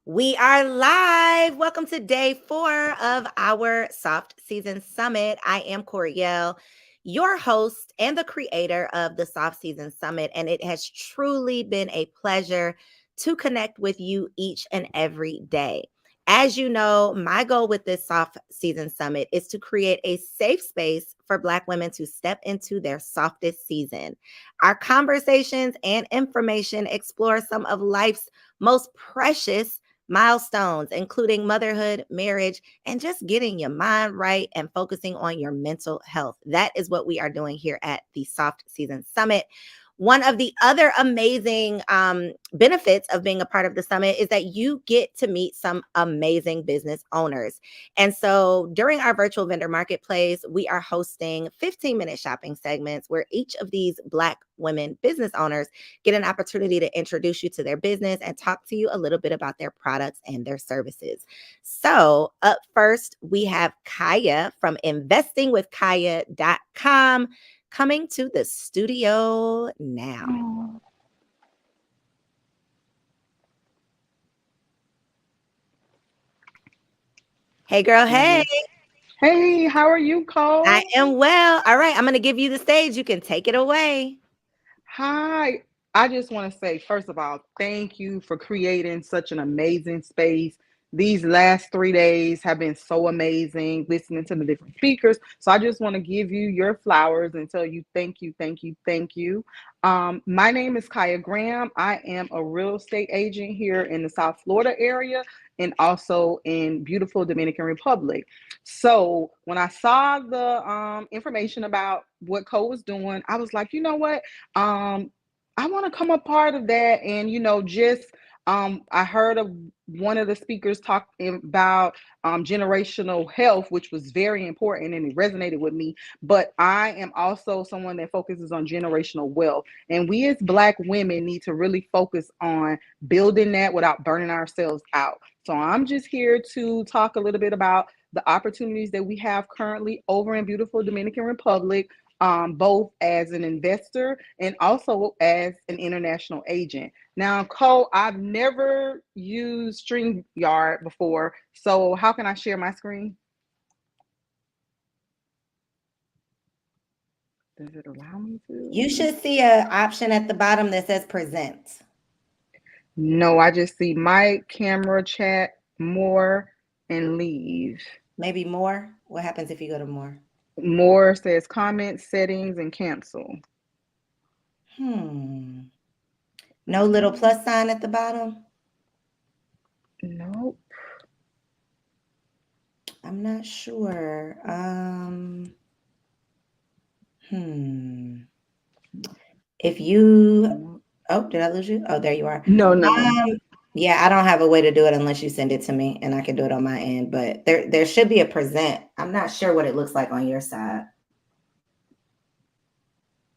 We are live. Welcome to day 4 of our Soft Season Summit. I am Coriel, your host and the creator of the Soft Season Summit, and it has truly been a pleasure to connect with you each and every day. As you know, my goal with this Soft Season Summit is to create a safe space for Black women to step into their softest season. Our conversations and information explore some of life's most precious milestones, including motherhood, marriage, and just getting your mind right and focusing on your mental health. That is what we are doing here at the Soft Season Summit. One of the other amazing benefits of being a part of the summit is that you get to meet some amazing business owners. And so during our virtual vendor marketplace, we are hosting 15-minute shopping segments where each of these Black women business owners get an opportunity to introduce you to their business and talk to you a little bit about their products and their services. So up first, we have Kaya from investingwithkaya.com coming to the studio now. Hey, girl. Hey. Hey, how are you, I Cole? am well. All right. I'm going to give you the stage. You can take it away. Hi. I just want to say, first of all, thank you for creating such an amazing space. These last 3 days have been so amazing, listening to the different speakers. So I just want to give you your flowers and tell you thank you, thank you, thank you. My name is Kaya Graham. I am a real estate agent here in the South Florida area and also in beautiful Dominican Republic. So when I saw the information about what Cole was doing, I was like, you know what? I want to come a part of that, and just I heard of one of the speakers talking about generational health, which was very important and it resonated with me. But I am also someone that focuses on generational wealth, and we as Black women need to really focus on building that without burning ourselves out. So I'm just here to talk a little bit about the opportunities that we have currently over in beautiful Dominican Republic, both as an investor and also as an international agent. Now, Cole, I've never used StreamYard before, so how can I share my screen? Does it allow me You to? should see an option at the bottom that says present. No, I just see my camera, chat, more, and leave. Maybe more. What happens if you go to more? More says comment, settings, and cancel. Hmm. No little plus sign at the bottom? Nope. I'm not sure. Hmm. If you Nope. Oh, did I lose you? Oh, there you are. No, no, no. Yeah, I don't have a way to do it unless you send it to me and I can do it on my end, but there should be a present. I'm not sure what it looks like on your side.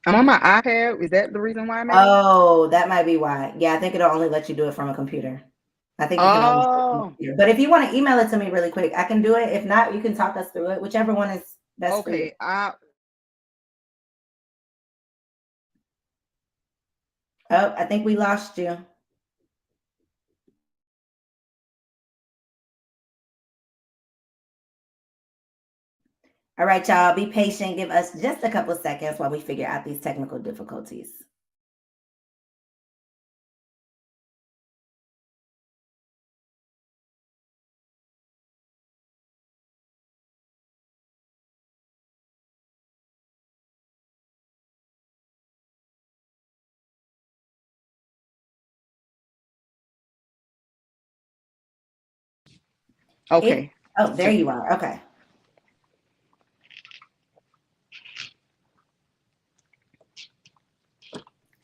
I'm on my iPad. Is that the reason why maybe? Oh, that might be why. Yeah, I think it'll only let you do it from a computer. I think you can only do it from a Oh, computer. But if you want to email it to me really quick, I can do it. If not, you can talk us through it, whichever one is best for you. okay. I Oh, I think we lost you. All right, y'all, be patient. Give us just a couple seconds while we figure out these technical difficulties. If okay. Oh, there So you are. Okay.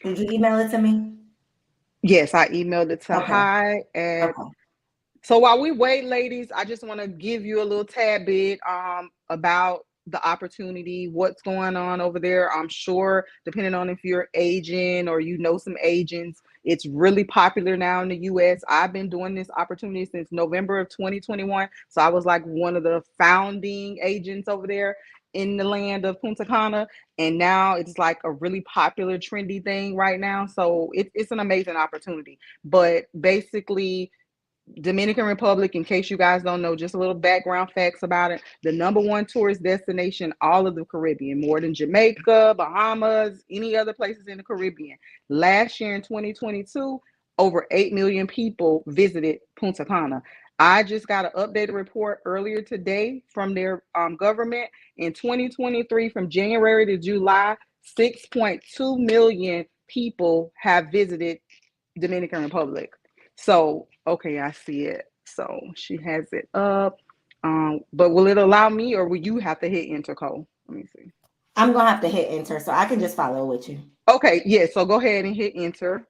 Did you email it to me? yes, I emailed it to Okay. hi at. Okay. So while we wait, ladies, I just want to give you a little tad bit about the opportunity, what's going on over there. I'm sure, depending on if you're agent or you know some agents, it's really popular now in the US. I've been doing this opportunity since November of 2021. So I was like one of the founding agents over there in the land of Punta Cana. And now it's like a really popular, trendy thing right now. So it's an amazing opportunity. But basically, Dominican Republic, in case you guys don't know, just a little background facts about it. The number one tourist destination, all of the Caribbean, more than Jamaica, Bahamas, any other places in the Caribbean. Last year in 2022, over 8 million people visited Punta Cana. I just got an updated report earlier today from their government. In 2023, from January to July, 6.2 million people have visited Dominican Republic. So, okay, I see it. So she has it up. But will it allow me, or will you have to hit enter, Cole? Let me see. I'm gonna have to hit enter so I can just follow with you. Okay, yeah. So go ahead and hit enter.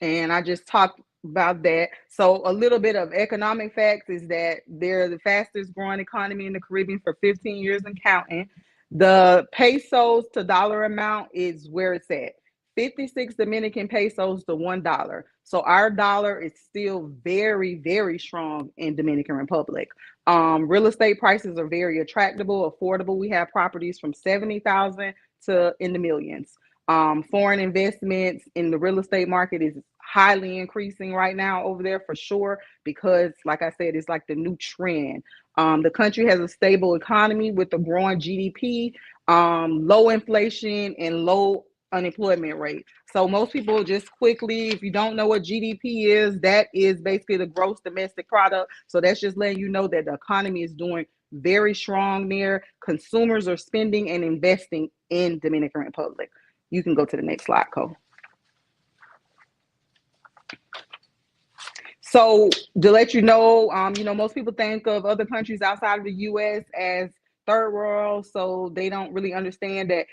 And I just talked about that. So a little bit of economic facts is that they're the fastest growing economy in the Caribbean for 15 years and counting. The pesos to dollar amount is where it's at. 56 Dominican pesos to $1. So our dollar is still very, very strong in Dominican Republic. Real estate prices are very attractable, affordable. We have properties from 70,000 to in the millions. Foreign investments in the real estate market is highly increasing right now over there for sure, because like I said, it's like the new trend. The country has a stable economy with a growing GDP, low inflation, and low unemployment rate. So most people, just quickly, if you don't know what GDP is, that is basically the gross domestic product. So that's just letting you know that the economy is doing very strong there. Consumers are spending and investing in Dominican Republic. You can go to the next slide, Cole. So to let you know, most people think of other countries outside of the U.S. as third world, so they don't really understand that,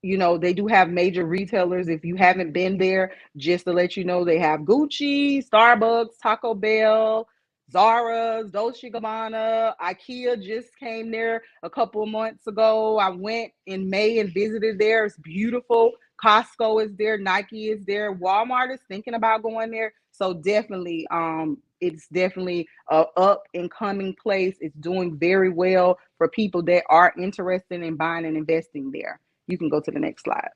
they do have major retailers. If you haven't been there, just to let you know, they have Gucci, Starbucks, Taco Bell, Zara's, Dolce & Gabbana, IKEA just came there a couple of months ago. I went in May and visited there. It's beautiful. Costco is there, Nike is there, Walmart is thinking about going there. So definitely, it's definitely a up and coming place. It's doing very well for people that are interested in buying and investing there. You can go to the next slide.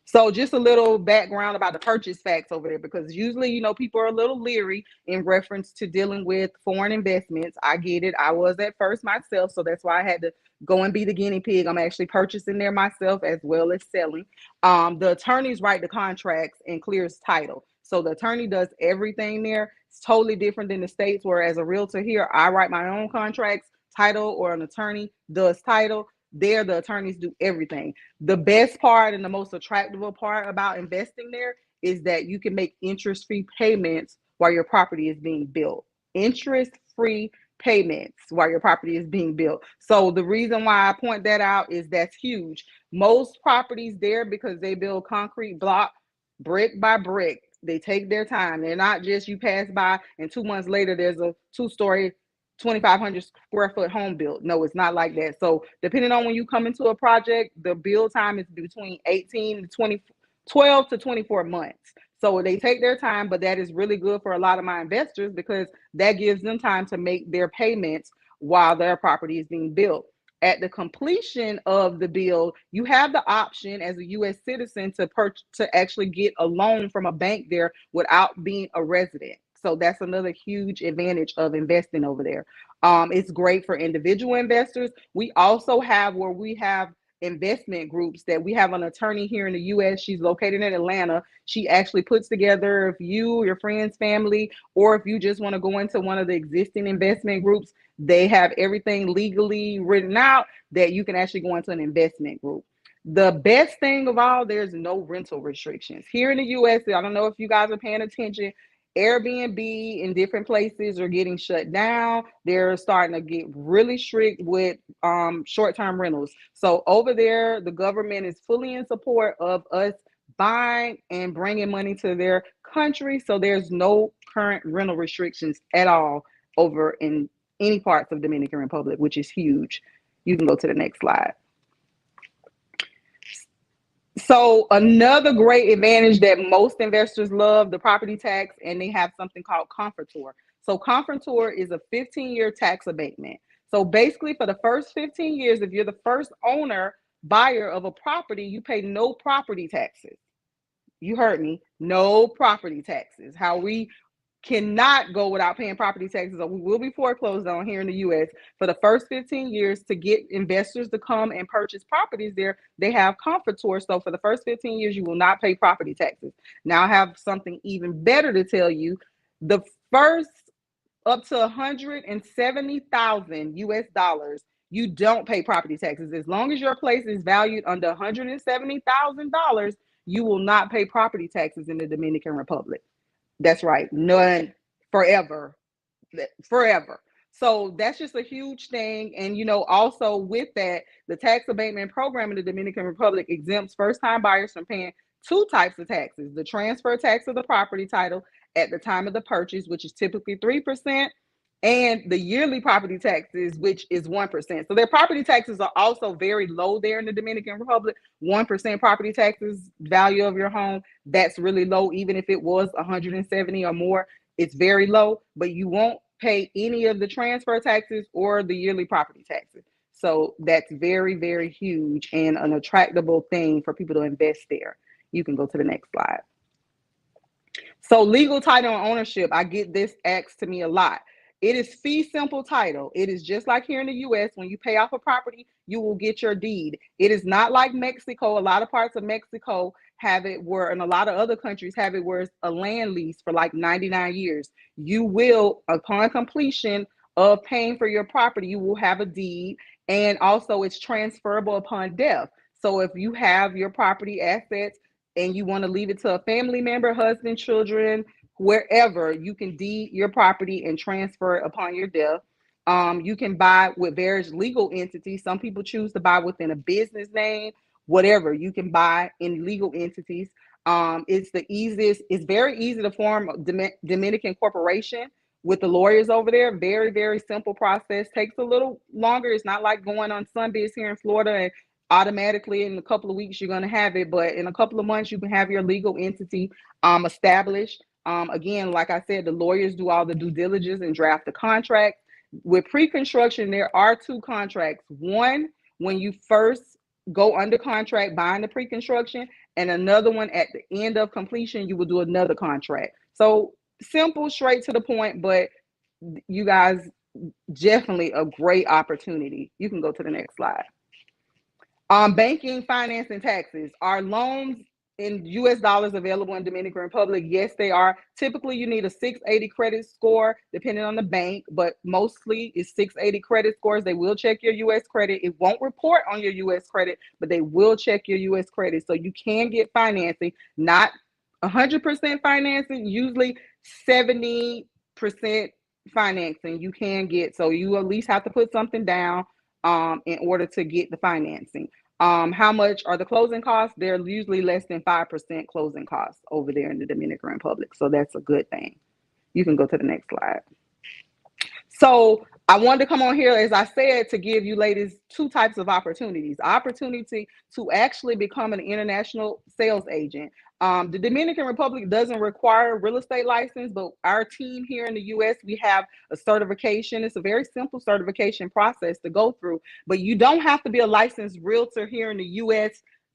So just a little background about the purchase facts over there, because usually, people are a little leery in reference to dealing with foreign investments. I get it. I was at first myself, so that's why I had to go and be the guinea pig. I'm actually purchasing there myself as well as selling. The attorneys write the contracts and clears title. So the attorney does everything there. It's totally different than the States, where as a realtor here, I write my own contracts, title, or an attorney does title. There, the attorneys do everything. The best part and the most attractive part about investing there is that you can make interest-free payments while your property is being built. Interest-free payments while your property is being built. So the reason why I point that out is that's huge. Most properties there, because they build concrete block, brick by brick, they take their time. They're not just you pass by and 2 months later there's a 2-story 2,500 square foot home built. No, it's not like that. So depending on when you come into a project, the build time is between 18 to 20, 12 to 24 months. So they take their time, but that is really good for a lot of my investors, because that gives them time to make their payments while their property is being built. At the completion of the build, you have the option as a U.S. citizen to actually get a loan from a bank there without being a resident. So that's another huge advantage of investing over there. It's great for individual investors. We also have where we have investment groups that we have an attorney here in the U.S. She's located in Atlanta. She actually puts together, if you, your friends, family, or if you just want to go into one of the existing investment groups, they have everything legally written out that you can actually go into an investment group. The best thing of all, there's no rental restrictions. Here in the U.S., I don't know if you guys are paying attention, Airbnb in different places are getting shut down. They're starting to get really strict with short-term rentals. So over there, the government is fully in support of us buying and bringing money to their country. So there's no current rental restrictions at all over in any parts of Dominican Republic, which is huge. You can go to the next slide. So another great advantage that most investors love, the property tax, and they have something called Comfortor. So Comfortor is a 15-year tax abatement. So basically for the first 15 years, if you're the first owner, buyer of a property, you pay no property taxes. You heard me, no property taxes. How we cannot go without paying property taxes, or we will be foreclosed on here in the US. For the first 15 years, to get investors to come and purchase properties there, they have comfort tours. So for the first 15 years, you will not pay property taxes. Now I have something even better to tell you. The first up to 170,000 US dollars, you don't pay property taxes. As long as your place is valued under $170,000, you will not pay property taxes in the Dominican Republic. That's right. None, forever. Forever. So that's just a huge thing. And, also with that, the tax abatement program in the Dominican Republic exempts first time buyers from paying two types of taxes: the transfer tax of the property title at the time of the purchase, which is typically 3%, and the yearly property taxes, which is 1%. So their property taxes are also very low there in the Dominican Republic. 1% property taxes, value of your home, that's really low. Even if it was 170 or more, it's very low, but you won't pay any of the transfer taxes or the yearly property taxes. So that's very, very huge and an attractable thing for people to invest there. You can go to the next slide. So legal title and ownership, I get this asked to me a lot. It is fee simple title. It is just like here in the US. When you pay off a property, you will get your deed. It is not like Mexico. A lot of parts of Mexico have it where, and a lot of other countries have it where it's a land lease for like 99 years. You will, upon completion of paying for your property, you will have a deed, and also it's transferable upon death. So if you have your property assets and you want to leave it to a family member, husband, children, wherever, you can deed your property and transfer it upon your death. You can buy with various legal entities. Some people choose to buy within a business name, whatever. You can buy in legal entities. It's the easiest. It's very easy to form a Dominican corporation with the lawyers over there. Very, very simple process. Takes a little longer. It's not like going on Sunbiz here in Florida and automatically in a couple of weeks you're going to have it, but in a couple of months you can have your legal entity established. Again, like I said, the lawyers do all the due diligence and draft the contract. With pre-construction, there are two contracts: one when you first go under contract buying the pre-construction, and another one at the end of completion, you will do another contract. So simple, straight to the point, but you guys, definitely a great opportunity. You can go to the next slide. Banking, finance, and taxes. Are loans in US dollars available in Dominican Republic? Yes, they are. Typically, you need a 680 credit score, depending on the bank, but mostly it's 680 credit scores. They will check your US credit. It won't report on your US credit, but they will check your US credit. So you can get financing, not 100% financing, usually 70% financing you can get. So you at least have to put something down in order to get the financing. How much are the closing costs? They're usually less than 5% closing costs over there in the Dominican Republic. So that's a good thing. You can go to the next slide. So I wanted to come on here, as I said, to give you ladies two types of opportunities. Opportunity to actually become an international sales agent. The Dominican Republic doesn't require a real estate license, but our team here in the US, we have a certification. It's a very simple certification process to go through, but you don't have to be a licensed realtor here in the US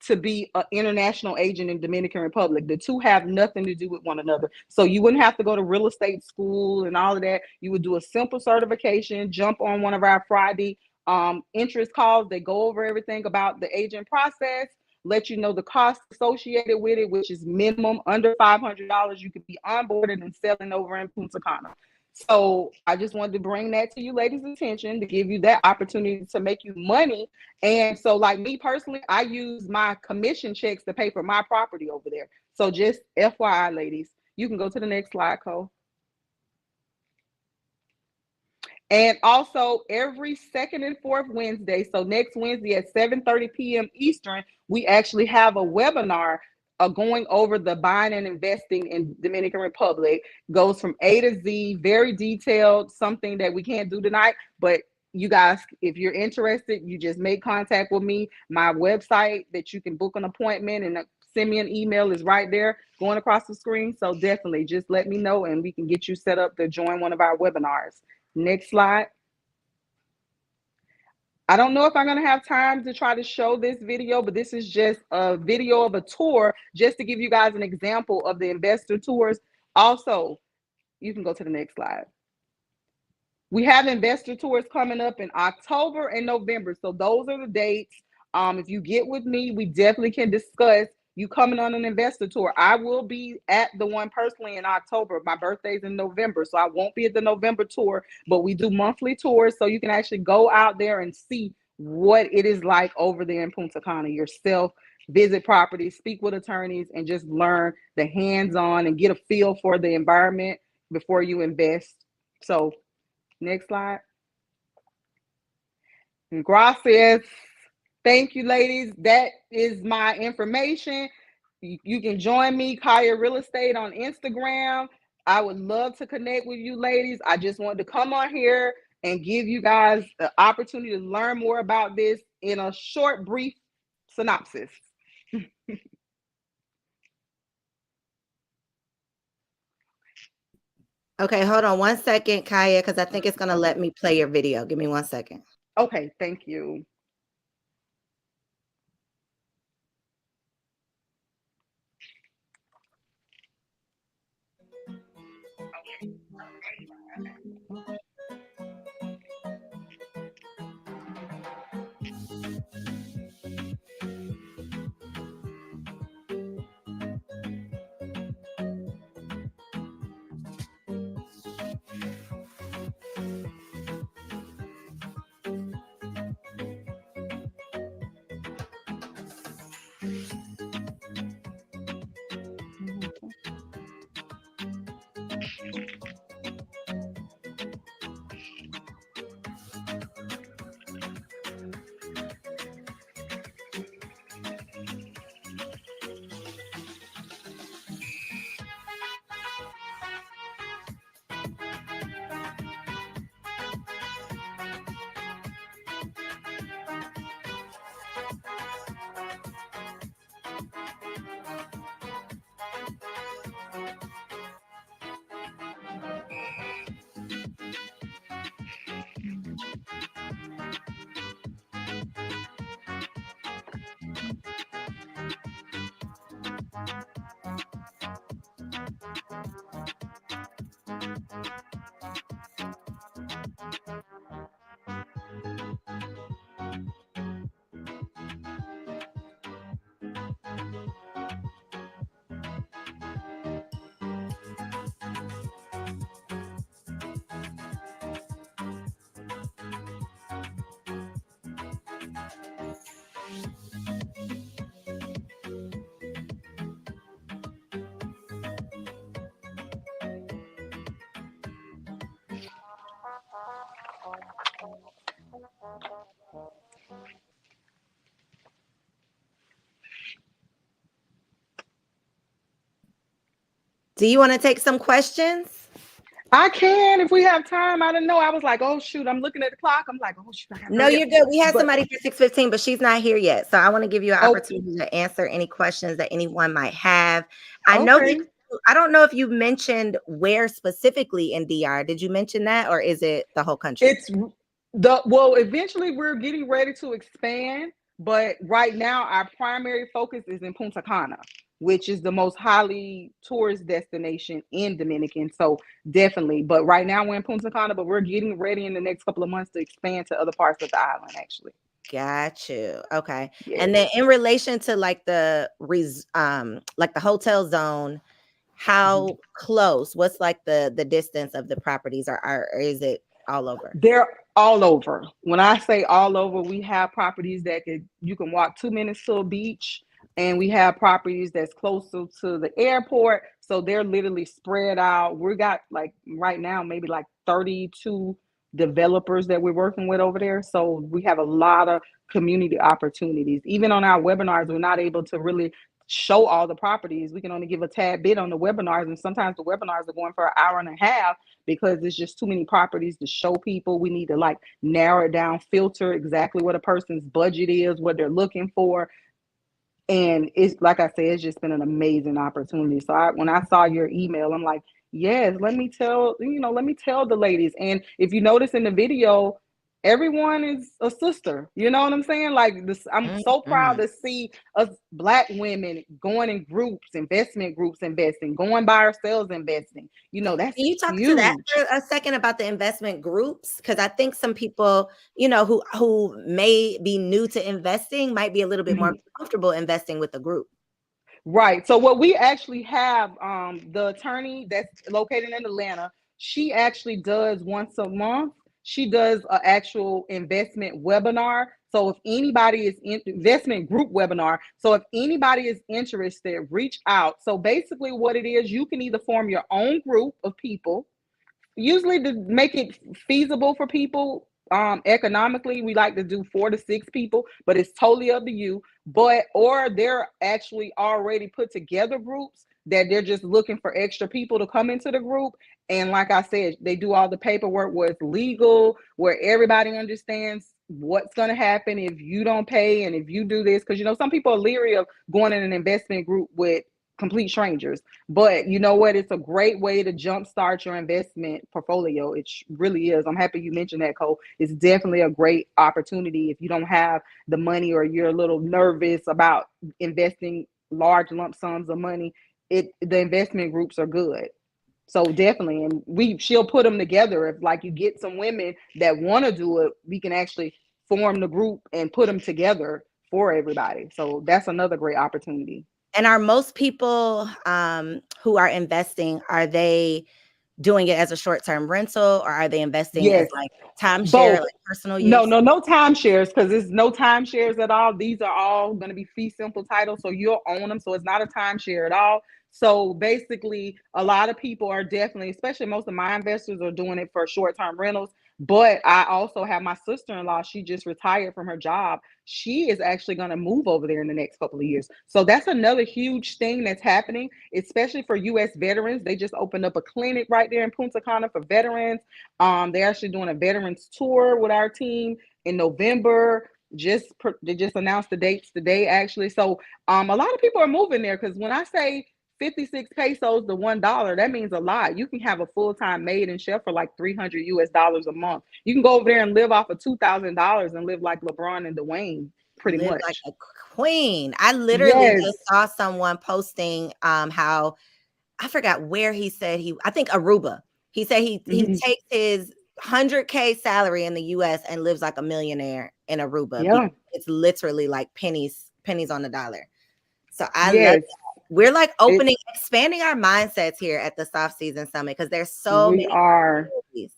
to be an international agent in Dominican Republic. The two have nothing to do with one another. So you wouldn't have to go to real estate school and all of that. You would do a simple certification, jump on one of our Friday interest calls. They go over everything about the agent process, let you know the cost associated with it, which is minimum under $500. You could be onboarded and selling over in Punta Cana. So I just wanted to bring that to you ladies' attention, to give you that opportunity to make you money. And so, like me personally, I use my commission checks to pay for my property over there. So just FYI, ladies. You can go to the next slide, Cole. And also every second and fourth Wednesday, so next Wednesday at 7:30 p.m. Eastern, we actually have a webinar going over the buying and investing in Dominican Republic. Goes from A to Z, very detailed, something that we can't do tonight, but you guys, if you're interested, you just make contact with me. My website that you can book an appointment and send me an email is right there going across the screen. So definitely just let me know and we can get you set up to join one of our webinars. Next slide. I don't know if I'm going to have time to try to show this video, but this is just a video of a tour just to give you guys an example of the investor tours. Also, You can go to the next slide. We have investor tours coming up in October and November. So those are the dates. If you get with me, we definitely can discuss you coming on an investor tour. I will be at the one personally in October. My birthday's in November, so I won't be at the November tour, but we do monthly tours so you can actually go out there and see what it is like over there in Punta Cana yourself, visit properties, speak with attorneys, and just learn the hands-on and get a feel for the environment before you invest. So next slide. Gracias. Thank you, ladies. That is my information. You can join me, Kaya Real Estate, on Instagram. I would love to connect with you, ladies. I just wanted to come on here and give you guys the opportunity to learn more about this in a short, brief synopsis. Okay, hold on one second, Kaya, because I think it's going to let me play your video. Give me 1 second. Okay, thank you. Do you want to take some questions? I can if we have time. I don't know. I was like, oh shoot, I'm looking at the clock. I'm like, oh shoot, I gotta No, hurry up. you're good. We had But somebody for 6:15, but she's not here yet. So I want to give you an oh, opportunity to answer any questions that anyone might have. I know that okay. I don't know if you mentioned where specifically in DR. Did you mention that, or is it the whole country? It's the well, eventually we're getting ready to expand, but right now our primary focus is in Punta Cana, which is the most highly tourist destination in Dominican. So definitely, but right now we're in Punta Cana, but we're getting ready in the next couple of months to expand to other parts of the island actually. Got you. Okay. And then Yes. in relation to like the hotel zone, Mhm. how close? What's like the distance of the properties, or is it all over? They're all over. When I say all over, we have properties that you can walk 2 minutes to a beach, and we have properties that's closer to the airport. So they're literally spread out. We got like right now maybe like 32 developers that we're working with over there. So we have a lot of community opportunities. Even on our webinars, we're not able to really show all the properties. We can only give a tad bit on the webinars, and sometimes the webinars are going for an hour and a half because there's just too many properties to show people. We need to like narrow it down, filter exactly what a person's budget is, what they're looking for. And it's like I said, it's just been an amazing opportunity. So when I saw your email, I'm like, yes, let me tell the ladies. And if you notice in the video, everyone is a sister. You know what I'm saying? Like this, I'm so proud Mm-mm. to see us Black women going in groups, investment groups, investing, going by ourselves, investing. That's Can you talk to that huge. for a second about the investment groups? Because I think some people, who may be new to investing might be a little bit more comfortable investing with a group. Right. So what we actually have, the attorney that's located in Atlanta, she actually does once a month. She does an actual investment webinar. So if anybody is in investment group webinar, so if anybody is interested, reach out. So basically, what it is, you can either form your own group of people. Usually, to make it feasible for people, economically, we like to do 4 to 6 people, but it's totally up to you. But or they're actually already put together groups that they're just looking for extra people to come into the group. And like I said, they do all the paperwork where it's legal, where everybody understands what's going to happen if you don't pay and if you do this. Because some people are leery of going in an investment group with complete strangers. But you know what? It's a great way to jumpstart your investment portfolio. It really is. I'm happy you mentioned that, Cole. It's definitely a great opportunity if you don't have the money or you're a little nervous about investing large lump sums of money. The investment groups are good. So definitely, and she'll put them together. If like you get some women that want to do it, we can actually form the group and put them together for everybody. So that's another great opportunity. And are most people who are investing, are they doing it as a short-term rental, or are they investing as Yes, like timeshare, both. like personal No, use? no, no timeshares, because there's no timeshares at all. These are all going to be fee simple titles, so you'll own them. So it's not a timeshare at all. So basically, a lot of people are definitely, especially most of my investors, are doing it for short term rentals. But I also have my sister in law. She just retired from her job. She is actually going to move over there in the next couple of years. So that's another huge thing that's happening, especially for U.S. veterans. They just opened up a clinic right there in Punta Cana for veterans. They're actually doing a veterans tour with our team in November. They just announced the dates today, actually. So a lot of people are moving there because when I say 56 pesos to $1, that means a lot. You can have a full-time maid and chef for like 300 US dollars a month. You can go over there and live off of $2,000 and live like LeBron and Dwayne, pretty Live like much. a queen. I literally Yes. just saw someone posting how I forgot where he said I think Aruba. He said he Mhm. takes his 100K salary in the US and lives like a millionaire in Aruba because Yeah. it's literally like pennies on the dollar. So I love Yes. that. We're like It expanding our mindsets here at the Soft Season Summit because there's so we many are. possibilities.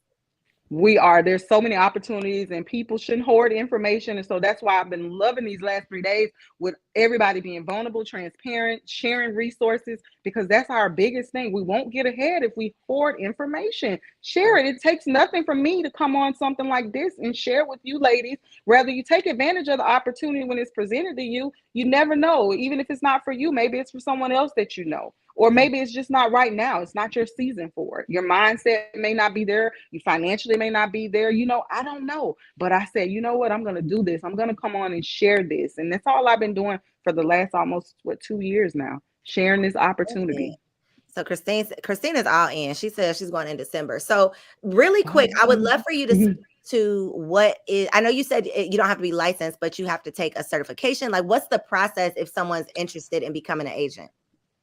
We are. There's so many opportunities, and people shouldn't hoard information. And so that's why I've been loving these last 3 days with everybody being vulnerable, transparent, sharing resources, because that's our biggest thing. We won't get ahead if we hoard information. Share it. It takes nothing from me to come on something like this and share with you ladies. Whether you take advantage of the opportunity when it's presented to you, you never know. Even if it's not for you, maybe it's for someone else that you know. Or maybe it's just not right now. It's not your season for it. Your mindset may not be there. You financially may not be there. I don't know. But I said, you know what? I'm going to do this. I'm going to come on and share this. And that's all I've been doing for the last almost, 2 years now, sharing this opportunity. So Christina's all in. She says she's going in December. So really quick, I would love for you to speak to what is. I know you said you don't have to be licensed, but you have to take a certification. Like, what's the process if someone's interested in becoming an agent?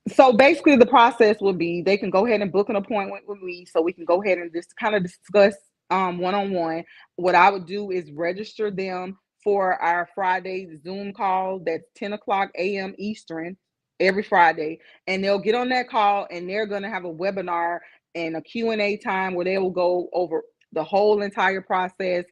So basically, the process will be they can go ahead and book an appointment with me, so we can go ahead and just kind of discuss one on one. What I would do is register them for our Friday Zoom call. That's 10 o'clock a.m. Eastern every Friday, and they'll get on that call and they're going to have a webinar and a Q&A time where they will go over the whole entire process.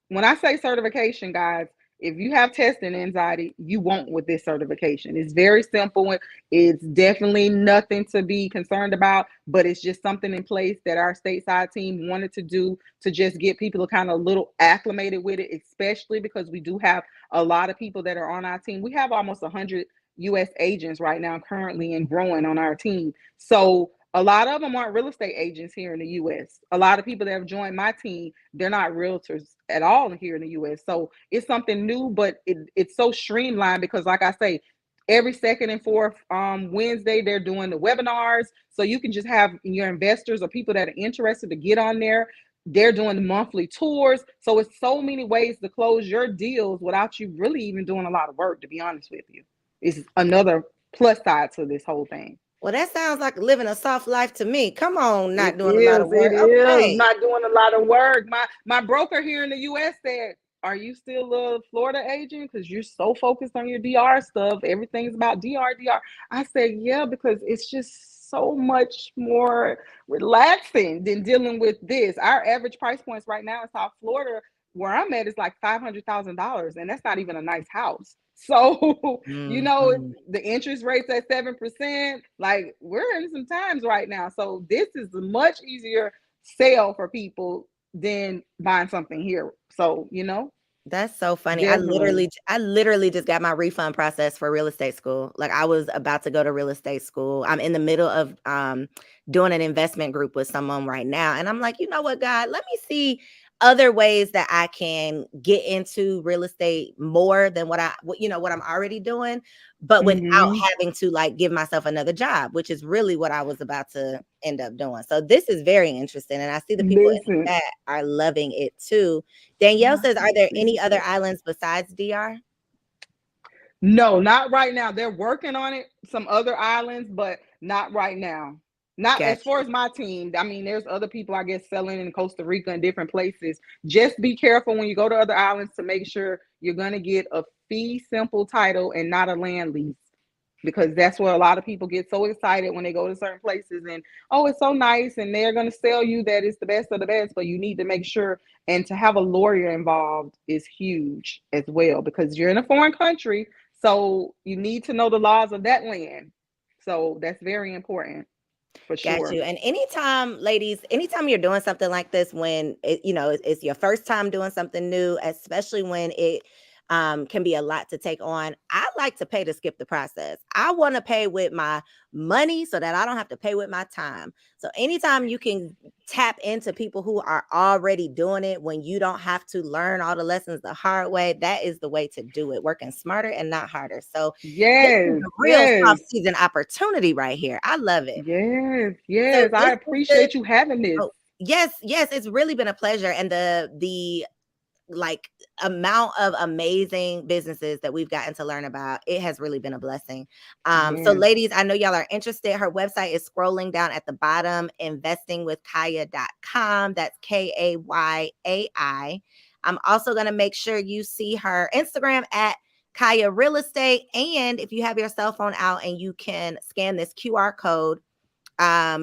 When I say certification, guys, if you have testing anxiety, you won't with this certification. It's very simple. It's definitely nothing to be concerned about, but it's just something in place that our stateside team wanted to do to just get people to kind of a little acclimated with it, especially because we do have a lot of people that are on our team. We have almost 100 US agents right now currently and growing on our team. So a lot of them aren't real estate agents here in the US. A lot of people that have joined my team, they're not realtors at all here in the US. So it's something new, but it's so streamlined because, like I say, every second and fourth Wednesday, they're doing the webinars. So you can just have your investors or people that are interested to get on there. they're doing the monthly tours. So it's so many ways to close your deals without you really even doing a lot of work, to be honest with you. It's another plus side to this whole thing. Well, that sounds like living a soft life to me. Come on, not It doing a lot of is. It work. is Okay. not doing a lot of work. My broker here in the U.S. said, "Are you still a Florida agent? Because you're so focused on your DR stuff. Everything's about DR, DR." I said, "Yeah, because it's just so much more relaxing than dealing with this. Our average price points right now in South Florida, where I'm at, is like $500,000, and that's not even a nice house. So, Mhm. the interest rates at 7%. Like, we're in some times right now. So this is a much easier sale for people than buying something here. So, That's so funny. definitely. I literally just got my refund process for real estate school. Like I was about to go to real estate school. I'm in the middle of doing an investment group with someone right now. And I'm like, you know what, God, let me see other ways that I can get into real estate more than what I'm already doing, but without Hmm. having to like give myself another job, which is really what I was about to end up doing. So this is very interesting. And I see the people in Listen, the chat are loving it too. Danielle I says, "Are there any appreciate other it. islands besides DR?" No, not right now. They're working on it, some other islands, but not right now. Not as far Gotcha. as my team. I mean, there's other people, I guess, selling in Costa Rica and different places. Just be careful when you go to other islands to make sure you're going to get a fee simple title and not a land lease, because that's where a lot of people get so excited when they go to certain places and, oh, it's so nice, and they're going to sell you that it's the best of the best, but you need to make sure, and to have a lawyer involved is huge as well, because you're in a foreign country, so you need to know the laws of that land. So that's very important for Got sure. you. And anytime, ladies, anytime you're doing something like this, when it's your first time doing something new, especially when it can be a lot to take on, I like to pay to skip the process. I want to pay with my money so that I don't have to pay with my time. So anytime you can tap into people who are already doing it when you don't have to learn all the lessons the hard way, that is the way to do it. Working smarter and not harder. So this is Yes, a real yes, soft season opportunity right here. I love it. yes, So yes. I this is the appreciate you having this. oh, yes, yes, it's really been a pleasure, and the, like, amount of amazing businesses that we've gotten to learn about, it has really been a blessing. So Yes. ladies, I know y'all are interested. Her website is scrolling down at the bottom, investingwithkaya.com. That's KAYAI. I'm also gonna make sure you see her Instagram at Kaya Real Estate, and if you have your cell phone out and you can scan this QR code,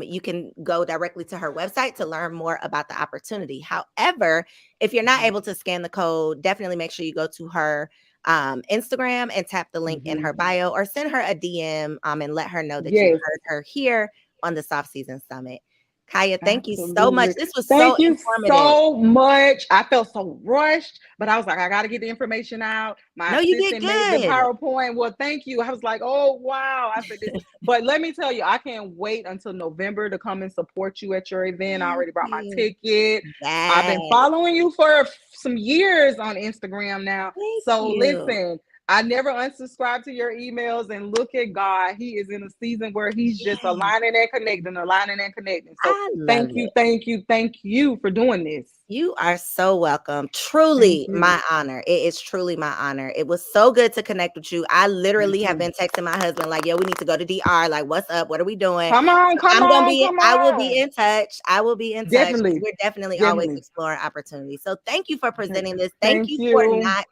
you can go directly to her website to learn more about the opportunity. However, if you're not Mhm. able to scan the code, definitely make sure you go to her Instagram and tap the link in her Mhm. bio, or send her a DM and let her know that you Yes. heard her here on the Soft Season Summit. Kaya, thank you so much. Absolutely. This was so Thank you informative. so much. I felt so rushed, but I was like, I got to get the information out. My No, you did assistant made the good. PowerPoint. Well, thank you. I was like, oh, wow. I said this. But let me tell you, I can't wait until November to come and support you at your event. I Thank already bought my you. ticket. I've Yes. been following you for some years on Instagram now. Thank So you. listen, I never unsubscribe to your emails, and look at God. He is in a season where he's just Yes. aligning and connecting, aligning and connecting. So I love thank you, it. thank you, thank you for doing this. You are so welcome. Thank Truly you. my honor. It is truly my honor. It was so good to connect with you. I Me literally have too. been texting my husband like, "Yo, we need to go to DR. Like, what's up? What are we doing?" Come on, So come on, come I will be on. in touch. I will be in touch because Definitely, we're definitely always definitely. exploring opportunities. So thank you for Okay. presenting this. Thank Thank you for you. not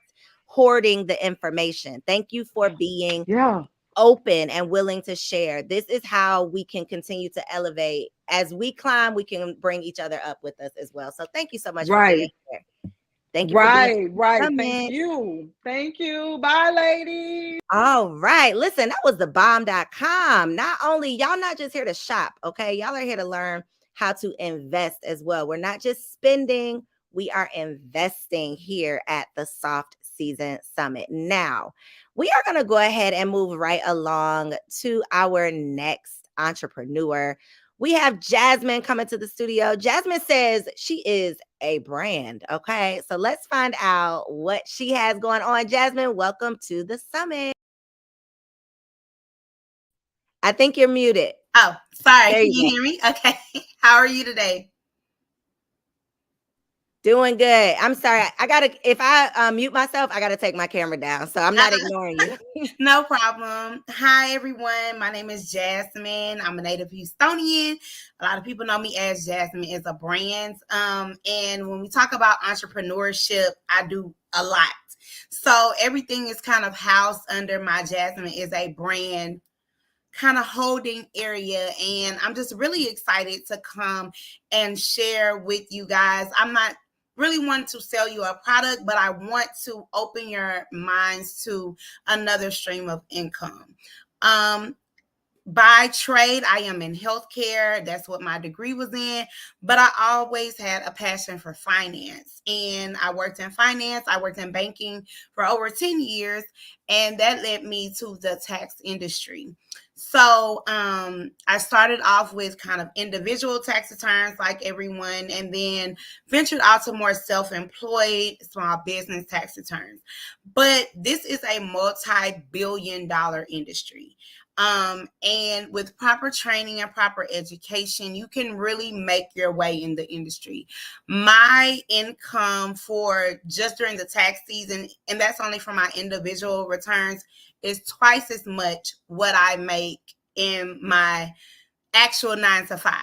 hoarding the information. Thank you for being Yeah, open and willing to share. This is how we can continue to elevate. As we climb, we can bring each other up with us as well. So thank you so much for being right, here. Thank you for being right, right. Thank summit. you. Thank you. Bye, ladies. All right. Listen, that was the bomb.com. Not only y'all not just here to shop, okay? Y'all are here to learn how to invest as well. We're not just spending, we are investing here at the Soft Season Summit. Now, we are going to go ahead and move right along to our next entrepreneur. We have Jasmine coming to the studio. Jasmine says she is a brand. Okay. So let's find out what she has going on. Jasmine, welcome to the summit. I think you're muted. Oh, sorry. There Can you you go. hear me? Okay. How are you today? Doing good. I'm sorry. I gotta if I mute myself, I gotta take my camera down. So I'm not Uh, ignoring you. no problem. Hi, everyone. My name is Jasmine. I'm a native Houstonian. A lot of people know me as Jasmine as a brand. And when we talk about entrepreneurship, I do a lot. So everything is kind of housed under my Jasmine is a brand kind of holding area, and I'm just really excited to come and share with you guys. I'm not really wanting to sell you a product, but I want to open your minds to another stream of income. um by trade, I am in healthcare. That's what my degree was in. But I always had a passion for finance. And I worked in finance, I worked in banking for over 10 years. And that led me to the tax industry. So I started off with kind of individual tax returns like everyone, and then ventured out to more self employed small business tax returns. But this is a multi billion-dollar industry. And with proper training and proper education, you can really make your way in the industry. My income for just during the tax season, and that's only for my individual returns, is twice as much what I make in my actual 9 to 5.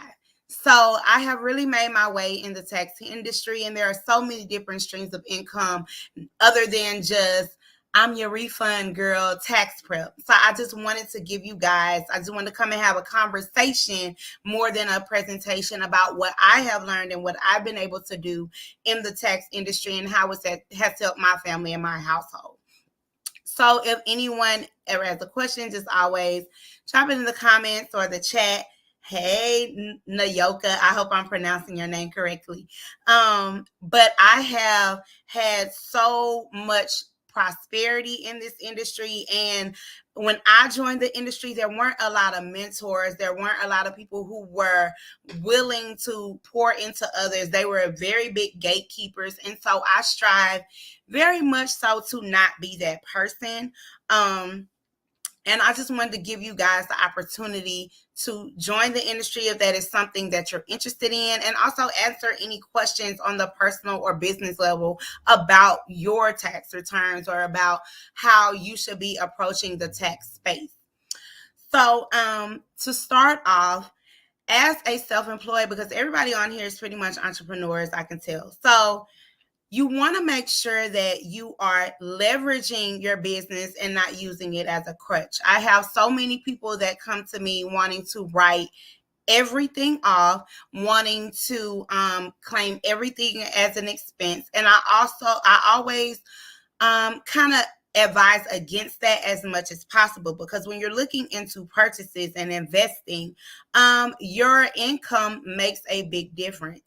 So I have really made my way in the tax industry, and there are so many different streams of income other than just I'm your refund girl tax prep. So I just wanted to give you guys, I just wanted to come and have a conversation more than a presentation about what I have learned and what I've been able to do in the tax industry and how it has helped my family and my household. So if anyone ever has a question, just always drop it in the comments or the chat. Hey, Nayoka, I hope I'm pronouncing your name correctly. But I have had so much prosperity in this industry. And when I joined the industry, there weren't a lot of mentors. There weren't a lot of people who were willing to pour into others. They were very big gatekeepers. And so I strive very much so to not be that person. And I just wanted to give you guys the opportunity to join the industry if that is something that you're interested in, and also answer any questions on the personal or business level about your tax returns or about how you should be approaching the tax space. So, to start off, as a self-employed, because everybody on here is pretty much entrepreneurs, I can tell. So, you want to make sure that you are leveraging your business and not using it as a crutch. I have so many people that come to me wanting to write everything off, wanting to claim everything as an expense. And I always kind of advise against that as much as possible, because when you're looking into purchases and investing, your income makes a big difference.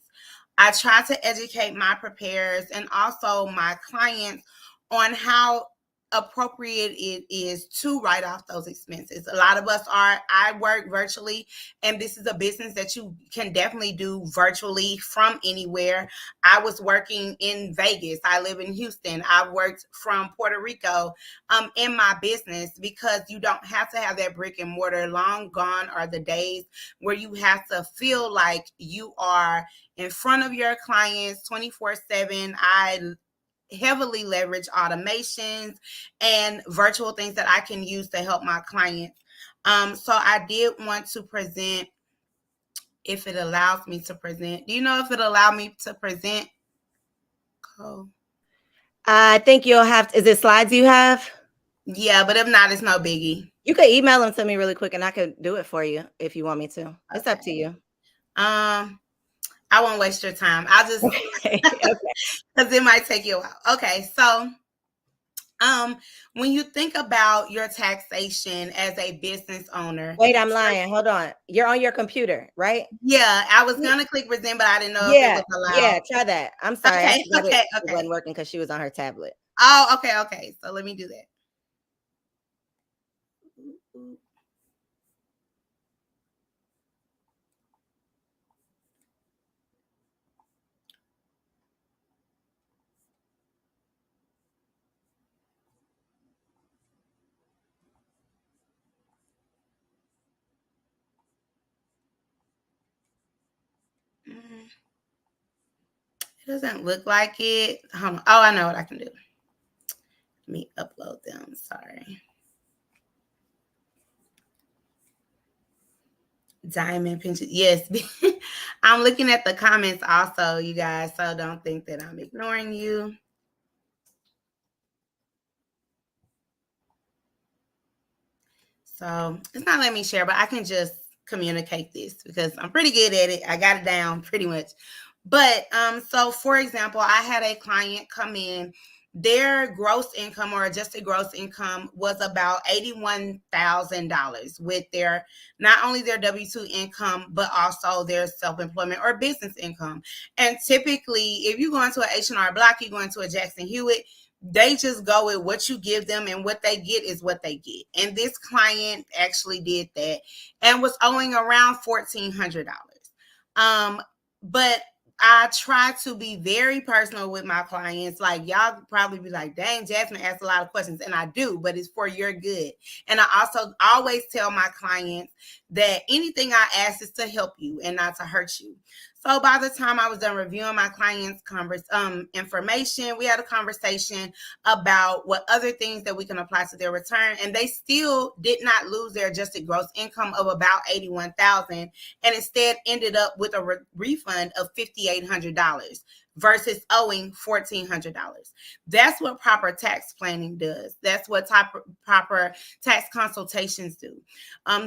I try to educate my preparers and also my clients on how appropriate it is to write off those expenses. A lot of us are, I work virtually, and this is a business that you can definitely do virtually from anywhere. I was working in Vegas. I live in Houston. I worked from Puerto Rico in my business, because you don't have to have that brick and mortar. Long gone are the days where you have to feel like you are in front of your clients 24/7. I heavily leverage automations and virtual things that I can use to help my clients. So I did want to present, if it allows me to present. Do you know if it allowed me to present? Oh. I think you'll have is it slides you have? Yeah, but if not, it's no biggie. You could email them to me really quick and I could do it for you if you want me to. It's up to Okay. you. I won't waste your time. I'll just Okay. Okay. because it might take you a while. Okay, so when you think about your taxation as a business owner, Wait, I'm lying. Hold on. You're on your computer, right? yeah, I was gonna click present, but I didn't know if it Yeah. was allowed. Yeah. Try that. I'm sorry. I Okay, forgot okay, it okay. wasn't working because she was on her tablet. Oh, okay, okay. So let me do that. It doesn't look like it. Hold on. Oh, I know what I can do. Let me upload them. Sorry. Diamond pension. Yes. I'm looking at the comments also, you guys. So don't think that I'm ignoring you. So it's not letting me share, but I can just communicate this because I'm pretty good at it. I got it down pretty much. But so for example, I had a client come in. Their gross income or adjusted gross income was about $81,000 with their not only their W-2 income, but also their self-employment or business income. And typically, if you go into an H&R Block, you go into a Jackson Hewitt, they just go with what you give them, and what they get is what they get. And this client actually did that and was owing around $1,400. But I try to be very personal with my clients. Like, y'all probably be like, dang, Jasmine asks a lot of questions. And I do, but it's for your good. And I also always tell my clients that anything I ask is to help you and not to hurt you. So by the time I was done reviewing my client's information, we had a conversation about what other things that we can apply to their return. And they still did not lose their adjusted gross income of about $81,000, and instead ended up with a refund of $5,800 versus owing $1,400. That's what proper tax planning does. That's what proper tax consultations do.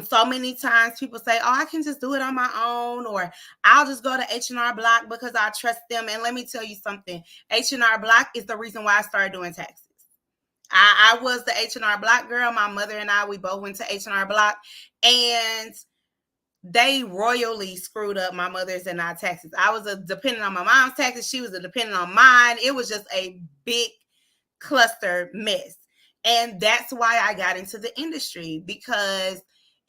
So many times people say, oh, I can just do it on my own, or I'll just go to H&R Block because I trust them. And let me tell you something. H&R Block is the reason why I started doing taxes. I was the H&R Block girl. My mother and I, we both went to H&R Block, and they royally screwed up my mother's and I taxes. I was dependent on my mom's taxes. She was dependent on mine. It was just a big cluster mess. And that's why I got into the industry, because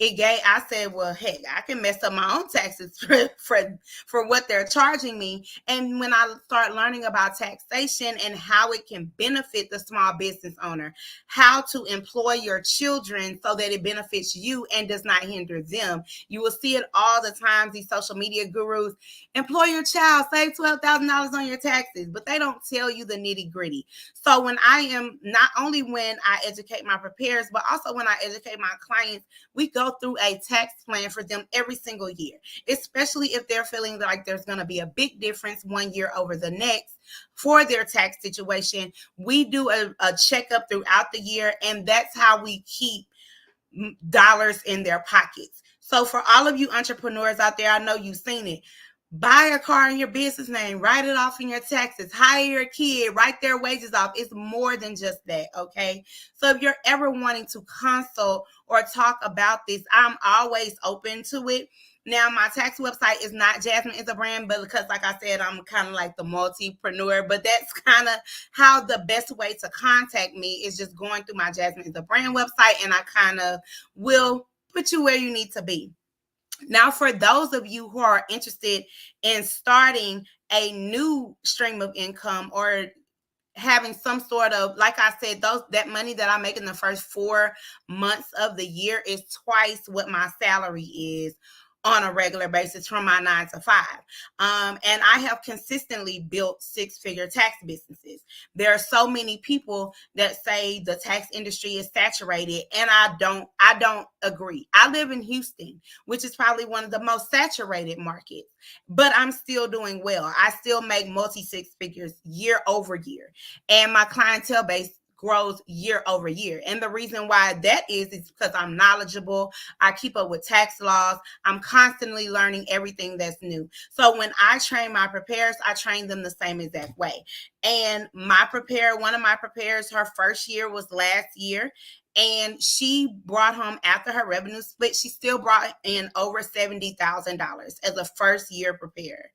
I said, well, heck, I can mess up my own taxes for what they're charging me. And when I start learning about taxation and how it can benefit the small business owner, how to employ your children so that it benefits you and does not hinder them. You will see it all the time. These social media gurus, employ your child, save $12,000 on your taxes, but they don't tell you the nitty gritty. So when not only when I educate my preparers, but also when I educate my clients, we go through a tax plan for them every single year, especially if they're feeling like there's going to be a big difference one year over the next for their tax situation. We do a checkup throughout the year, and that's how we keep dollars in their pockets. So for all of you entrepreneurs out there, I know you've seen it. Buy a car in your business name, write it off in your taxes, hire your kid, write their wages off. It's more than just that, okay? So if you're ever wanting to consult or talk about this, I'm always open to it. Now, my tax website is not Jasmine is a Brand, but because, like I said, I'm kind of like the multipreneur, but that's kind of how the best way to contact me is just going through my Jasmine is a Brand website, and I kind of will put you where you need to be. Now, for those of you who are interested in starting a new stream of income or having some sort of, like I said, that money that I make in the first 4 months of the year is twice what my salary is on a regular basis from my 9 to 5. And I have consistently built 6-figure tax businesses. There are so many people that say the tax industry is saturated, and I don't agree. I live in Houston, which is probably one of the most saturated markets, but I'm still doing well. I still make multi 6 figures year over year, and my clientele base grows year over year. And the reason why that is because I'm knowledgeable. I keep up with tax laws. I'm constantly learning everything that's new. So when I train my preparers, I train them the same exact way. And one of my preparers, her first year was last year. And she brought home, after her revenue split, she still brought in over $70,000 as a first year preparer.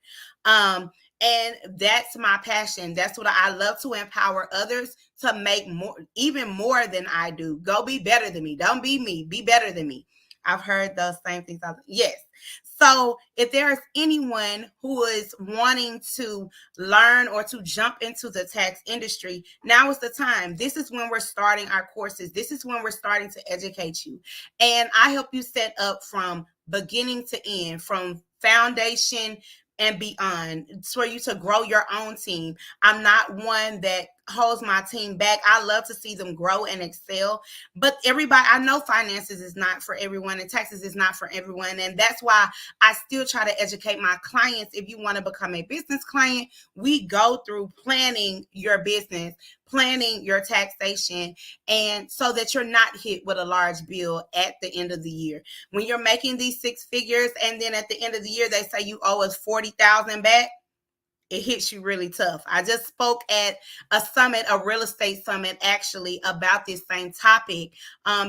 And that's my passion. That's what I love, to empower others to make more, even more than I do. Go be better than me. Don't be me. Be better than me. I've heard those same things. Yes. So if there is anyone who is wanting to learn or to jump into the tax industry, now is the time. This is when we're starting our courses. This is when we're starting to educate you. And I help you set up from beginning to end, from foundation and beyond. It's for you to grow your own team. I'm not one that holds my team back. I love to see them grow and excel. But everybody, I know finances is not for everyone and taxes is not for everyone. And that's why I still try to educate my clients. If you want to become a business client, we go through planning your business, planning your taxation, and so that you're not hit with a large bill at the end of the year. When you're making these six figures and then at the end of the year they say you owe us 40,000 back, it hits you really tough. I just spoke at a summit, a real estate summit, actually, about this same topic,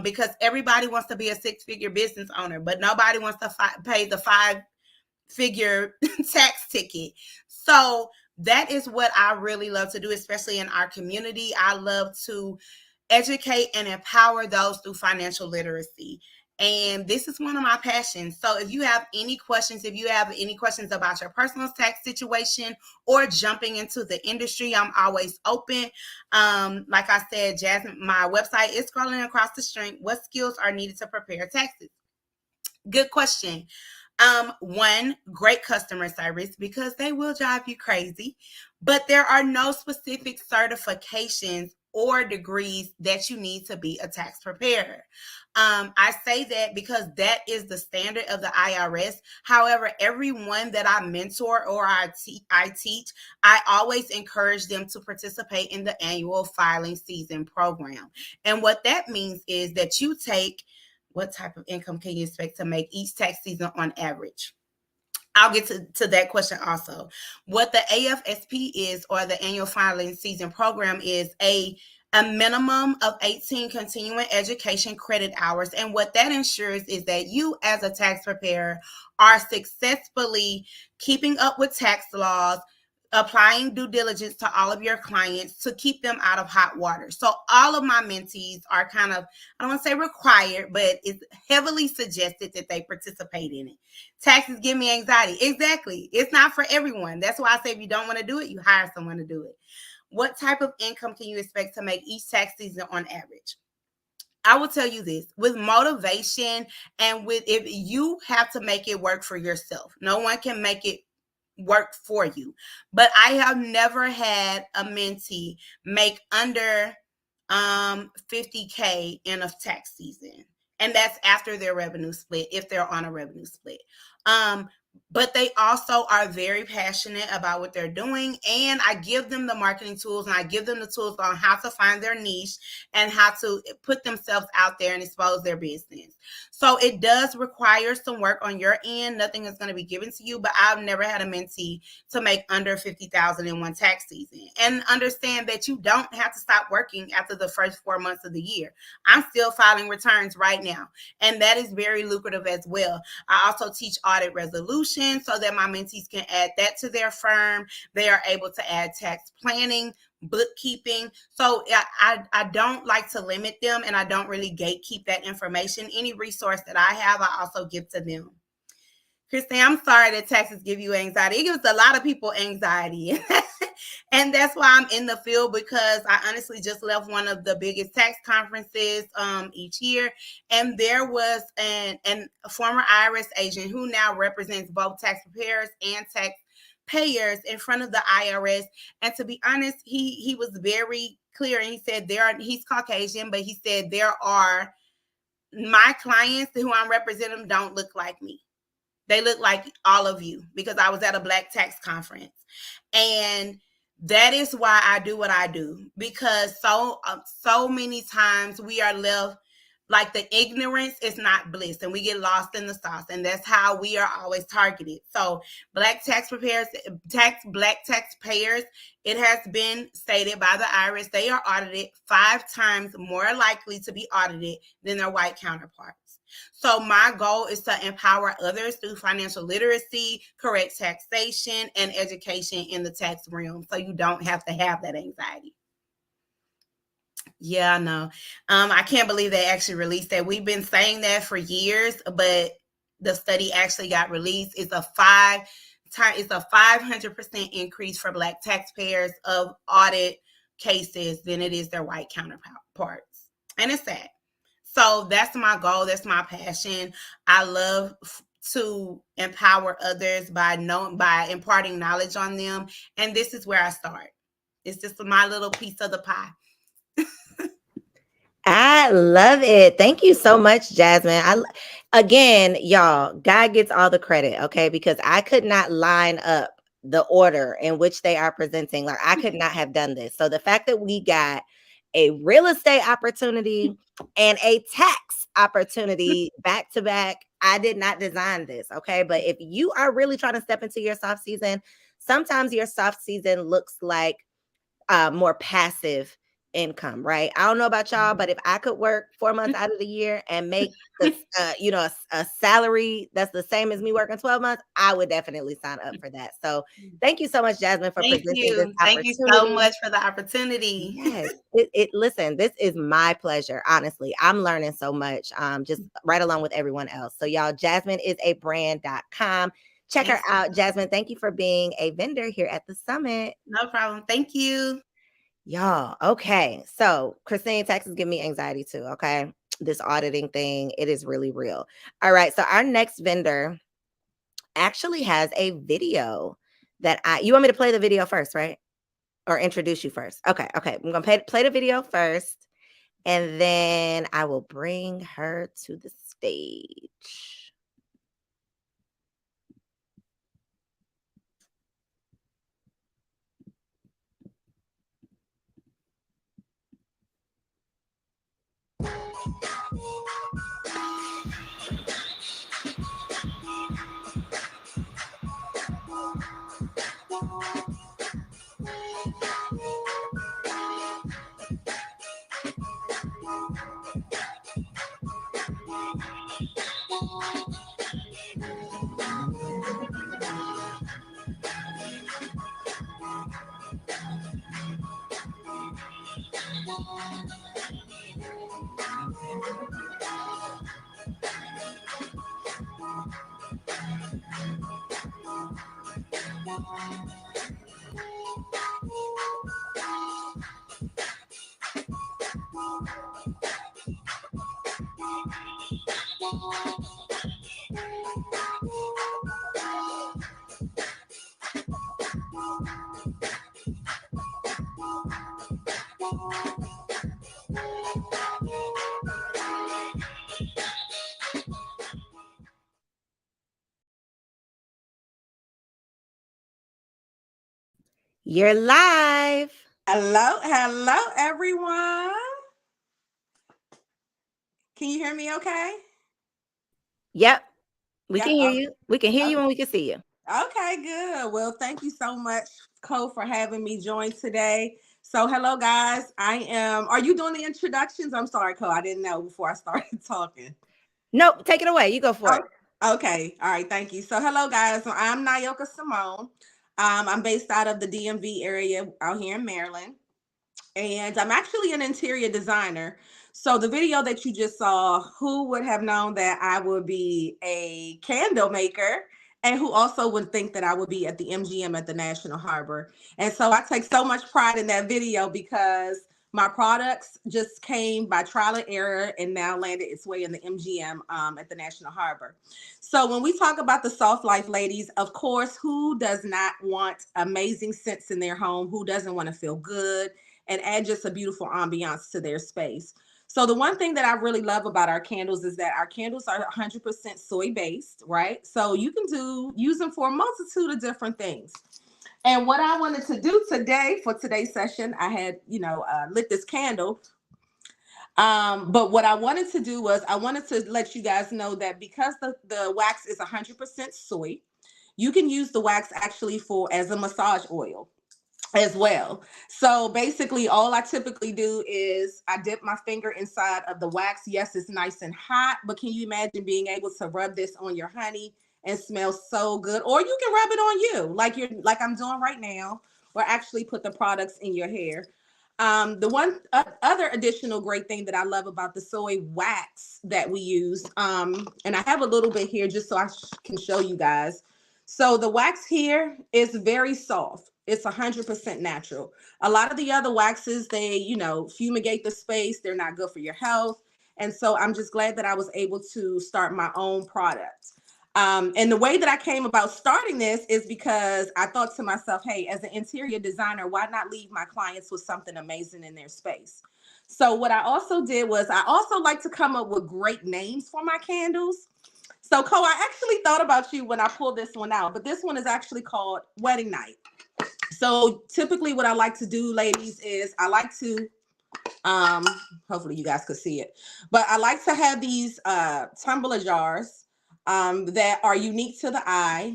because everybody wants to be a six-figure business owner, but nobody wants to pay the five-figure tax ticket. So that is what I really love to do, especially in our community. I love to educate and empower those through financial literacy. And this is one of my passions. So if you have any questions, about your personal tax situation or jumping into the industry, I'm always open. Like I said, Jasmine, my website is scrolling across the screen. What skills are needed to prepare taxes? Good question. One, great customer service, because they will drive you crazy, but there are no specific certifications or degrees that you need to be a tax preparer. I say that because that is the standard of the IRS. However, everyone that I mentor or I teach, I always encourage them to participate in the annual filing season program. And what that means is that you take, what type of income can you expect to make each tax season on average? I'll get to that question also. What the AFSP is, or the annual filing season program, is a minimum of 18 continuing education credit hours. And what that ensures is that you, as a tax preparer, are successfully keeping up with tax laws, applying due diligence to all of your clients to keep them out of hot water. So all of my mentees are kind of, I don't want to say required, but it's heavily suggested that they participate in it. Taxes give me anxiety. Exactly. It's not for everyone. That's why I say if you don't want to do it, you hire someone to do it. What type of income can you expect to make each tax season on average? I will tell you this, with motivation and with, if you have to make it work for yourself, no one can make it work for you. But I have never had a mentee make under 50K in a tax season. And that's after their revenue split, if they're on a revenue split. But they also are very passionate about what they're doing. And I give them the marketing tools, and I give them the tools on how to find their niche and how to put themselves out there and expose their business. So it does require some work on your end. Nothing is going to be given to you, but I've never had a mentee to make under 50,000 in one tax season. And understand that you don't have to stop working after the first 4 months of the year. I'm still filing returns right now, and that is very lucrative as well. I also teach audit resolution so that my mentees can add that to their firm. They are able to add tax planning, bookkeeping. So I don't like to limit them, and I don't really gatekeep that information. Any resource that I have, I also give to them. Christine, I'm sorry that taxes give you anxiety. It gives a lot of people anxiety. And that's why I'm in the field, because I honestly just left one of the biggest tax conferences each year. And there was a former IRS agent who now represents both tax preparers and tax payers in front of the IRS. And to be honest, he was very clear. And he said he's Caucasian, but he said my clients who I'm representing don't look like me. They look like all of you, because I was at a Black tax conference. And that is why I do what I do, because so many times we are left like the ignorance is not bliss, and we get lost in the sauce. And that's how we are always targeted. So Black taxpayers, it has been stated by the IRS, they are audited 5 times more likely to be audited than their white counterparts. So my goal is to empower others through financial literacy, correct taxation, and education in the tax realm, so you don't have to have that anxiety. Yeah, I know. I can't believe they actually released that. We've been saying that for years, but the study actually got released. It's a 500% increase for Black taxpayers of audit cases than it is their white counterparts. And it's sad. So that's my goal. That's my passion. I love to empower others by imparting knowledge on them. And this is where I start. It's just my little piece of the pie. I love it. Thank you so much, Jasmine. Again, y'all, God gets all the credit, okay? Because I could not line up the order in which they are presenting. Like I could not have done this. So the fact that we got a real estate opportunity and a tax opportunity back to back, I did not design this, okay? But if you are really trying to step into your soft season, sometimes your soft season looks like more passive income, right? I don't know about y'all, but if I could work 4 months out of the year and make the a salary that's the same as me working 12 months, I would definitely sign up for that. So thank you so much, Jasmine, for Thank presenting this you. Thank you so opportunity. much for the opportunity. Yes, it listen, this is my pleasure. Honestly, I'm learning so much. Just right along with everyone else. So y'all, Jasmine is a brand.com. Check her Thanks. out. Jasmine, thank you for being a vendor here at the summit. No problem. Thank you. Y'all, okay. So Christine, taxes give me anxiety too. Okay. This auditing thing, it is really real. All right. So our next vendor actually has a video that you want me to play the video first, right? Or introduce you first. Okay. Okay. I'm going to play the video first, and then I will bring her to the stage. You're live. Hello, everyone. Can you hear me okay? Yep. We Yep. can hear you. We can hear you and we can see you. Okay, good. Well, thank you so much, Co, for having me join today. So, hello, guys. Are you doing the introductions? I'm sorry, Co. I didn't know before I started talking. Nope. Take it away. You go for Oh, it. okay. All right. Thank you. So, hello, guys. So I'm Nayoka Simone. I'm based out of the DMV area out here in Maryland, and I'm actually an interior designer. So the video that you just saw, who would have known that I would be a candle maker, and who also would think that I would be at the MGM at the National Harbor? And so I take so much pride in that video because my products just came by trial and error and now landed its way in the MGM at the National Harbor. So when we talk about the soft life, ladies, of course, who does not want amazing scents in their home? Who doesn't want to feel good and add just a beautiful ambiance to their space? So the one thing that I really love about our candles is that our candles are 100% soy based, right? So you can use them for a multitude of different things. And what I wanted to do today for today's session, I had, lit this candle. But what I wanted to do was I wanted to let you guys know that because the wax is 100% soy, you can use the wax actually for as a massage oil as well. So basically, all I typically do is I dip my finger inside of the wax. Yes, it's nice and hot, but can you imagine being able to rub this on your honey and smell so good? Or you can rub it on you, like I'm doing right now, or actually put the products in your hair. The one other additional great thing that I love about the soy wax that we use, and I have a little bit here just so I can show you guys. So the wax here is very soft. It's 100% natural. A lot of the other waxes, they, fumigate the space. They're not good for your health. And so I'm just glad that I was able to start my own product. And the way that I came about starting this is because I thought to myself, hey, as an interior designer, why not leave my clients with something amazing in their space? So what I also did was I also like to come up with great names for my candles. So Cole, I actually thought about you when I pulled this one out, but this one is actually called Wedding Night. So typically what I like to do, ladies, is I like to um hopefully you guys could see it, but I like to have these tumbler jars that are unique to the eye,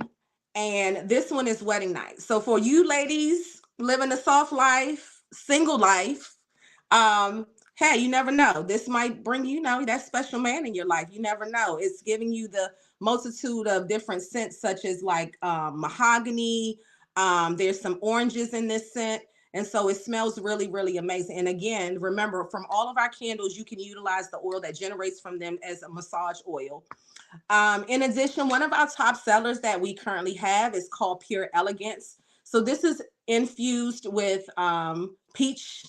and this one is Wedding Night. So for you ladies living a soft life, single life, hey, you never know, this might bring that special man in your life. You never know. It's giving you the multitude of different scents, such as like mahogany. There's some oranges in this scent, and so it smells really, really amazing. And again, remember, from all of our candles, you can utilize the oil that generates from them as a massage oil. In addition, one of our top sellers that we currently have is called Pure Elegance. So this is infused with peach,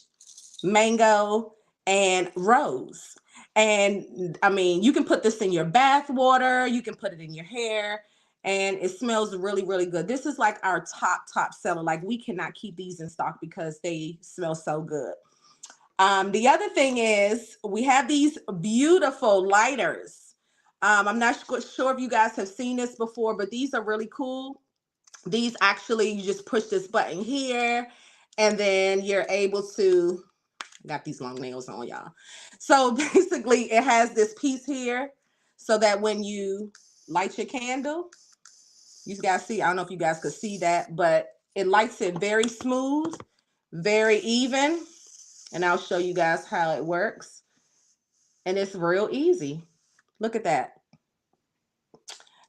mango, and rose. And I mean, you can put this in your bath water, you can put it in your hair, and it smells really, really good. This is like our top seller. Like, we cannot keep these in stock because they smell so good. The other thing is we have these beautiful lighters. I'm not sure if you guys have seen this before, but these are really cool. These actually, you just push this button here, and then you're able to, got these long nails on, y'all. So basically it has this piece here so that when you light your candle, you guys see, I don't know if you guys could see that, but it lights it very smooth, very even. And I'll show you guys how it works. And it's real easy. Look at that.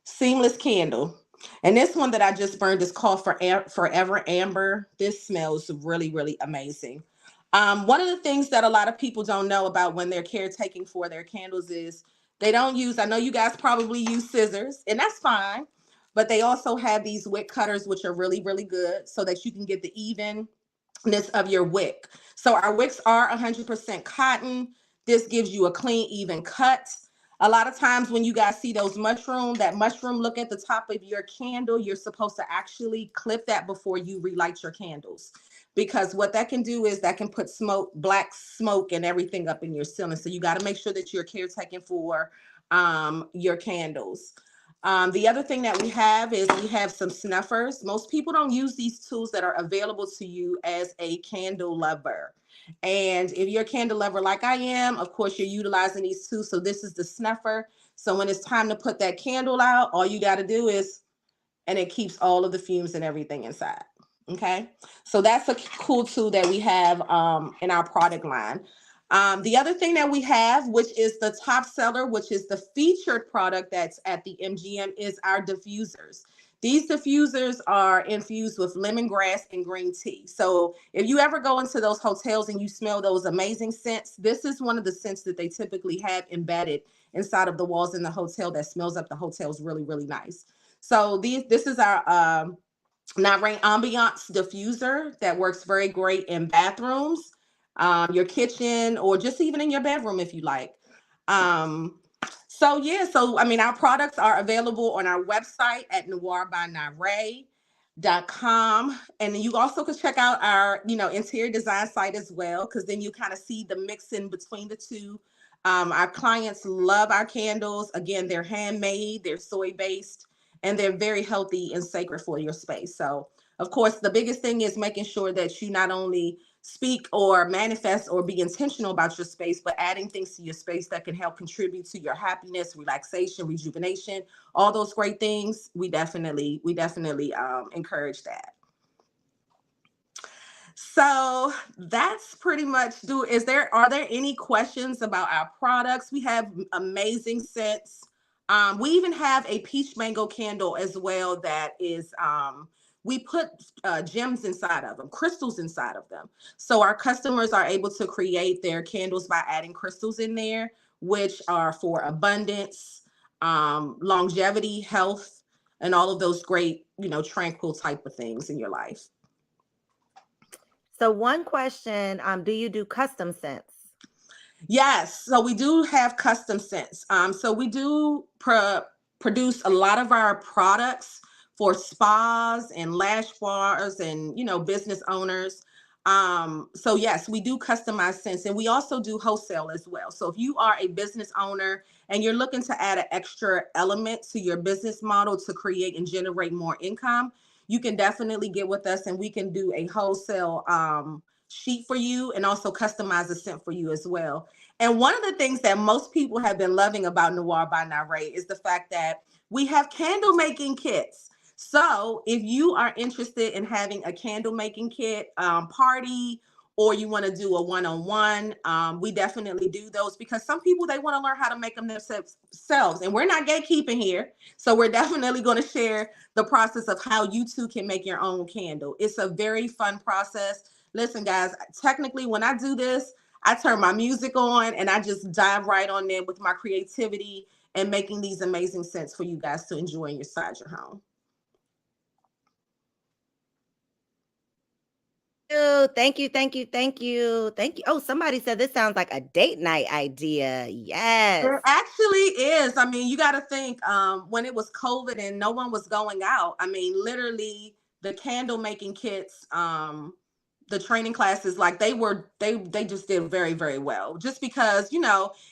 Seamless candle. And this one that I just burned is called Forever Amber. This smells really, really amazing. One of the things that a lot of people don't know about when they're caretaking for their candles is they don't use, I know you guys probably use scissors, and that's fine, but they also have these wick cutters, which are really, really good so that you can get the evenness of your wick. So our wicks are 100% cotton. This gives you a clean, even cut. A lot of times when you guys see that mushroom look at the top of your candle, you're supposed to actually clip that before you relight your candles. Because what that can do is that can put black smoke and everything up in your ceiling. So you got to make sure that you're caretaking for your candles. The other thing that we have is we have some snuffers. Most people don't use these tools that are available to you as a candle lover. And if you're a candle lover like I am, of course, you're utilizing these tools. So this is the snuffer. So when it's time to put that candle out, all you got to do is, and it keeps all of the fumes and everything inside. Okay. So that's a cool tool that we have in our product line. The other thing that we have, which is the top seller, which is the featured product that's at the MGM, is our diffusers. These diffusers are infused with lemongrass and green tea. So if you ever go into those hotels and you smell those amazing scents, this is one of the scents that they typically have embedded inside of the walls in the hotel that smells up the hotels really, really nice. So this is our Rain Ambiance diffuser that works very great in bathrooms, your kitchen, or just even in your bedroom if you like. So I mean, our products are available on our website at noirbynaray.com. And you also could check out our, interior design site as well, because then you kind of see the mix in between the two. Our clients love our candles. Again, they're handmade, they're soy based, and they're very healthy and sacred for your space. So, of course, the biggest thing is making sure that you not only speak or manifest or be intentional about your space, but adding things to your space that can help contribute to your happiness, relaxation, rejuvenation, all those great things. We definitely encourage that. So that's pretty much are there any questions about our products? We have amazing scents. We even have a peach mango candle as well that is we put gems inside of them, crystals inside of them. So our customers are able to create their candles by adding crystals in there, which are for abundance, longevity, health, and all of those great, tranquil type of things in your life. So one question, do you do custom scents? Yes, so we do have custom scents. So we do produce a lot of our products for spas and lash bars and, business owners. So yes, we do customize scents, and we also do wholesale as well. So if you are a business owner and you're looking to add an extra element to your business model to create and generate more income, you can definitely get with us, and we can do a wholesale sheet for you and also customize a scent for you as well. And one of the things that most people have been loving about Noir by Naray is the fact that we have candle making kits. So if you are interested in having a candle making kit party, or you want to do a one-on-one, we definitely do those, because some people, they want to learn how to make them themselves, and we're not gatekeeping here. So we're definitely going to share the process of how you too can make your own candle. It's a very fun process. Listen, guys, technically when I do this, I turn my music on and I just dive right on there with my creativity and making these amazing scents for you guys to enjoy inside your home. Thank you, thank you, thank you, thank you. Oh, somebody said this sounds like a date night idea. Yes. It actually is. I mean, you got to think, when it was COVID and no one was going out, I mean, literally the candle making kits, the training classes, like they just did very, very well, just because,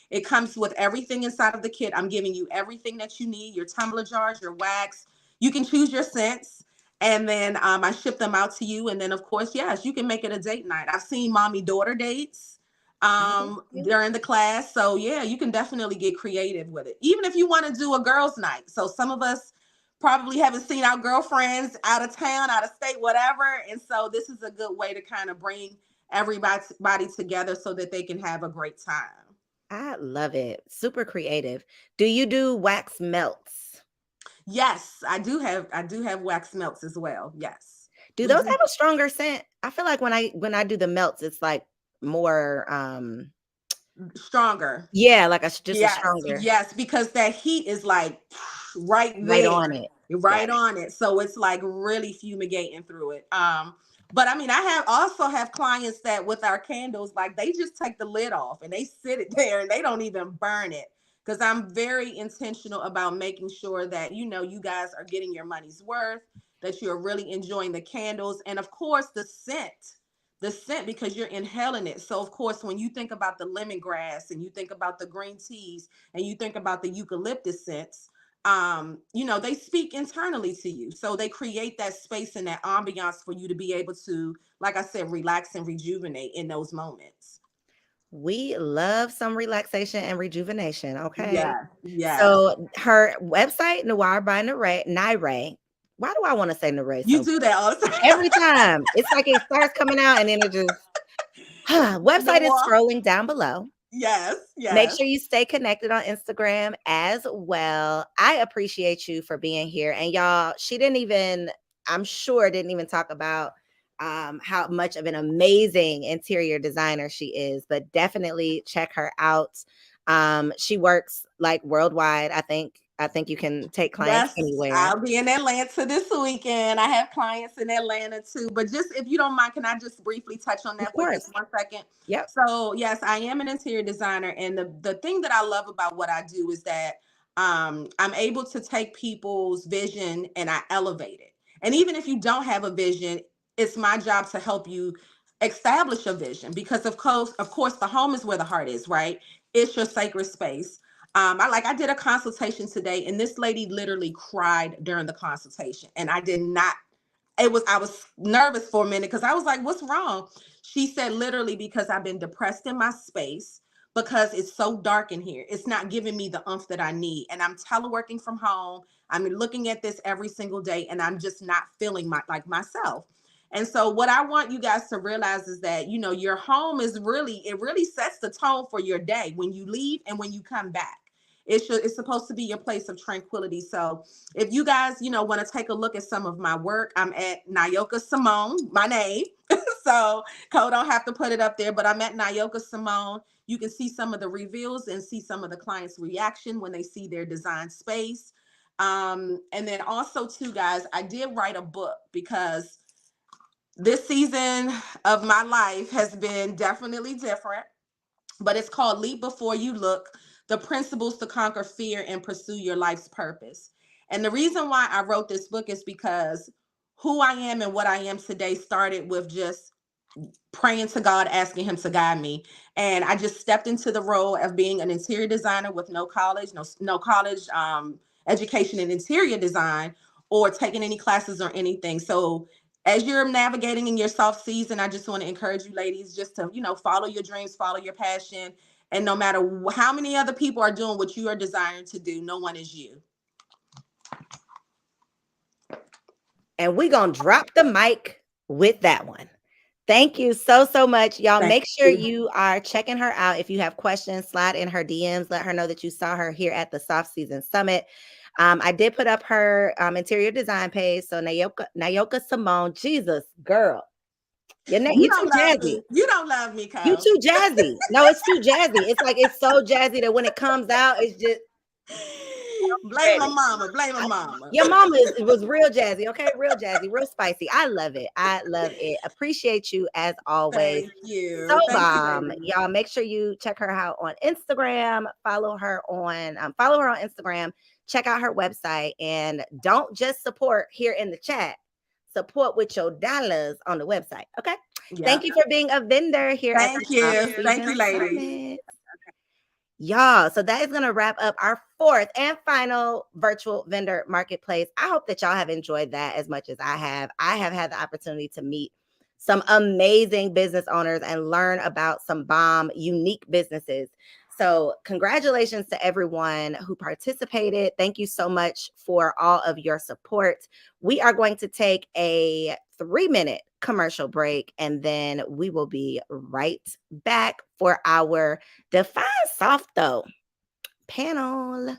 it comes with everything inside of the kit. I'm giving you everything that you need, your tumbler jars, your wax. You can choose your scents. And then I ship them out to you. And then, of course, yes, you can make it a date night. I've seen mommy daughter dates during the class. So yeah, you can definitely get creative with it. Even if you want to do a girls' night. So some of us probably haven't seen our girlfriends out of town, out of state, whatever. And so this is a good way to kind of bring everybody together so that they can have a great time. I love it. Super creative. Do you do wax melts? Yes, I do have wax melts as well. Yes. Do We those do. have a stronger scent? I feel like when I do the melts, it's like more Stronger. yeah, like just a Yes, stronger yes, because that heat is like right right there, on it. Got right it. on it. So it's like really fumigating through it. But I mean, I also have clients that with our candles, like they just take the lid off and they sit it there and they don't even burn it. Because I'm very intentional about making sure that, you guys are getting your money's worth, that you're really enjoying the candles. And of course, the scent, because you're inhaling it. So of course, when you think about the lemongrass and you think about the green teas and you think about the eucalyptus scents, they speak internally to you. So they create that space and that ambiance for you to be able to, like I said, relax and rejuvenate in those moments. We love some relaxation and rejuvenation. Okay. Yes, yes. So her website, Noir by Naray. Why do I want to say Naray You so do that all the every time. time? It's like it starts coming out and then it just website is Noir. scrolling down below. Yes, Make yes. sure you stay connected on Instagram as well. I appreciate you for being here. And y'all, I'm sure didn't even talk about how much of an amazing interior designer she is, but definitely check her out. She works like worldwide. I think you can take clients Yes, anywhere. I'll be in Atlanta this weekend. I have clients in Atlanta too. But just if you don't mind, can I just briefly touch on Of that for just course. 1 second? Yep. So yes, I am an interior designer, and the thing that I love about what I do is that I'm able to take people's vision and I elevate it. And even if you don't have a vision, it's my job to help you establish a vision, because of course, the home is where the heart is, right? It's your sacred space. I did a consultation today, and this lady literally cried during the consultation, and I did not. I was nervous for a minute because I was like, "What's wrong?" She said, "Literally, because I've been depressed in my space because it's so dark in here. It's not giving me the oomph that I need, and I'm teleworking from home. I'm looking at this every single day, and I'm just not feeling like myself." And so what I want you guys to realize is that, your home it really sets the tone for your day when you leave and when you come back. It's supposed to be your place of tranquility. So if you guys, want to take a look at some of my work, I'm at Nayoka Simone, my name. So Cole don't have to put it up there, but I'm at Nayoka Simone. You can see some of the reveals and see some of the clients' reaction when they see their design space. And then also too, guys, I did write a book because this season of my life has been definitely different, but it's called Leap Before You Look: the principles to conquer fear and pursue your life's purpose. And the reason why I wrote this book is because who I am and what I am today started with just praying to God, asking Him to guide me. And I just stepped into the role of being an interior designer with no college education in interior design or taking any classes or anything. So as you're navigating in your soft season, I just want to encourage you ladies just to, follow your dreams, follow your passion. And no matter how many other people are doing what you are desiring to do, no one is you. And we're going to drop the mic with that one. Thank you so, so much. Y'all Thank make sure you. you are checking her out. If you have questions, slide in her DMs. Let her know that you saw her here at the Soft Season Summit. I did put up her interior design page. So Nayoka Simone, Jesus, girl. You too don't love jazzy. me. You don't love me, You Cole. too jazzy. No, it's too jazzy. It's like it's so jazzy that when it comes out, it's just Blame my ready. mama. Blame my mama. Your mama was real jazzy, okay? Real jazzy, real spicy. I love it. I love it. Appreciate you as always. Thank So you. Thank you, bomb. ladies. Y'all make sure you check her out on Instagram. Follow her on Instagram. Check out her website and don't just support here in the chat. Support with your dollars on the website. Okay. Yeah. Thank you for being a vendor here at the Thank you. Soft Thank you, Season ladies. Summit. Y'all, so that is going to wrap up our fourth and final virtual vendor marketplace. I hope that y'all have enjoyed that as much as I have. I have had the opportunity to meet some amazing business owners and learn about some bomb, unique businesses. So, congratulations to everyone who participated. Thank you so much for all of your support. We are going to take a 3-minute commercial break and then we will be right back for our Define Soft Though panel.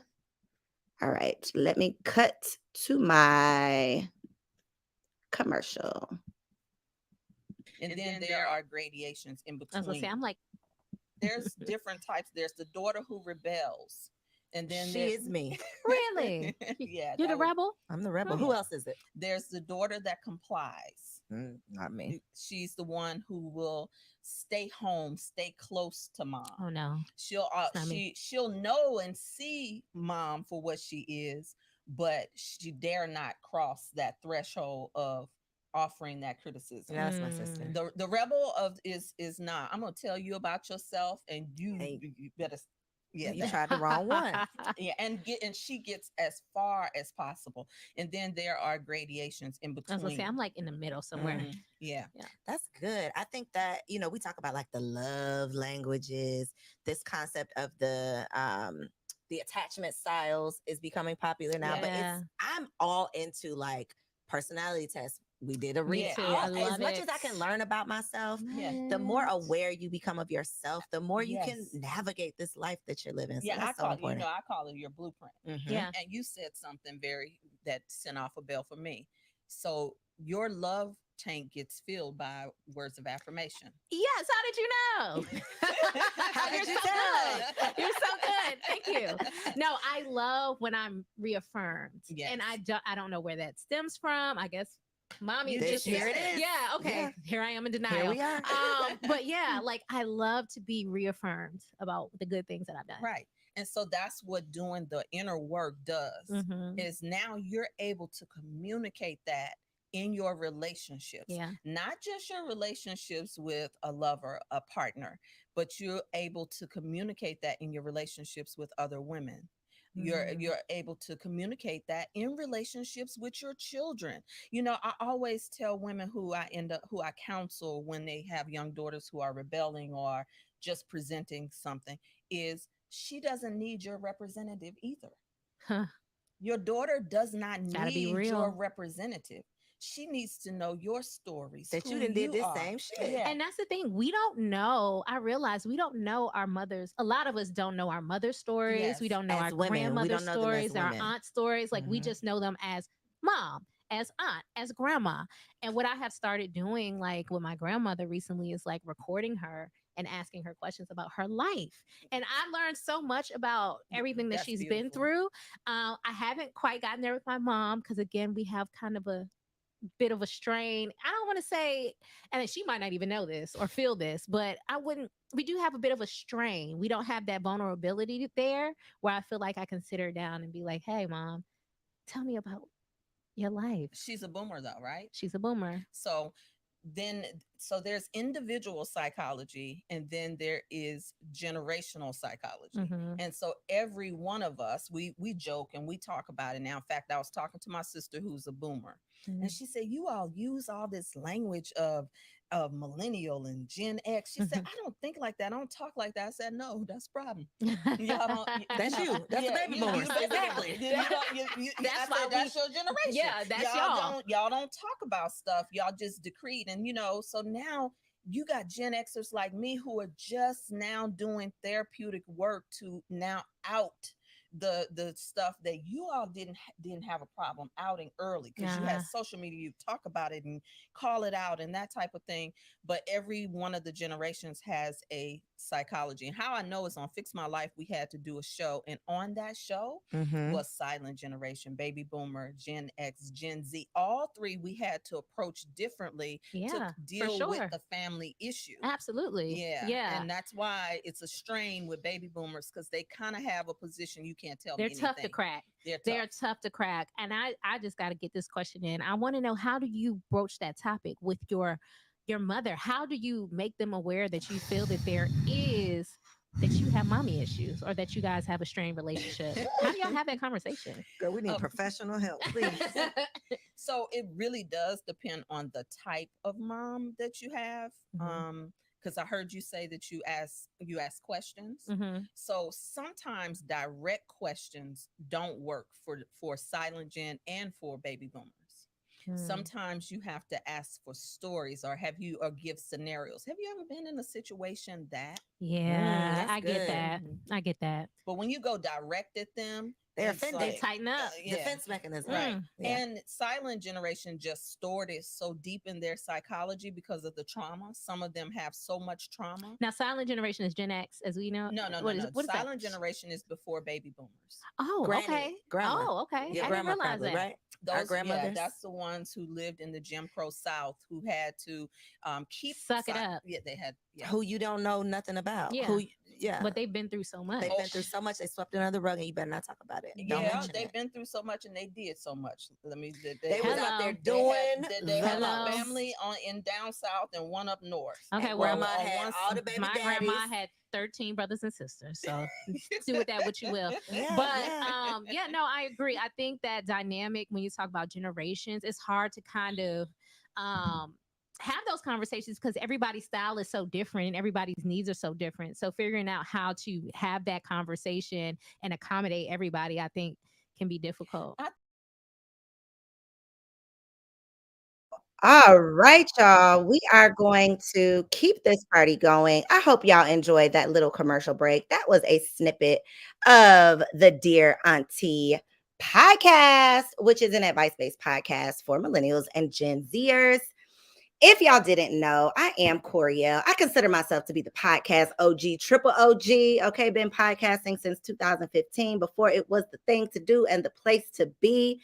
All right, let me cut to my commercial. And then there are gradations in between. I was gonna say, I'm like, there's different types. There's the daughter who rebels. And then She is me. really? Yeah. You're the rebel? I'm the rebel. Oh. Who else is it? There's the daughter that complies. Not me. She's the one who will stay home, stay close to mom. Oh no. She'll know and see mom for what she is, but she dare not cross that threshold of offering that criticism. Yeah, that's my sister. The rebel of is not. I'm gonna tell you about yourself, and you better. Yeah, you tried the wrong one. Yeah, and she gets as far as possible, and then there are gradations in between. I was gonna say, I'm like in the middle somewhere. Mm-hmm. Yeah, that's good. I think that we talk about like the love languages. This concept of the attachment styles is becoming popular now, but I'm all into like personality tests. We did a read. As much as I can learn about myself, the more aware you become of yourself, the more you can navigate this life that you're living. So that's so important. I call it your blueprint. Mm-hmm. Yeah. And you said something that sent off a bell for me. So your love tank gets filled by words of affirmation. Yes. How did you know? How did you tell? You're so good. Thank you. No, I love when I'm reaffirmed. Yes. And I don't know where that stems from. I guess mommy here it is. Yeah, okay. Yeah. Here I am in denial. Here we are. But yeah, like I love to be reaffirmed about the good things that I've done. Right. And so that's what doing the inner work does. Mm-hmm. Is now you're able to communicate that in your relationships. Yeah. Not just your relationships with a lover, a partner, but you're able to communicate that in your relationships with other women. You're able to communicate that in relationships with your children. I always tell women who I counsel when they have young daughters who are rebelling or just presenting something is she doesn't need your representative either. Huh. Your daughter does not need your representative. She needs to know your stories. That you done did this same shit. Yeah. And that's the thing. We don't know. I realize we don't know our mothers. A lot of us don't know our mother's stories. Yes. We don't know our grandmother's stories, our aunt stories. Like we just know them as mom, as aunt, as grandma. And what I have started doing, like with my grandmother recently, is like recording her and asking her questions about her life. And I learned so much about everything that she's been through. I haven't quite gotten there with my mom because, again, we have kind of a bit of a strain. I don't want to say, and she might not even know this or feel this, but we do have a bit of a strain. We don't have that vulnerability there where I feel like I can sit her down and be like, hey, mom, tell me about your life. She's a boomer though, right? She's a boomer. So there's individual psychology, and then there is generational psychology. Mm-hmm. And so every one of us, we joke and we talk about it now. In fact, I was talking to my sister who's a boomer, and she said, you all use all this language of millennial and Gen X. She said, I don't think like that. I don't talk like that. I said, no, that's the problem. Y'all don't. That's you. That's the baby boomers. Exactly. That's your generation. Yeah, that's y'all. Y'all don't talk about stuff. Y'all just decreed. And so now you got Gen Xers like me who are just now doing therapeutic work to now out the stuff that you all didn't have a problem outing early, because you had social media, you talk about it and call it out and that type of thing. But every one of the generations has a psychology. And how I know is on Fix My Life, we had to do a show, and on that show was silent generation, baby boomer, Gen X, Gen Z. All three we had to approach differently to deal with the family issue. Absolutely. Yeah. And that's why it's a strain with baby boomers, because they kind of have a position you can't tell They're me anything. tough to crack. They're tough to crack. And I just got to get this question in. I want to know, how do you broach that topic with your mother? How do you make them aware that you feel that that you have mommy issues, or that you guys have a strained relationship? How do y'all have that conversation? Girl, we need professional help, please. So it really does depend on the type of mom that you have. Because I heard you say that you ask questions. So sometimes direct questions don't work for silent gen and for baby boomers. Sometimes you have to ask for stories, or give scenarios. Have you ever been in a situation that? I get that. I get that. But when you go direct at them, they're offended. They tighten up. Defense mechanism. Right. And silent generation just stored it so deep in their psychology because of the trauma. Some of them have so much trauma. Now, silent generation is Gen X, as we know. No. What is silent generation is before baby boomers. Oh, okay. Grandma. Oh, okay. Your I grandma didn't realize probably, that. right? Our grandmothers. That's the ones who lived in the Jim Crow South, who had to suck it up. Yeah, they had. Yeah. Who you don't know nothing about. But they've been through so much. They've been through so much. They swept it under the rug, and you better not talk about it. They've been through so much, and they did so much. They was out there doing. They had a family in down south and one up north. Okay, and grandma had all the baby my daddies. grandma had 13 brothers and sisters, so do with that what you will. No, I agree. I think that dynamic, when you talk about generations, it's hard to kind of have those conversations, because everybody's style is so different and everybody's needs are so different. So figuring out how to have that conversation and accommodate everybody, I think, can be difficult. All right, y'all. We are going to keep this party going. I hope y'all enjoyed that little commercial break. That was a snippet of the Dear Auntie podcast, which is an advice-based podcast for millennials and Gen Zers. If y'all didn't know, I am Coriel. I consider myself to be the podcast OG, triple OG. Okay, been podcasting since 2015, before it was the thing to do and the place to be.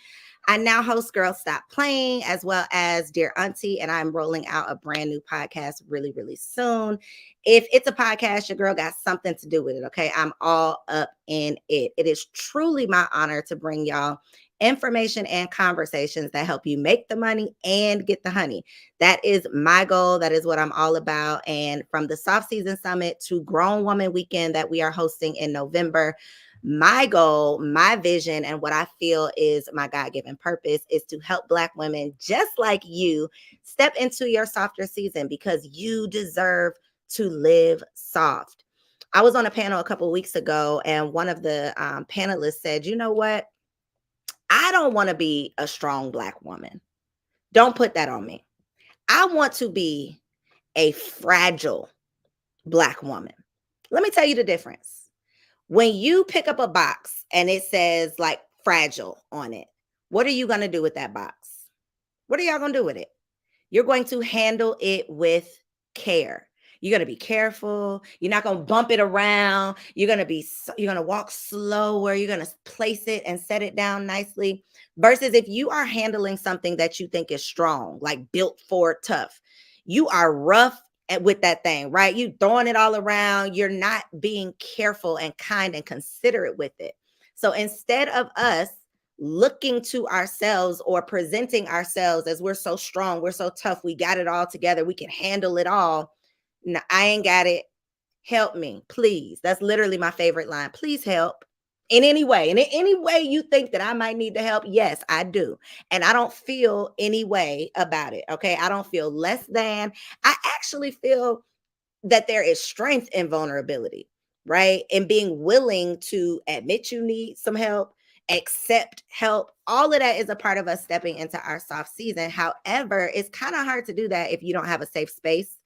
I now host Girl Stop Playing, as well as Dear Auntie, and I'm rolling out a brand new podcast really, really soon. If it's a podcast, your girl got something to do with it, okay? I'm all up in it. It is truly my honor to bring y'all information and conversations that help you make the money and get the honey. That is my goal. That is what I'm all about. And from the Soft Season Summit to Grown Woman Weekend that we are hosting in November, my goal, my vision, and what I feel is my God-given purpose is to help Black women just like you step into your softer season, because you deserve to live soft. I was on a panel a couple of weeks ago, and one of the panelists said, you know what? I don't want to be a strong Black woman. Don't put that on me. I want to be a fragile Black woman. Let me tell you the difference. When you pick up a box and it says like fragile on it, what are you going to do with that box? What are y'all going to do with it? You're going to handle it with care. You're going to be careful. You're not going to bump it around. You're going to walk slower. You're going to place it and set it down nicely. Versus if you are handling something that you think is strong, like built for tough, you are rough with that thing, right? You throwing it all around. You're not being careful and kind and considerate with it. So instead of us looking to ourselves or presenting ourselves as we're so strong, we're so tough, we got it all together, we can handle it all. No, I ain't got it. Help me, please. That's literally my favorite line. Please help in any way. And in any way you think that I might need to help, yes, I do. And I don't feel any way about it. Okay. I don't feel less than. I actually feel that there is strength in vulnerability, right? And being willing to admit you need some help, accept help. All of that is a part of us stepping into our soft season. However, it's kind of hard to do that if you don't have a safe space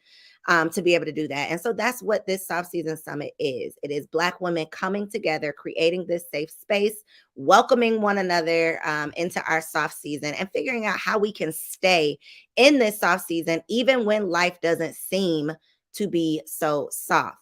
to be able to do that. And so that's what this soft season summit is. It is Black women coming together, creating this safe space, welcoming one another into our soft season, and figuring out how we can stay in this soft season, even when life doesn't seem to be so soft.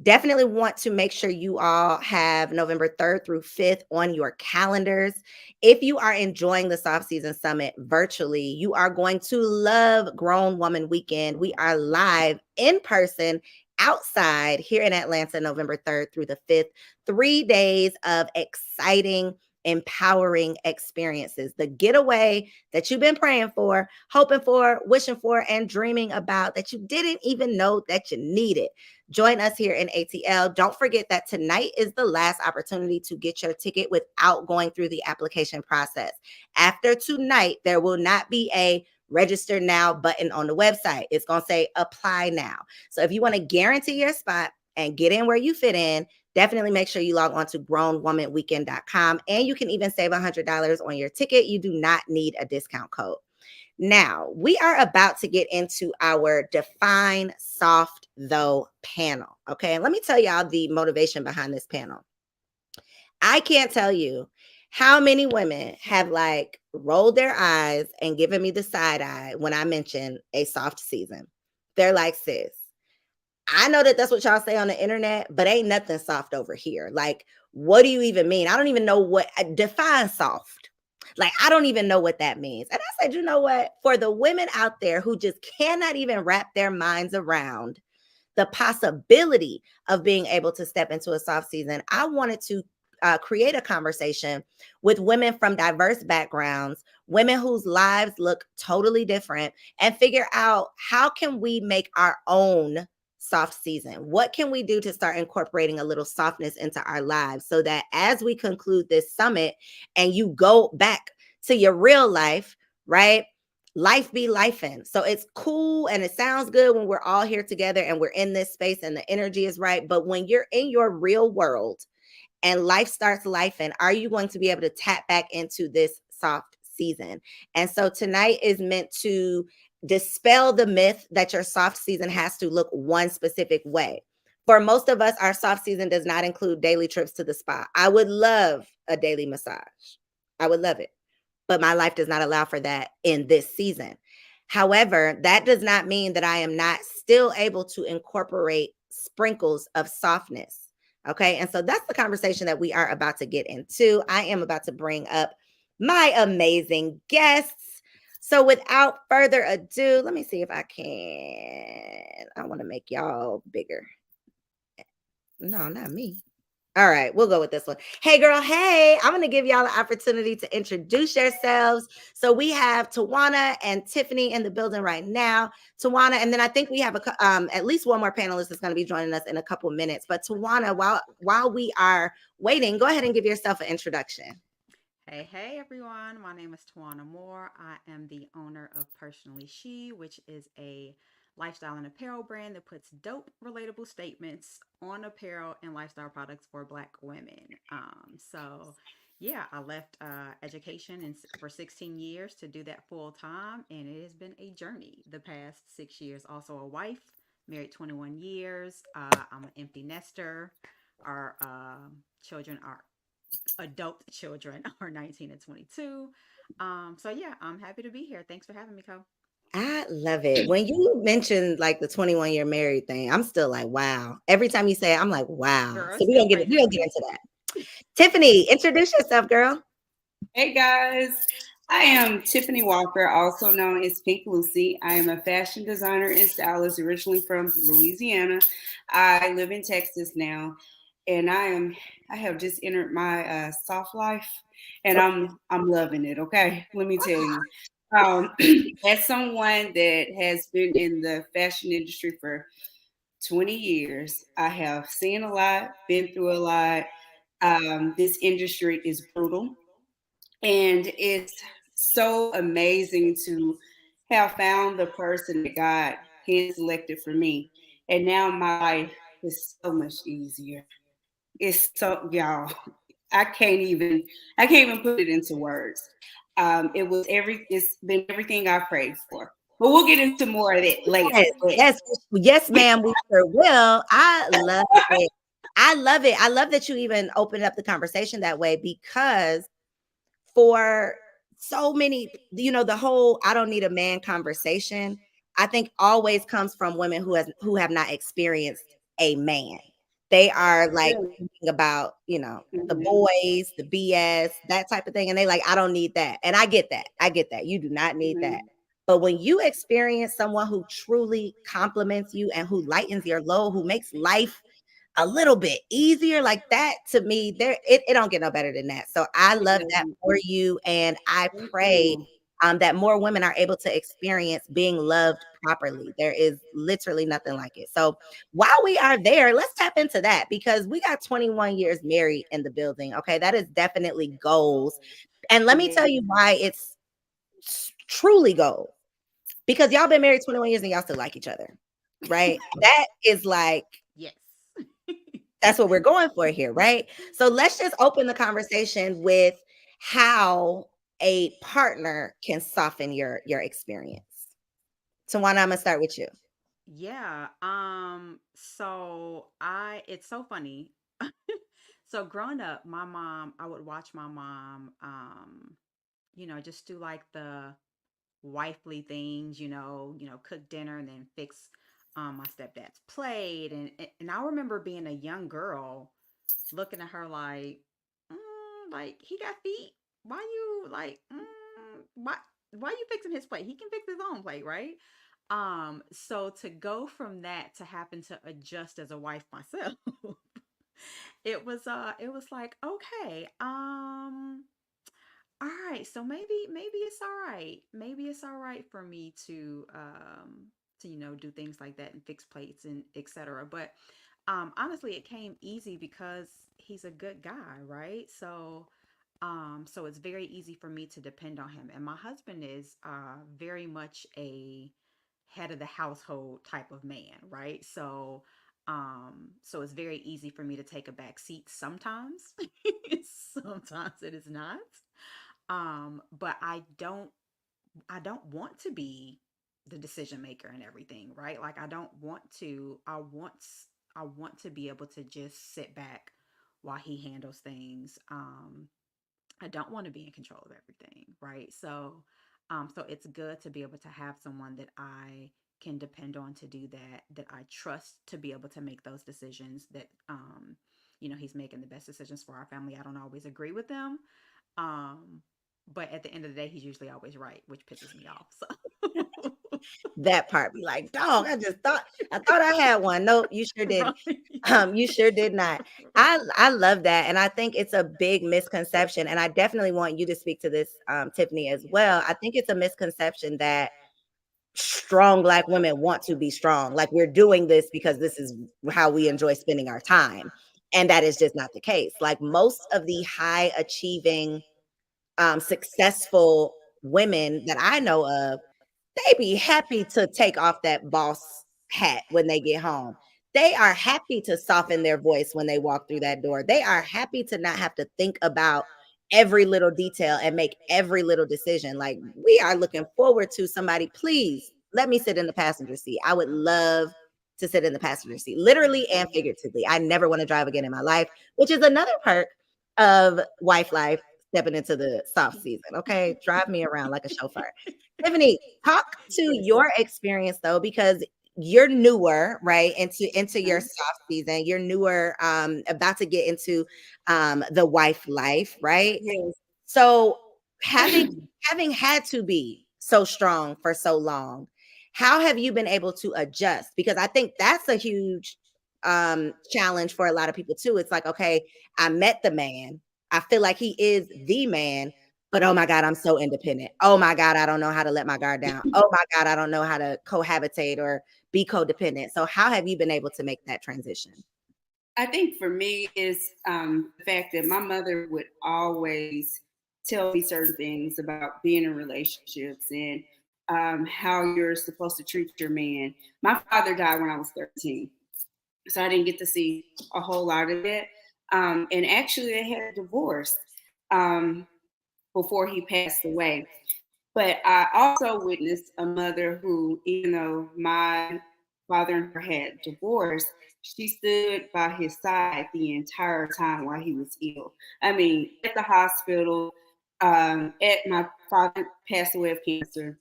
Definitely want to make sure you all have November 3rd through 5th on your calendars. If you are enjoying the Soft Season Summit virtually, you are going to love Grown Woman Weekend. We are live in person outside here in Atlanta, November 3rd through the 5th. 3 days of exciting, empowering experiences. The getaway that you've been praying for, hoping for, wishing for, and dreaming about that you didn't even know that you needed. Join us here in ATL. Don't forget that tonight is the last opportunity to get your ticket without going through the application process. After tonight, there will not be a register now button on the website. It's going to say apply now. So if you want to guarantee your spot and get in where you fit in, definitely make sure you log on to grownwomanweekend.com, and you can even save $100 on your ticket. You do not need a discount code. Now, we are about to get into our Define Soft Though panel. Okay. And let me tell y'all the motivation behind this panel. I can't tell you how many women have like rolled their eyes and given me the side eye when I mention a soft season. They're like, sis, I know that that's what y'all say on the internet, but ain't nothing soft over here. Like, what do you even mean? I don't even know what define soft. Like, I don't even know what that means. And I said, you know what? For the women out there who just cannot even wrap their minds around the possibility of being able to step into a soft season, I wanted to create a conversation with women from diverse backgrounds, women whose lives look totally different, and figure out how can we make our own soft season? What can we do to start incorporating a little softness into our lives so that as we conclude this summit and you go back to your real life, right? Life be lifing. So it's cool and it sounds good when we're all here together and we're in this space and the energy is right. But when you're in your real world and life starts lifing, are you going to be able to tap back into this soft season? And so tonight is meant to dispel the myth that your soft season has to look one specific way. For most of us, our soft season does not include daily trips to the spa. I would love a daily massage. I would love it. But my life does not allow for that in this season. However, that does not mean that I am not still able to incorporate sprinkles of softness. Okay. And so that's the conversation that we are about to get into. I am about to bring up my amazing guests. So without further ado, let me see if I can. I want to make y'all bigger. No, not me. All right, we'll go with this one. Hey, girl. Hey, I'm going to give y'all an opportunity to introduce yourselves. So we have Tawana and Tiffany in the building right now. Tawana, and then I think we have at least one more panelist that's going to be joining us in a couple minutes. But Tawana, while we are waiting, go ahead and give yourself an introduction. Hey, everyone. My name is Tawana Moore. I am the owner of Personally She, which is a lifestyle and apparel brand that puts dope, relatable statements on apparel and lifestyle products for Black women. Yeah, I left education for 16 years to do that full time, and it has been a journey the past 6 years. Also, a wife, married 21 years. I'm an empty nester. Our children are adult children are 19 and 22. Yeah, I'm happy to be here. Thanks for having me, Co. I love it. When you mentioned like the 21-year married thing, I'm still like, wow. Every time you say it, I'm like, wow. Girl, So it's still we're crazy gonna to get me. into that. Tiffany, introduce yourself, girl. Hey guys, I am Tiffany Walker, also known as Pink Lucy. I am a fashion designer and stylist originally from Louisiana. I live in Texas now, and I have just entered my soft life, and I'm loving it. Okay, let me tell you. Um, as someone that has been in the fashion industry for 20 years, I have seen a lot, been through a lot. This industry is brutal. And it's so amazing to have found the person that God hand selected for me. And now my life is so much easier. It's so y'all, I can't even put it into words. It's been everything I prayed for. But we'll get into more of that later. Yes, yes, yes, ma'am. We sure will. I love it. I love it. I love that you even opened up the conversation that way because for so many, the whole "I don't need a man" conversation, I think always comes from women who have not experienced a man. They are like Really. thinking about, the Mhm. boys, the BS, that type of thing. And they like, I don't need that. And I get that. I get that. You do not need that. Mhm. But when you experience someone who truly compliments you and who lightens your load, who makes life a little bit easier like that, to me, it don't get no better than that. So I It love that doesn't. for you, and I Thank pray you. that more women are able to experience being loved properly. There is literally nothing like it. So while we are there, let's tap into that because we got 21 years married in the building. Okay, that is definitely goals, and let me Yeah. tell you why it's truly goals, because y'all been married 21 years and y'all still like each other, right? That is like, Yes. that's what we're going for here, right? So let's just open the conversation with how a partner can soften your experience. Tawana, I'm gonna start with you. Yeah. So it's so funny. So growing up, my mom, I would watch my mom, just do like the wifely things, cook dinner and then fix my stepdad's plate. And I remember being a young girl looking at her like he got feet. Why you like, why you fixing his plate? He can fix his own plate, right? So to go from that to happen to adjust as a wife myself, it was like, okay, all right, so maybe it's all right. Maybe it's all right for me to do things like that and fix plates and etc. But honestly, it came easy because he's a good guy, right? So it's very easy for me to depend on him. And my husband is very much a head of the household type of man, right? So it's very easy for me to take a back seat sometimes. Sometimes it is not. But I don't want to be the decision maker and everything, right? Like I want to be able to just sit back while he handles things. I don't want to be in control of everything, right? So it's good to be able to have someone that I can depend on to do that, that I trust to be able to make those decisions, that he's making the best decisions for our family. I don't always agree with them. Um, but at the end of the day, he's usually always right, which pisses me off. So That part, be like, dog, I thought I had one. Nope, you sure didn't. right. You sure did not. I love that, and I think it's a big misconception, and I definitely want you to speak to this, Tiffany, as Yeah. well. I think it's a misconception that strong Black women want to be strong. Like we're doing this because this is how we enjoy spending our time. And that is just not the case. Like most of the high achieving, successful women that I know of, they be happy to take off that boss hat when they get home. They are happy to soften their voice when they walk through that door. They are happy to not have to think about every little detail and make every little decision. Like we are looking forward to somebody, please let me sit in the passenger seat. I would love to sit in the passenger seat, literally and figuratively. I never want to drive again in my life, which is another perk of wife life. stepping into the soft season. Okay, drive me around like a chauffeur. Tiffany, talk to your experience though, because you're newer, right, into your soft season. You're newer, about to get into the wife life, right? Yes. So having had to be so strong for so long, how have you been able to adjust? Because I think that's a huge challenge for a lot of people too. It's like, okay, I met the man. I feel like he is the man, but oh my God, I'm so independent. Oh my God, I don't know how to let my guard down. Oh my God, I don't know how to cohabitate or be codependent. So how have you been able to make that transition? I think for me is the fact that my mother would always tell me certain things about being in relationships and how you're supposed to treat your man. My father died when I was 13, so I didn't get to see a whole lot of it. And actually, they had a divorce um, before he passed away. But I also witnessed a mother who, even though my father and her had divorced, she stood by his side the entire time while he was ill. I mean, at the hospital, at my father passed away of cancer,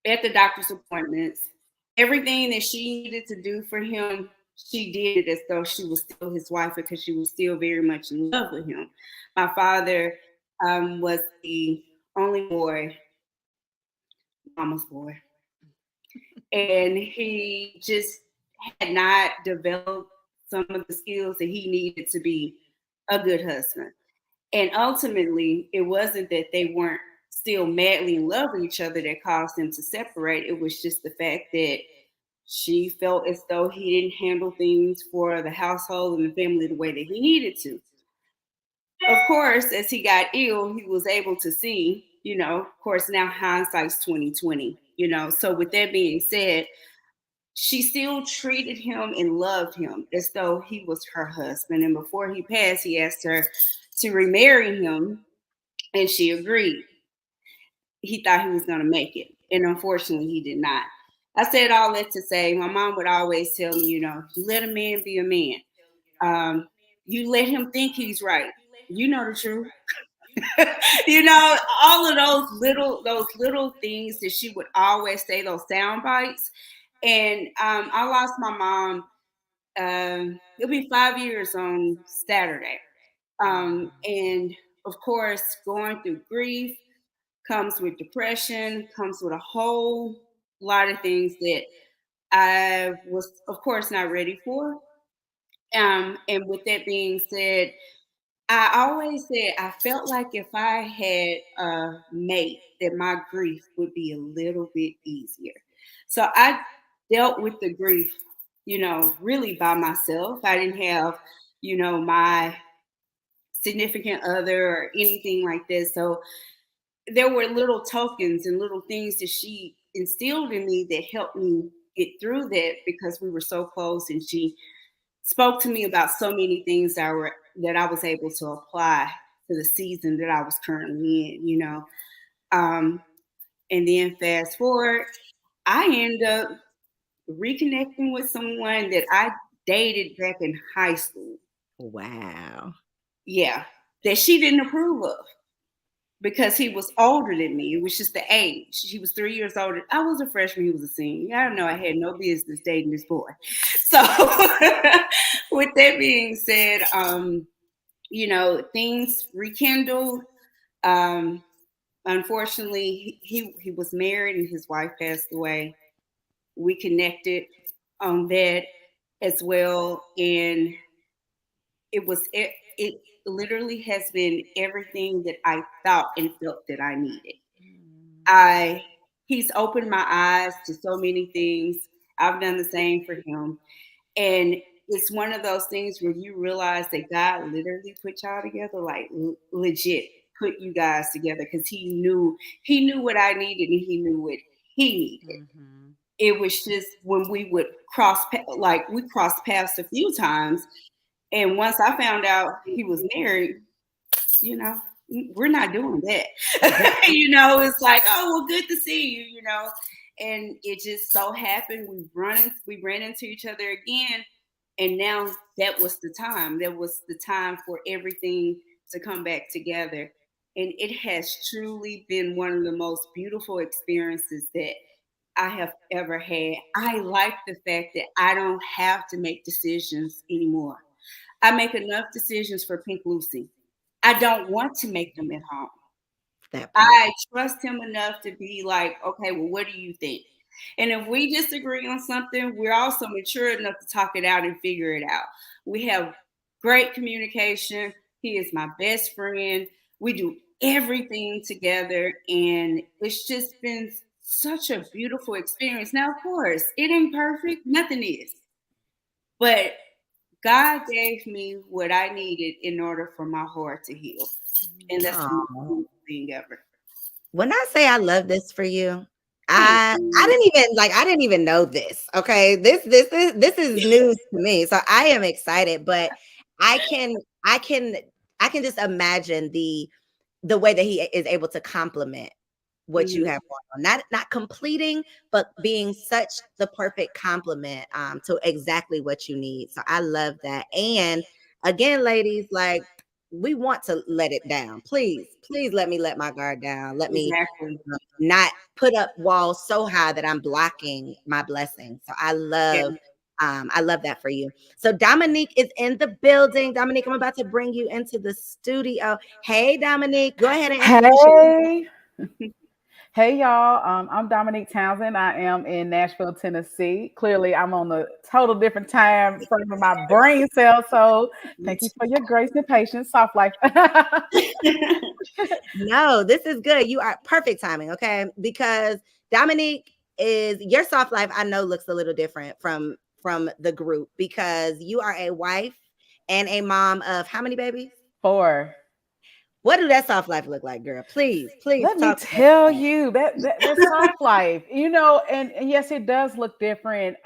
at the doctor's appointments, everything that she needed to do for him, she did it as though she was still his wife because she was still very much in love with him. My father was the only boy, mama's boy, and he just had not developed some of the skills that he needed to be a good husband. And ultimately, it wasn't that they weren't still madly in love with each other that caused them to separate. It was just the fact that she felt as though he didn't handle things for the household and the family the way that he needed to. Of course, as he got ill, he was able to see, of course, now hindsight's 2020, So with that being said, she still treated him and loved him as though he was her husband. And before he passed, he asked her to remarry him, and she agreed. He thought he was going to make it, and unfortunately, he did not. I said all that to say, my mom would always tell me, you let a man be a man. You let him think he's right. You know the truth. All of those little things that she would always say, those sound bites. And I lost my mom. It'll be 5 years on Saturday. And of course, going through grief comes with depression, comes with a whole lot of things that I was, of course, not ready for. And with that being said, I always said I felt like if I had a mate, that my grief would be a little bit easier. So I dealt with the grief, really by myself. I didn't have, my significant other or anything like this. So there were little tokens and little things that she instilled in me that helped me get through that because we were so close, and she spoke to me about so many things that I was able to apply to the season that I was currently in. And then fast forward, I end up reconnecting with someone that I dated back in high school. Wow. Yeah, that she didn't approve of because he was older than me. It was just the age. He was 3 years older. I was a freshman. He was a senior. I don't know. I had no business dating this boy. So with that being said, things rekindled. Um, Unfortunately, he was married and his wife passed away. We connected on that as well, and it literally has been everything that I thought and felt that I needed. I He's opened my eyes to so many things. I've done the same for him. And it's one of those things where you realize that God literally put y'all together, like legit put you guys together because he knew what I needed and he knew what he needed. It was just when we would we crossed paths a few times, and once I found out he was married, you know, we're not doing that. It's like, oh, well, good to see you. And it just so happened we ran into each other again. And now that was the time. That was the time for everything to come back together. And it has truly been one of the most beautiful experiences that I have ever had. I like the fact that I don't have to make decisions anymore. I make enough decisions for Pink Lucy. I don't want to make them at home. That part. I trust him enough to be like, okay, well, what do you think? And if we disagree on something, we're also mature enough to talk it out and figure it out. We have great communication. He is my best friend. We do everything together, and it's just been such a beautiful experience. Now, of course, it ain't perfect, nothing is, but God gave me what I needed in order for my heart to heal. And that's the most Oh. beautiful thing ever. When I say I love this for you, Thank I you. didn't even know this. Okay. This is news to me. So I am excited, but I can I can I can just imagine the way that he is able to complement what you Mhm. have going on. Not completing, but being such the perfect complement to exactly what you need. So I love that. And again, ladies, like we want to let it down. Please let me let my guard down. Let me Exactly. not put up walls so high that I'm blocking my blessing. So Yeah. I love that for you. So Dominique is in the building. Dominique, I'm about to bring you into the studio. Hey, Dominique, go ahead and introduce yourself. Hey, hey, y'all. I'm Dominique Townsend. I am in Nashville, Tennessee. Clearly, I'm on a total different time frame of my brain cells. So, thank you for your grace and patience. Soft life. No, this is good. You are perfect timing, okay? Because Dominique is your soft life. I know looks a little different from the group because you are a wife and a mom of how many babies? 4. What do that soft life look like, girl? Please Let me talk to us tell about you that's soft life, and yes, it does look different.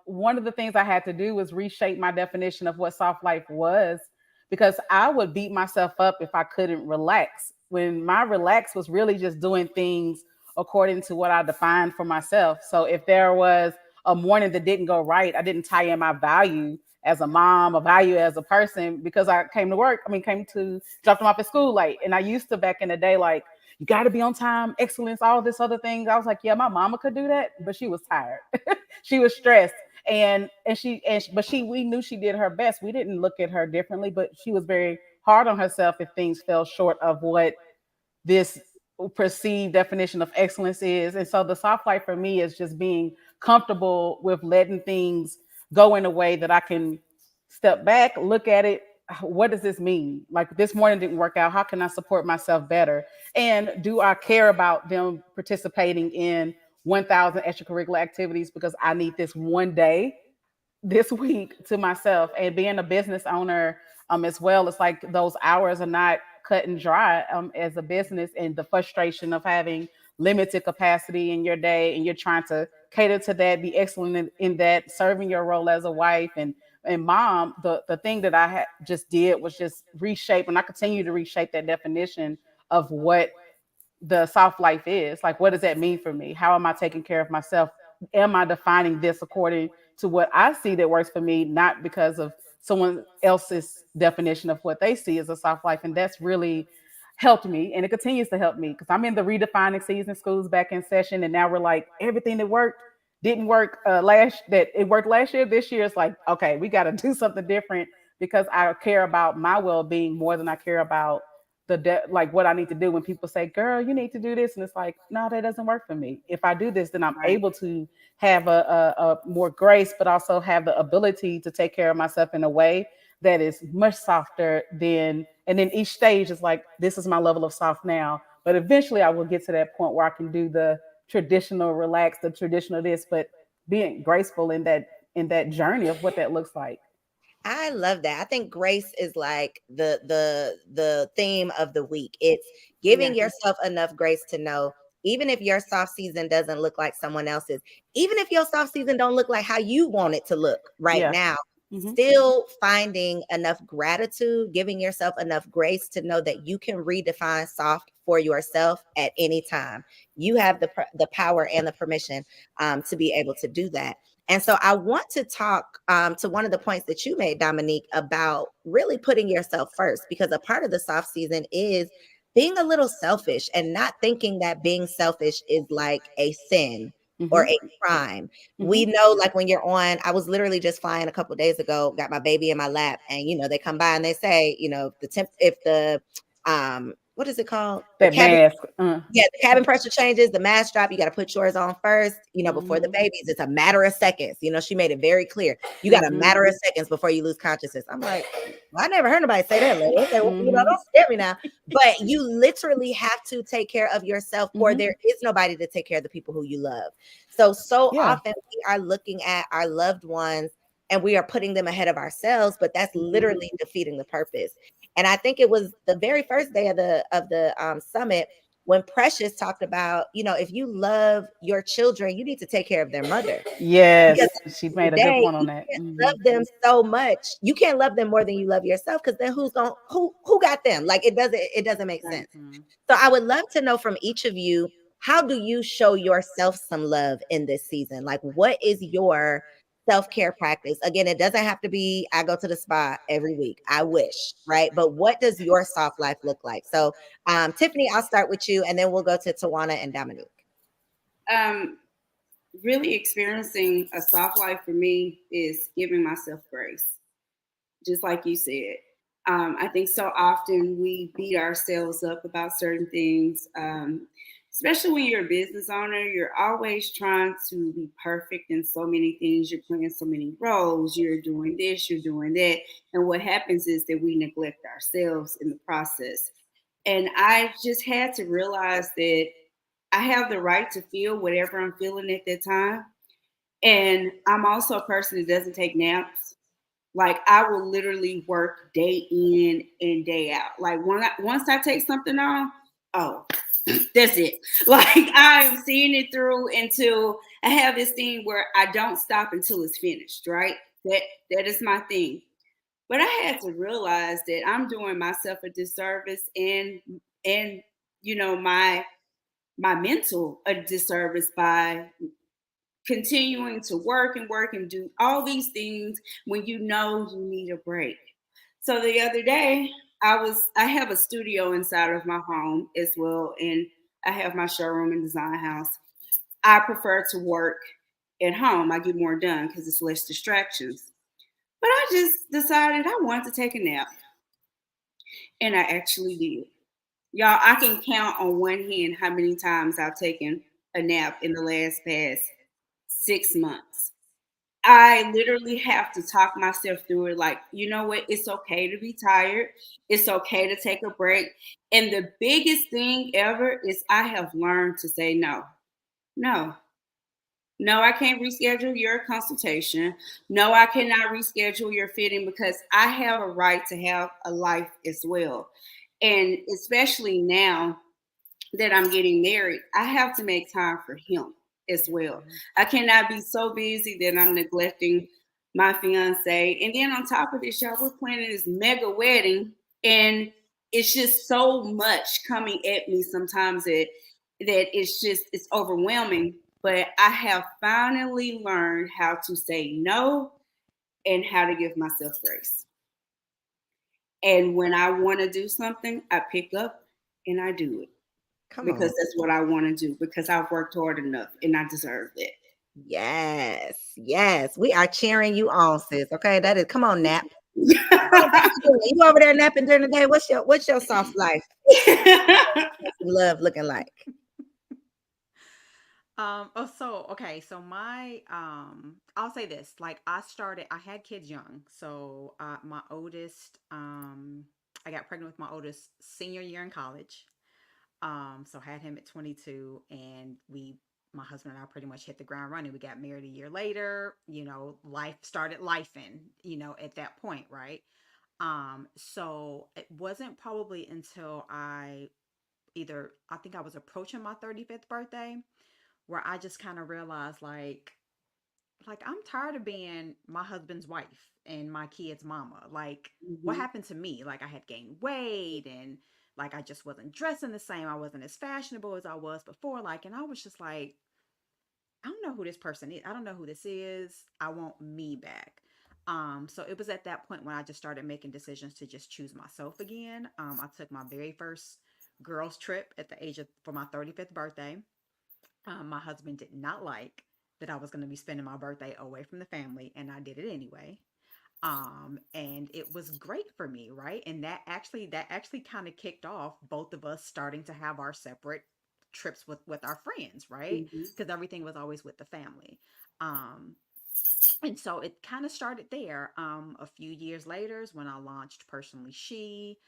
One of the things I had to do was reshape my definition of what soft life was, because I would beat myself up if I couldn't relax. When my relax was really just doing things according to what I defined for myself. So if there was a morning that didn't go right, I didn't tie in my value as a mom, a value as a person, because I came to work. I mean, came to drop them off at school late. And I used to back in the day, like, you got to be on time, excellence, all this other things. I was like, yeah, my mama could do that, but she was tired. She was stressed. But we knew she did her best. We didn't look at her differently, but she was very hard on herself if things fell short of what this perceived definition of excellence is. And so the soft life for me is just being comfortable with letting things go in a way that I can step back, look at it. What does this mean? Like this morning didn't work out. How can I support myself better? And do I care about them participating in 1,000 extracurricular activities because I need this one day this week to myself? And being a business owner as well, it's like those hours are not cut and dry as a business, and the frustration of having limited capacity in your day, and you're trying to cater to that, be excellent in that, serving your role as a wife and mom. The thing that I just did was just reshape, and I continue to reshape that definition of what the soft life is. Like, what does that mean for me? How am I taking care of myself? Am I defining this according to what I see that works for me, not because of someone else's definition of what they see as a soft life? And that's really helped me, and it continues to help me, because I'm in the redefining season. School's back in session, and now we're like, everything that worked didn't work last that it worked last year. This year it's like, okay, we got to do something different, because I care about my well-being more than I care about like what I need to do. When people say, "Girl, you need to do this," and it's like, no, that doesn't work for me. If I do this, then I'm Right. able to have a more grace, but also have the ability to take care of myself in a way that is much softer than. And then each stage is like, this is my level of soft now, but eventually I will get to that point where I can do the traditional relax, the traditional this, but being graceful in that journey of what that looks like. I love that. I think grace is like the theme of the week. It's Yeah. giving yourself enough grace to know even if your soft season doesn't look like someone else's, even if your soft season don't look like how you want it to look right Yeah. now, Hmm. still finding enough gratitude, giving yourself enough grace to know that you can redefine soft for yourself at any time. You have the power and the permission to be able to do that. And so I want to talk to one of the points that you made, Dominique, about really putting yourself first, because a part of the soft season is being a little selfish and not thinking that being selfish is like a sin or Mm-hmm. a crime. Mm-hmm. We know, like, when you're on, I was literally just flying a couple days ago, got my baby in my lap, and they come by and they say, if the what is it called? The That cabin. mask. Yeah, the cabin pressure changes, the mask drop, you got to put yours on first, before the Mm-hmm. babies. It's a matter of seconds. She made it very clear. You got a Mm-hmm. matter of seconds before you lose consciousness. I'm like, well, I never heard nobody say that, lady. Okay, well, Mm-hmm. don't scare me now. But you literally have to take care of yourself, or Mm-hmm. there is nobody to take care of the people who you love. So Yeah. often we are looking at our loved ones and we are putting them ahead of ourselves, but that's Mm-hmm. literally defeating the purpose. And I think it was the very first day of the summit when Precious talked about, if you love your children, you need to take care of their mother. Yes, Because she at the end made of a the good day, point on you that. can't Mm-hmm. love them so much. You can't love them more than you love yourself, because then who got them? Like, it doesn't make Right. sense. So I would love to know from each of you, how do you show yourself some love in this season? Like, what is your self-care practice? Again, it doesn't have to be I go to the spa every week. I wish, right? But what does your soft life look like? So Tiffany, I'll start with you, and then we'll go to Tawana and Dominique. Um, really experiencing a soft life for me is giving myself grace, just like you said. I think so often we beat ourselves up about certain things, especially when you're a business owner. You're always trying to be perfect in so many things. You're playing so many roles. You're doing this, you're doing that. And what happens is that we neglect ourselves in the process. And I just had to realize that I have the right to feel whatever I'm feeling at that time. And I'm also a person that doesn't take naps. Like, I will literally work day in and day out. Like, once I take something on, oh, that's it. Like, I am seeing it through until I have this thing where I don't stop until it's finished. Right? That is my thing. But I had to realize that I'm doing myself a disservice, and my mental a disservice by continuing to work and work and do all these things when you know you need a break. So the other day, I have a studio inside of my home as well, and I have my showroom and design house. I prefer to work at home. I get more done because it's less distractions. But I just decided I wanted to take a nap, and I actually did. Y'all, I can count on one hand how many times I've taken a nap in the last past 6 months. I literally have to talk myself through it. Like, you know what? It's okay to be tired. It's okay to take a break. And the biggest thing ever is I have learned to say no. No. No, I can't reschedule your consultation. No, I cannot reschedule your fitting because I have a right to have a life as well. And especially now that I'm getting married, I have to make time for him as well. I cannot be so busy that I'm neglecting my fiance. And then on top of this, y'all, we're planning this mega wedding, and it's just so much coming at me sometimes that it's overwhelming. But I have finally learned how to say no and how to give myself grace. And when I want to do something, I pick up and I do it Come because on. that's what I want to do because I've worked hard enough and I deserve it. Yes, yes. We are cheering you on, sis. Okay, that is, come on, nap. What you doing? You over there napping during the day? What's your soft life? Love looking like? So my I'll say this. Like, I had kids young. So my oldest I got pregnant with my oldest senior year in college. So had him at 22, and my husband and I pretty much hit the ground running. We got married a year later. Life started lifing, at that point, right? So it wasn't probably until I think I was approaching my 35th birthday, where I just kind of realized, like I'm tired of being my husband's wife and my kid's mama. Like, what Mhm. happened to me? Like, I had gained weight, and like I just wasn't dressing the same. I wasn't as fashionable as I was before. Like, and I was just like, I don't know who this person is. I don't know who this is. I want me back. So it was at that point when I just started making decisions to just choose myself again. I took my very first girls trip at the age of for my 35th birthday. My husband did not like that I was going to be spending my birthday away from the family, and I did it anyway. And it was great for me, right? And that actually kind of kicked off both of us starting to have our separate trips with our friends, right? Mhm. Because everything was always with the family. Um, and so it kind of started there. A few years later is when I launched Personally She.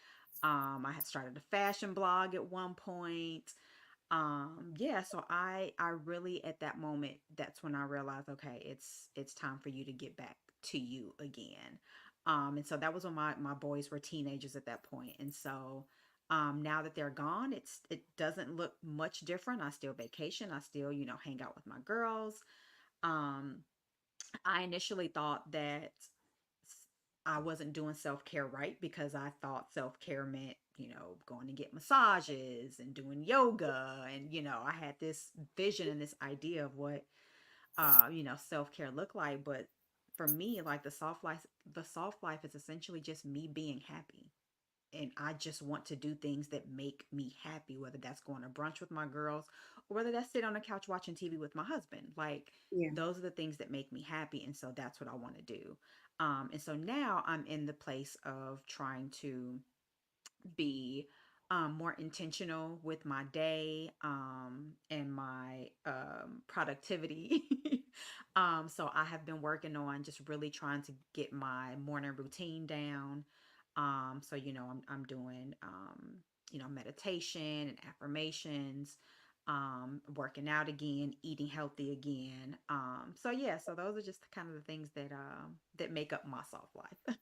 I had started a fashion blog at one point. Yeah, so I really at that moment, that's when I realized, okay, it's time for you to get back to you again. And so that was when my boys were teenagers at that point. And so now that they're gone, it doesn't look much different. I still vacation, I still, hang out with my girls. um I initially thought that I wasn't doing self care right because I thought self care meant, going to get massages and doing yoga. And, I had this vision and this idea of what, self care looked like. But for me, like the soft life is essentially just me being happy, and I just want to do things that make me happy, whether that's going to brunch with my girls or whether that's sit on the couch watching TV with my husband. Like Yeah. those are the things that make me happy, and so that's what I want to do. And so now I'm in the place of trying to be more intentional with my day, and my productivity. So I have been working on just really trying to get my morning routine down. So I'm doing meditation and affirmations, working out again, eating healthy again. So yeah, so those are just kind of the things that make up my soft life.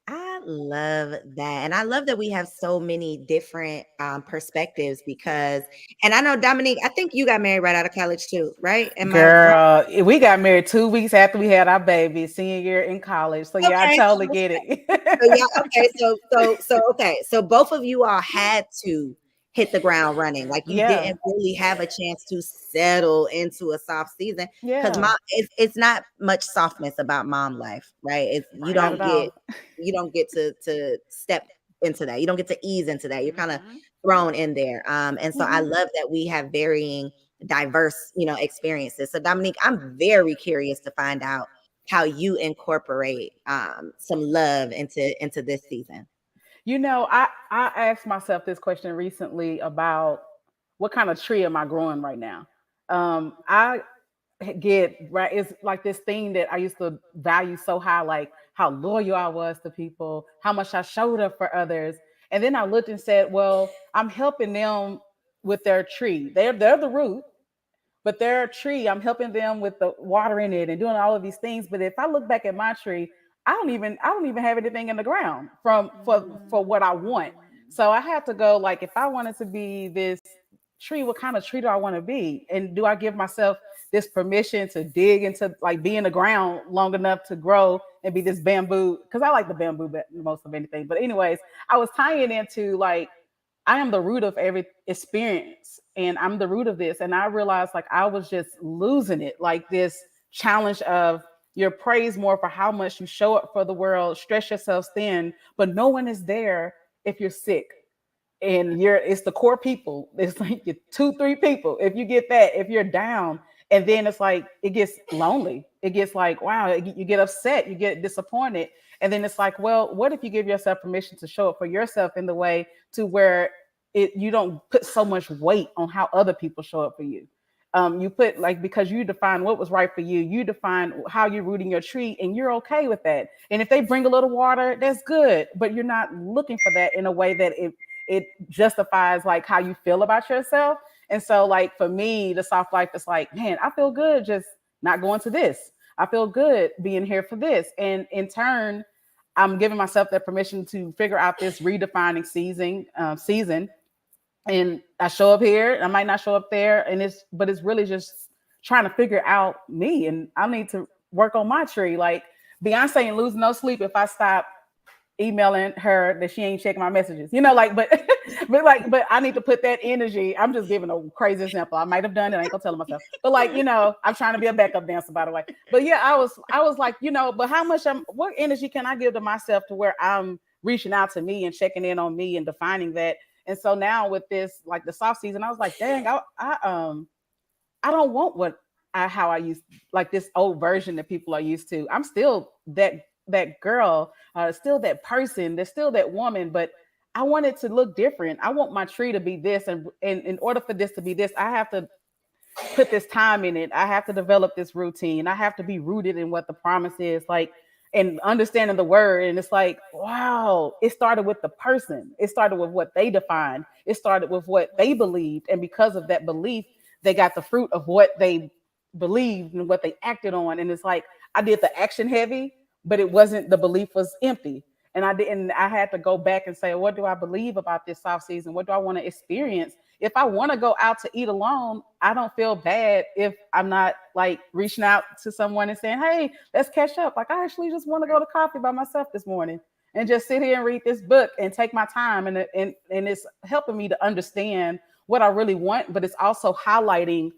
I love that. And I love that we have so many different perspectives because, and I know Dominique, I think you got married right out of college too, right? Am I wrong? Girl, we got married 2 weeks after we had our baby, senior year in college. So yeah, I Okay. totally get So yeah, it. okay. So both of you all had to hit the ground running. Like you Yeah, didn't really have a chance to settle into a soft season because yeah, mom, it's not much softness about mom life, right? It's not at all. you don't get to step into that. You don't get to ease into that. You're kind of Hmm. thrown in there. And so I Mhm. love that we have varying, diverse, experiences. So Dominique, I'm very curious to find out how you incorporate some love into this season. I asked myself this question recently about what kind of tree am I growing right now. I get right. It's like this thing that I used to value so high, like how loyal I was to people, how much I showed up for others. And then I looked and said, well, I'm helping them with their tree. They're the root, but their tree, I'm helping them with the watering it and doing all of these things. But if I look back at my tree, I don't even have anything in the ground from for what I want. So I have to go like, if I wanted to be this tree, what kind of tree do I want to be? And do I give myself this permission to dig into, like, be in the ground long enough to grow and be this bamboo? Because I like the bamboo most of anything. But anyways, I was tying into like, I am the root of every experience, and I'm the root of this. And I realized like I was just losing it, like this challenge of you're praised more for how much you show up for the world, stretch yourself thin, but no one is there if you're sick. And it's the core people. It's like your 2, 3 people. If you get that, if you're down, and then it's like it gets lonely. It gets like, wow, you get upset, you get disappointed. And then it's like, well, what if you give yourself permission to show up for yourself in the way to where you don't put so much weight on how other people show up for you. You put like, because you define what was right for you, you define how you're rooting your tree, and you're okay with that. And if they bring a little water, that's good, but you're not looking for that in a way that it justifies like how you feel about yourself. And so like for me, the soft life is like, man, I feel good just not going to this. I feel good being here for this. And in turn, I'm giving myself that permission to figure out this redefining season. And I show up here, I might not show up there, but it's really just trying to figure out me, and I need to work on my tree. Like Beyonce ain't losing no sleep if I stop emailing her that she ain't checking my messages, like, but but I need to put that energy. I'm just giving a crazy example. I might have done it, I ain't gonna tell myself, but like, I'm trying to be a backup dancer, by the way. But yeah, I was like, but how much what energy can I give to myself to where I'm reaching out to me and checking in on me and defining that. And so now with this, like the soft season, I was like, dang, I don't want what how I used, like this old version that people are used to. I'm still that girl, still that person, there's still that woman, but I want it to look different. I want my tree to be this, and in order for this to be this, I have to put this time in it. I have to develop this routine. I have to be rooted in what the promise is, like, and understanding the word. And it's like, wow, it started with the person. It started with what they defined. It started with what they believed. And because of that belief, they got the fruit of what they believed and what they acted on. And it's like, I did the action heavy, but it wasn't, the belief was empty. And I had to go back and say, what do I believe about this soft season? What do I want to experience? If I want to go out to eat alone, I don't feel bad if I'm not like reaching out to someone and saying, hey, let's catch up. Like, I actually just want to go to coffee by myself this morning and just sit here and read this book and take my time. And it's helping me to understand what I really want, but it's also highlighting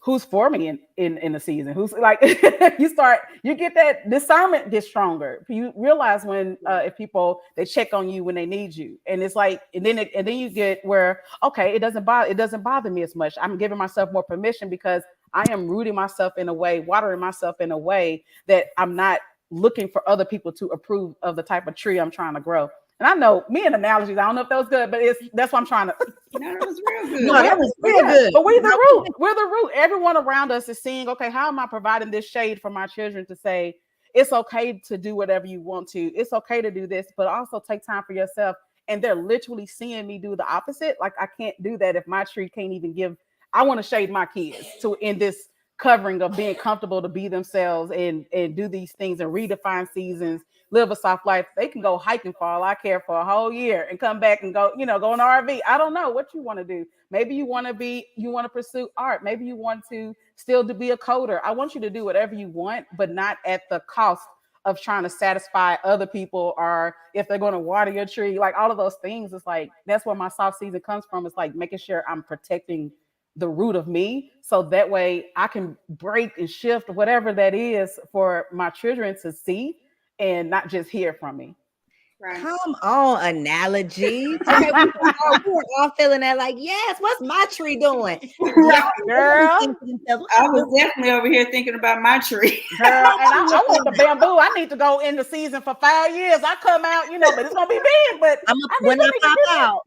who's for me in the season, who's like, you get that discernment gets stronger. You realize when if people, they check on you when they need you, and it's like, and then you get where, okay, it doesn't bother me as much. I'm giving myself more permission because I am rooting myself in a way, watering myself in a way that I'm not looking for other people to approve of the type of tree I'm trying to grow. And I know me and analogies, I don't know if that was good, but that's what I'm trying to. No, that was real good. No, that was real good. But we're the root. We're the root. Everyone around us is seeing, okay, how am I providing this shade for my children to say, it's okay to do whatever you want to. It's okay to do this, but also take time for yourself. And they're literally seeing me do the opposite. Like, I can't do that if my tree can't even give. I want to shade my kids to in this covering of being comfortable to be themselves and do these things and redefine seasons, live a soft life. They can go hiking for all I care for a whole year and come back and go, go on RV. I don't know what you want to do. Maybe you want to pursue art. Maybe you want to still to be a coder. I want you to do whatever you want, but not at the cost of trying to satisfy other people, or if they're going to water your tree, like all of those things. It's like, that's where my soft season comes from. It's like making sure I'm protecting the root of me, so that way I can break and shift whatever that is for my children to see and not just hear from me. Right. Come on, analogies. Okay, we were all feeling that, like, yes, what's my tree doing? Right, girl. I was definitely over here thinking about my tree. Girl, and I want the bamboo. I need to go in the season for 5 years. I come out, but it's gonna be big. But when I pop out,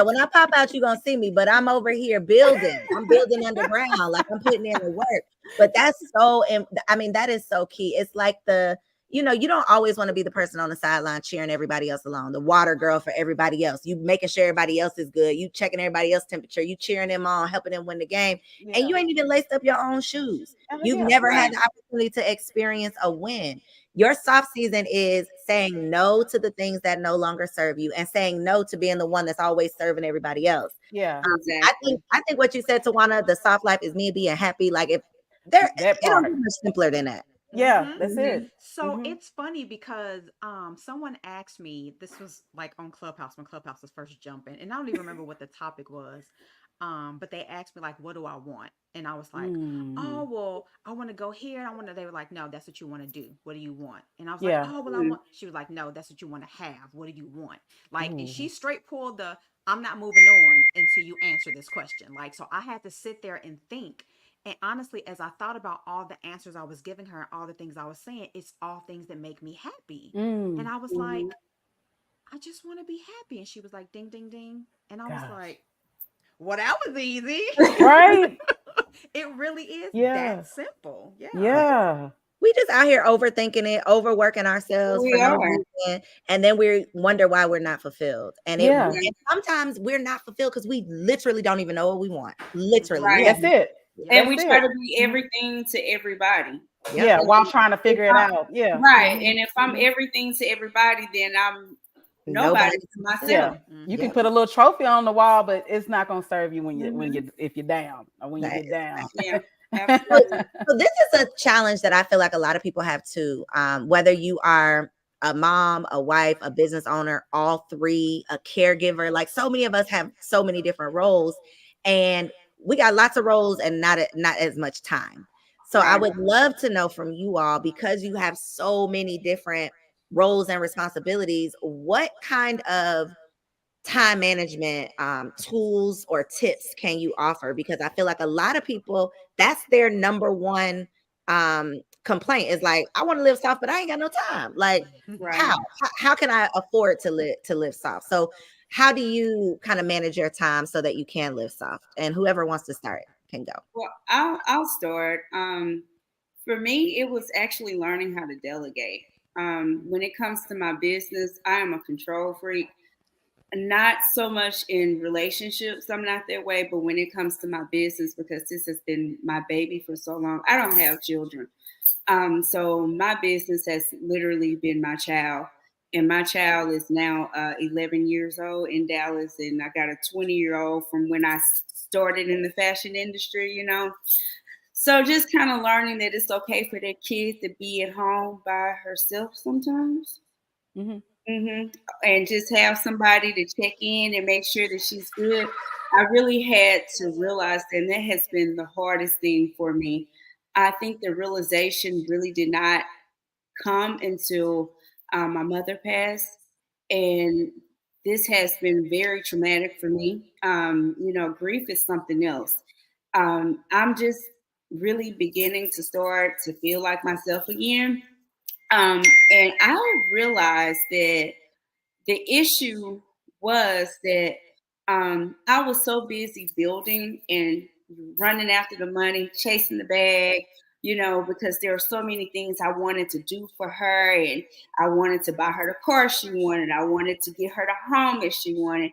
when I pop out, you're gonna see me. But I'm over here building. I'm building underground, like I'm putting in the work. But that's so, I mean, that is so key. It's like you don't always want to be the person on the sideline cheering everybody else along, the water girl for everybody else. You making sure everybody else is good. You checking everybody else's temperature. You cheering them on, helping them win the game. Yeah. And you ain't even laced up your own shoes. You've never had the opportunity to experience a win. Your soft season is saying no to the things that no longer serve you and saying no to being the one that's always serving everybody else. Yeah. Exactly. I think what you said, Tawana, the soft life is me being happy. Like, if it don't be much simpler than that. Yeah, that's it. So it's funny because someone asked me, this was like on Clubhouse when Clubhouse was first jumping, and I don't even remember what the topic was. But they asked me, like, what do I want? And I was like, oh, well, I want to go here. They were like, no, that's what you want to do. What do you want? And I was like, oh, well, I want, she was like, no, that's what you want to have. What do you want? Like, and she straight pulled I'm not moving on until you answer this question. Like, so I had to sit there and think. And honestly, as I thought about all the answers I was giving her, all the things I was saying, it's all things that make me happy. And I was like, I just want to be happy. And she was like, ding, ding, ding. And I was like, well, that was easy. Right? It really is that simple. Yeah. Yeah. We just out here overthinking it, overworking ourselves for no reason, and then we wonder why we're not fulfilled. And and sometimes we're not fulfilled because we literally don't even know what we want. Literally. Right. That's it. And we try to be everything to everybody. Yeah, while trying to figure it out. Yeah. Right. And if I'm everything to everybody, then I'm nobody to myself. Yeah. You can put a little trophy on the wall, but it's not gonna serve you if you're down or when you get down. Yeah. So this is a challenge that I feel like a lot of people have too. Whether you are a mom, a wife, a business owner, all three, a caregiver, like so many of us have so many different roles, and we got lots of roles and not as much time. So I would love to know from you all, because you have so many different roles and responsibilities, what kind of time management tools or tips can you offer? Because I feel like a lot of people, that's their number one complaint is like, I want to live soft, but I ain't got no time. Like, Right. how can I afford to live soft? So how do you kind of manage your time so that you can live soft? And whoever wants to start can go. Well, I'll start. For me, it was actually learning how to delegate. When it comes to my business, I am a control freak. Not so much in relationships, I'm not that way, but when it comes to my business, because this has been my baby for so long, I don't have children. So my business has literally been my child. And my child is now 11 years old in Dallas, and I got a 20-year-old from when I started in the fashion industry, you know. So just kind of learning that it's okay for that kid to be at home by herself sometimes. Mhm. And just have somebody to check in and make sure that she's good. I really had to realize that, and that has been the hardest thing for me. I think the realization really did not come until my mother passed, and this has been very traumatic for me. You know, grief is something else. I'm just really beginning to start to feel like myself again. And I realized that the issue was that I was so busy building and running after the money, chasing the bag, you know, because there are so many things I wanted to do for her. And I wanted to buy her the car she wanted. I wanted to get her the home that she wanted.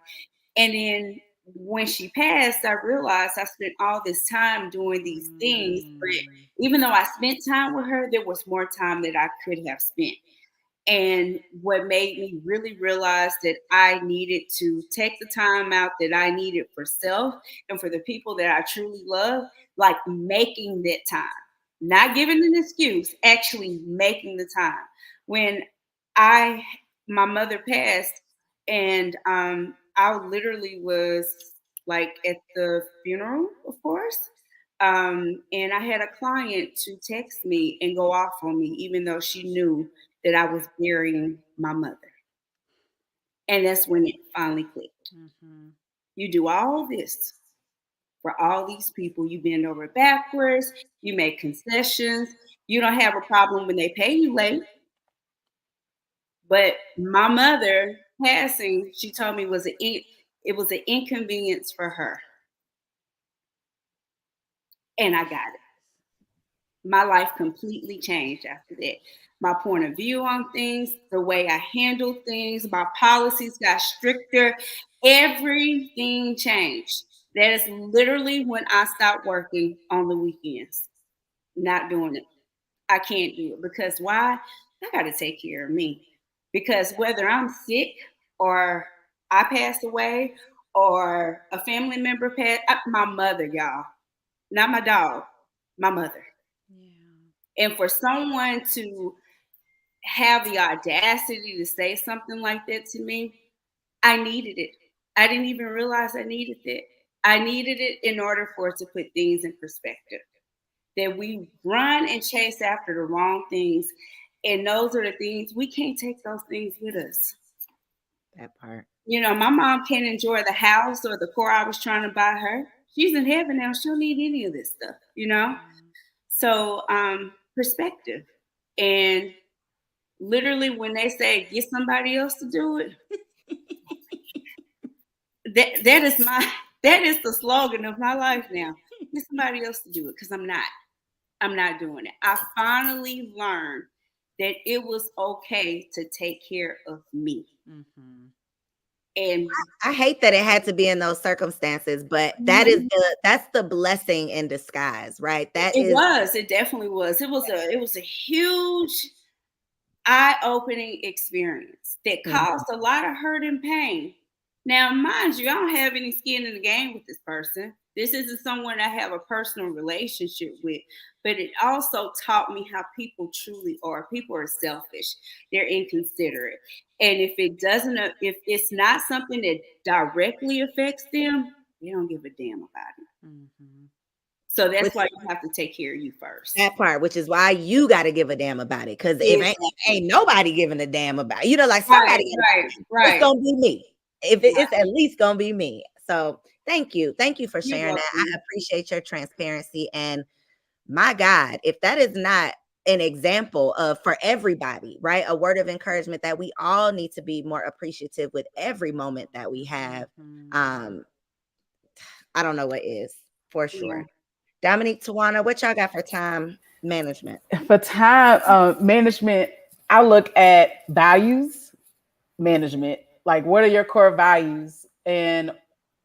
And then when she passed, I realized I spent all this time doing these things. But even though I spent time with her, there was more time that I could have spent. And what made me really realize that I needed to take the time out that I needed for self and for the people that I truly love, like making that time, not giving an excuse, actually making the time. When I, my mother passed, and I literally was like at the funeral, of course. And I had a client to text me and go off on me, even though she knew that I was burying my mother. And that's when it finally clicked. You do all this for all these people. You bend over backwards. You make concessions. You don't have a problem when they pay you late. But my mother passing, she told me it was an inconvenience for her. And I got it. My life completely changed after that. My point of view on things, the way I handle things, my policies got stricter. Everything changed. That is literally when I stopped working on the weekends, not doing it. I can't do it because why? I got to take care of me. Because whether I'm sick or I pass away or a family member passed, my mother, y'all, not my dog, my mother. And for someone to have the audacity to say something like that to me, I needed it. I didn't even realize I needed it. I needed it in order for it to put things in perspective. That we run and chase after the wrong things. And those are the things, we can't take those things with us. That part. You know, my mom can't enjoy the house or the car I was trying to buy her. She's in heaven now. She don't need any of this stuff, you know? So, perspective. And literally, when they say get somebody else to do it, that is that is the slogan of my life now. Get somebody else to do it because I'm not doing it. I finally learned that it was okay to take care of me. And I hate that it had to be in those circumstances, but that's the blessing in disguise, right? it definitely was. It was a huge eye-opening experience that caused a lot of hurt and pain. Now, mind you, I don't have any skin in the game with this person. This isn't someone I have a personal relationship with, but it also taught me how people truly are. People are selfish. They're inconsiderate. And if if it's not something that directly affects them, they don't give a damn about it. So that's why you have to take care of you first. That part, which is why you got to give a damn about it. Because if ain't nobody giving a damn about it, you know, like somebody, right. It's gonna be me. if it's at least gonna be me. So thank you for You're sharing that. I welcome. appreciate your transparency. And my God, if that is not an example of for everybody, right? A word of encouragement that we all need to be more appreciative with every moment that we have. Um, I don't know what is for Yeah. sure. Dominique, Tawana, what y'all got for time management? For time management, I look at values management. Like, what are your core values, and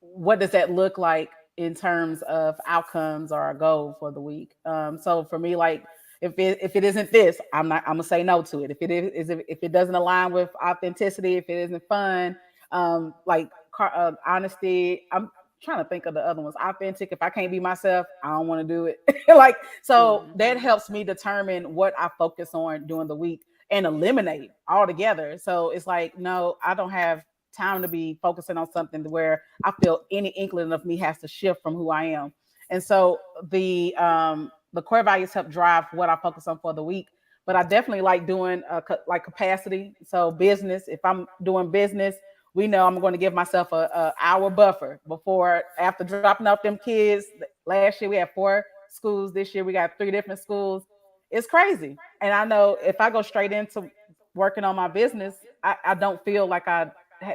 what does that look like in terms of outcomes or a goal for the week? So for me, like, if it isn't this, I'm gonna say no to it. If it is if it doesn't align with authenticity, if it isn't fun, like honesty, I'm trying to think of the other ones. Authentic. If I can't be myself, I don't want to do it. Like, so that helps me determine what I focus on during the week and eliminate altogether. So it's like, no, I don't have time to be focusing on something where I feel any inkling of me has to shift from who I am. And so the core values help drive what I focus on for the week. But I definitely like doing like capacity. So business, if I'm doing business, we know I'm going to give myself a hour buffer before after dropping off them kids. Last year we had 4 schools. This year we got 3 different schools. It's crazy. And I know if I go straight into working on my business, I don't feel like I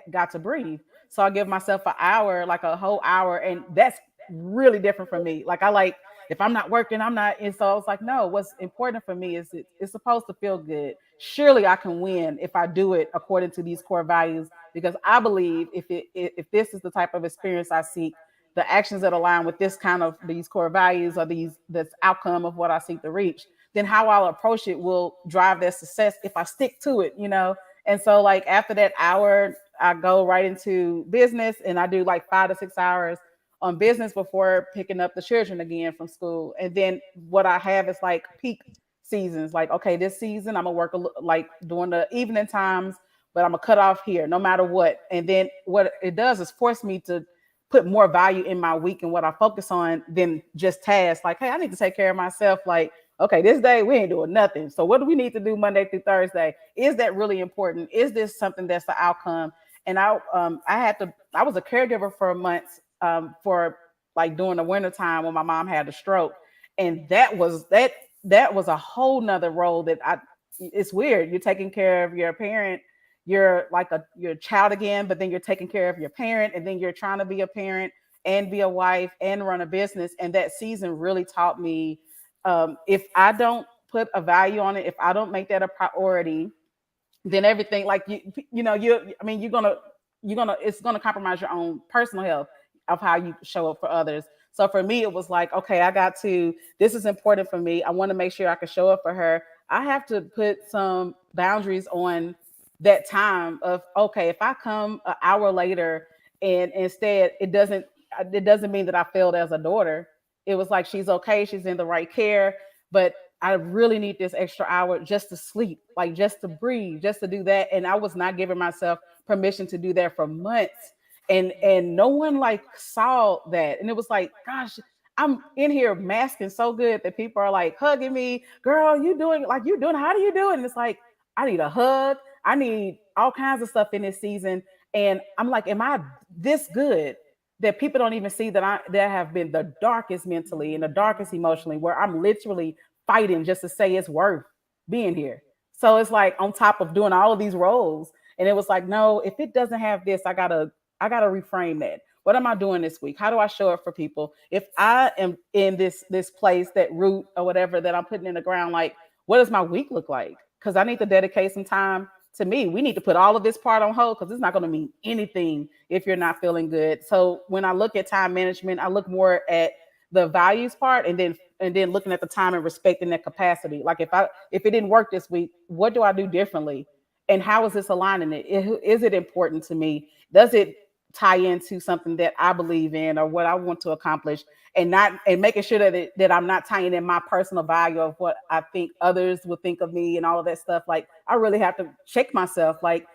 got to breathe. So I give myself an hour, like a whole hour, and that's really different from me. Like, I like, if I'm not working, I'm not. And so I was like, no, what's important for me is it's supposed to feel good. Surely I can win if I do it according to these core values, because I believe if this is the type of experience I seek, the actions that align with this kind of these core values or these this outcome of what I seek to reach, then how I'll approach it will drive that success if I stick to it, you know? And so, like, after that hour, I go right into business, and I do like 5 to 6 hours on business before picking up the children again from school. And then what I have is like peak seasons. Like, okay, this season I'm gonna work like during the evening times, but I'm gonna cut off here no matter what. And then what it does is force me to put more value in my week and what I focus on than just tasks. Like, hey, I need to take care of myself. Like, okay, this day we ain't doing nothing. So what do we need to do Monday through Thursday? Is that really important? Is this something that's the outcome? And I was a caregiver for months for like during the winter time when my mom had a stroke. And that was a whole nother role that it's weird. You're taking care of your parent, you're like your child again, but then you're taking care of your parent, and then you're trying to be a parent and be a wife and run a business. And that season really taught me, if I don't put a value on it, if I don't make that a priority, then everything, like, you know, I mean, you're gonna it's gonna compromise your own personal health of how you show up for others. So for me, it was like, okay, this is important for me. I want to make sure I can show up for her. I have to put some boundaries on that time of, okay, if I come an hour later and instead it doesn't mean that I failed as a daughter. It was like, she's okay, she's in the right care, but I really need this extra hour just to sleep, like just to breathe, just to do that. And I was not giving myself permission to do that for months. And no one like saw that. And it was like, gosh, I'm in here masking so good that people are like hugging me, girl, you doing, how do you do it? And it's like, I need a hug. I need all kinds of stuff in this season. And I'm like, am I this good that people don't even see that have been the darkest mentally and the darkest emotionally, where I'm literally fighting just to say it's worth being here. So it's like, on top of doing all of these roles, and it was like, no, if it doesn't have this, I gotta reframe that. What am I doing this week? How do I show up for people? If I am in this place, that root or whatever that I'm putting in the ground, like, what does my week look like? Because I need to dedicate some time to me. We need to put all of this part on hold, because it's not going to mean anything if you're not feeling good. So when I look at time management, I look more at the values part, and then looking at the time and respecting that capacity. Like, if it didn't work this week, what do I do differently? And how is this aligning it? Is it important to me? Does it tie into something that I believe in or what I want to accomplish? And making sure that I'm not tying in my personal value of what I think others would think of me and all of that stuff. Like, I really have to check myself. Like,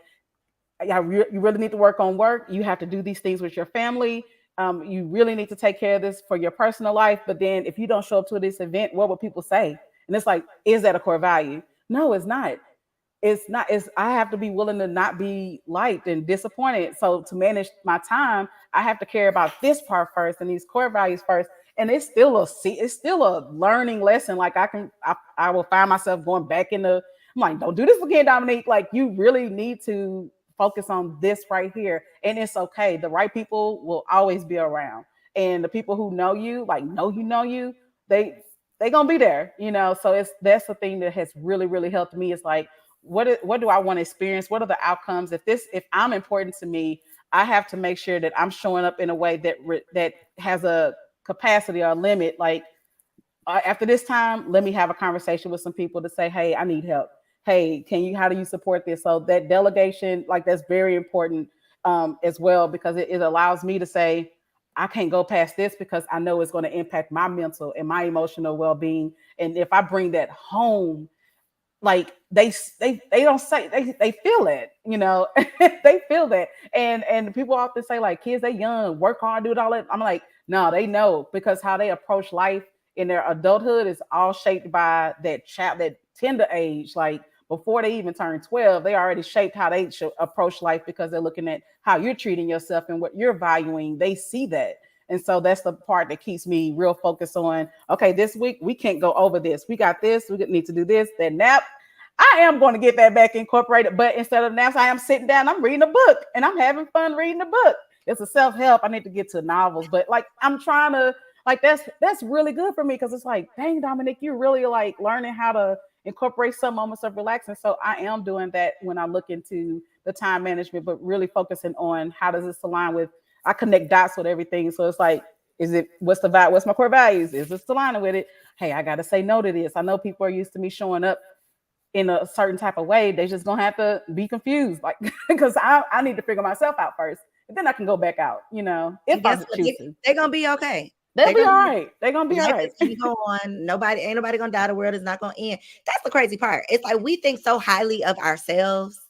you really need to work on work. You have to do these things with your family. You really need to take care of this for your personal life. But then if you don't show up to this event, what will people say? And it's like, is that a core value? No, it's not. it's I have to be willing to not be liked and disappointed. So to manage my time, I have to care about this part first and these core values first. And it's still a learning lesson. Like I will find myself going back into, I'm like, don't do this again, Dominique. Like you really need to focus on this right here. And it's okay. The right people will always be around. And the people who know you, like know you, they gonna be there, So that's the thing that has really, really helped me. Is like, what do I want to experience? What are the outcomes? If I'm important to me, I have to make sure that I'm showing up in a way that has a capacity or a limit. Like after this time, let me have a conversation with some people to say, hey, I need help. Hey, how do you support this? So that delegation, like that's very important as well, because it allows me to say, I can't go past this because I know it's going to impact my mental and my emotional well-being. And if I bring that home, like they don't say, they feel it, they feel that. And people often say like kids, they young, work hard, do it all that. I'm like, no, they know, because how they approach life in their adulthood is all shaped by that tender age. Like before they even turn 12, they already shaped how they should approach life, because they're looking at how you're treating yourself and what you're valuing. They see that. And so that's the part that keeps me real focused on, okay, this week we can't go over this. We got this. We need to do this. That nap, I am going to get that back incorporated. But instead of naps, I am sitting down, I'm reading a book, and I'm having fun reading the book. It's a self-help. I need to get to novels, but like I'm trying to, like that's really good for me, because it's like, dang, Dominic, you're really like learning how to incorporate some moments of relaxing. So I am doing that when I look into the time management, but really focusing on how does this align with, I connect dots with everything. So it's like, what's the vibe? What's my core values? Is this aligning with it? Hey, I got to say no to this. I know people are used to me showing up in a certain type of way. They just gonna have to be confused, like because I need to figure myself out first, and then I can go back out. And If I guess what? choose to, They're gonna be okay. they'll They're be gonna all be right. They're gonna be all life right. is gonna go on. Ain't nobody gonna die. The world is not gonna end. That's the crazy part. It's like we think so highly of ourselves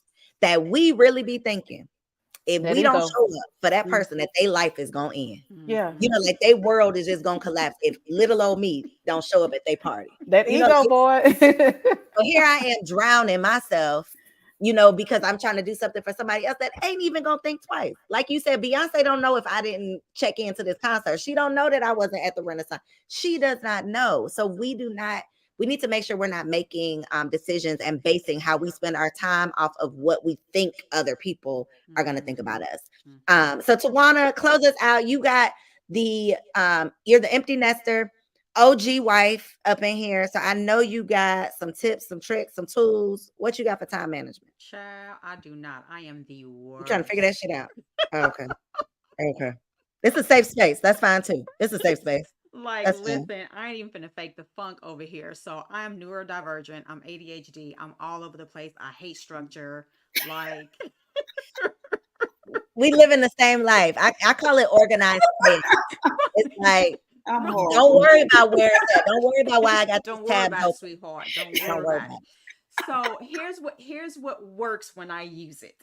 that we really be thinking if That we don't ego. show up for that person, that their life is gonna end. Yeah. Like their world is just gonna collapse if little old me don't show up at their party. That ego, boy. So here I am drowning myself, because I'm trying to do something for somebody else that ain't even gonna think twice. Like you said, Beyonce don't know if I didn't check into this concert. She don't know that I wasn't at the Renaissance. She does not know. So we need to make sure we're not making decisions and basing how we spend our time off of what we think other people are going to think about us. So Tawana, close us out. You got you're the empty nester, OG wife up in here. So I know you got some tips, some tricks, some tools. What you got for time management? Child, I do not. I am the You worst. trying to figure that shit out. Oh, okay. Okay. It's a safe space. That's fine too. It's a safe space. Like, That's fine. listen, I ain't even finna fake the funk over here. So I'm neurodivergent. I'm ADHD. I'm all over the place. I hate structure. Like, We live in the same life. I call it organized chaos. It's like, I'm right. don't horrible. worry about where it's at. Don't worry about why I got these Don't worry tabs about it, open. sweetheart. Don't Don't worry worry about about it. So here's what works when I use it,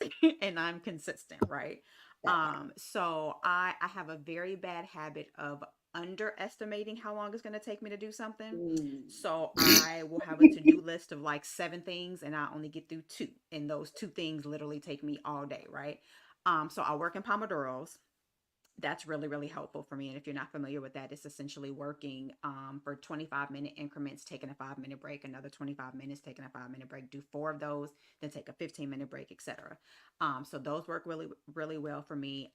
and I'm consistent, right? it. So I have a very bad habit of underestimating how long it's going to take me to do something. So I will have a to-do list of like 7 things, and I only get through 2, and those 2 things literally take me all day, right? So I work in Pomodoros. That's really, really helpful for me. And if you're not familiar with that, it's essentially working for 25-minute increments, taking a 5-minute break, another 25 minutes, taking a 5-minute break, do 4 of those, then take a 15-minute break, etc. So those work really, really well for me.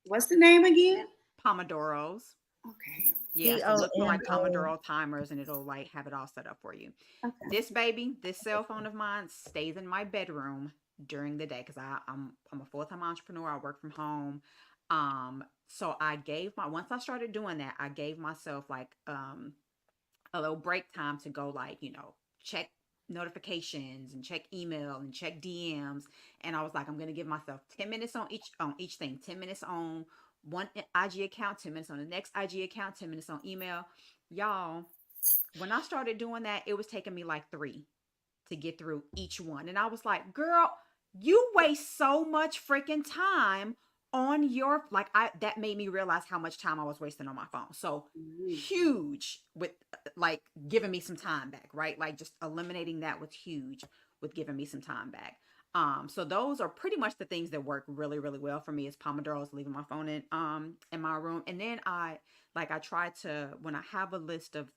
What's the name again? Pomodoros. Okay. Yeah, so look for like Pomodo. Pomodoro timers, and it'll like have it all set up for you. Okay. This cell phone of mine stays in my bedroom during the day because I'm a full-time entrepreneur. I work from home. So once I started doing that, I gave myself like a little break time to go, like, check notifications and check email and check DMs. And I was like, I'm gonna give myself 10 minutes on each thing, 10 minutes on one IG account, 10 minutes on the next IG account, 10 minutes on email. Y'all, when I started doing that, it was taking me like 3 to get through each one. And I was like, girl, you waste so much freaking time on your, like, that made me realize how much time I was wasting on my phone. So huge with like giving me some time back, right? Like just eliminating that was huge. with giving me some time back. So those are pretty much the things that work really, really well for me is Pomodoros, leaving my phone in my room. And then I try to, when I have a list of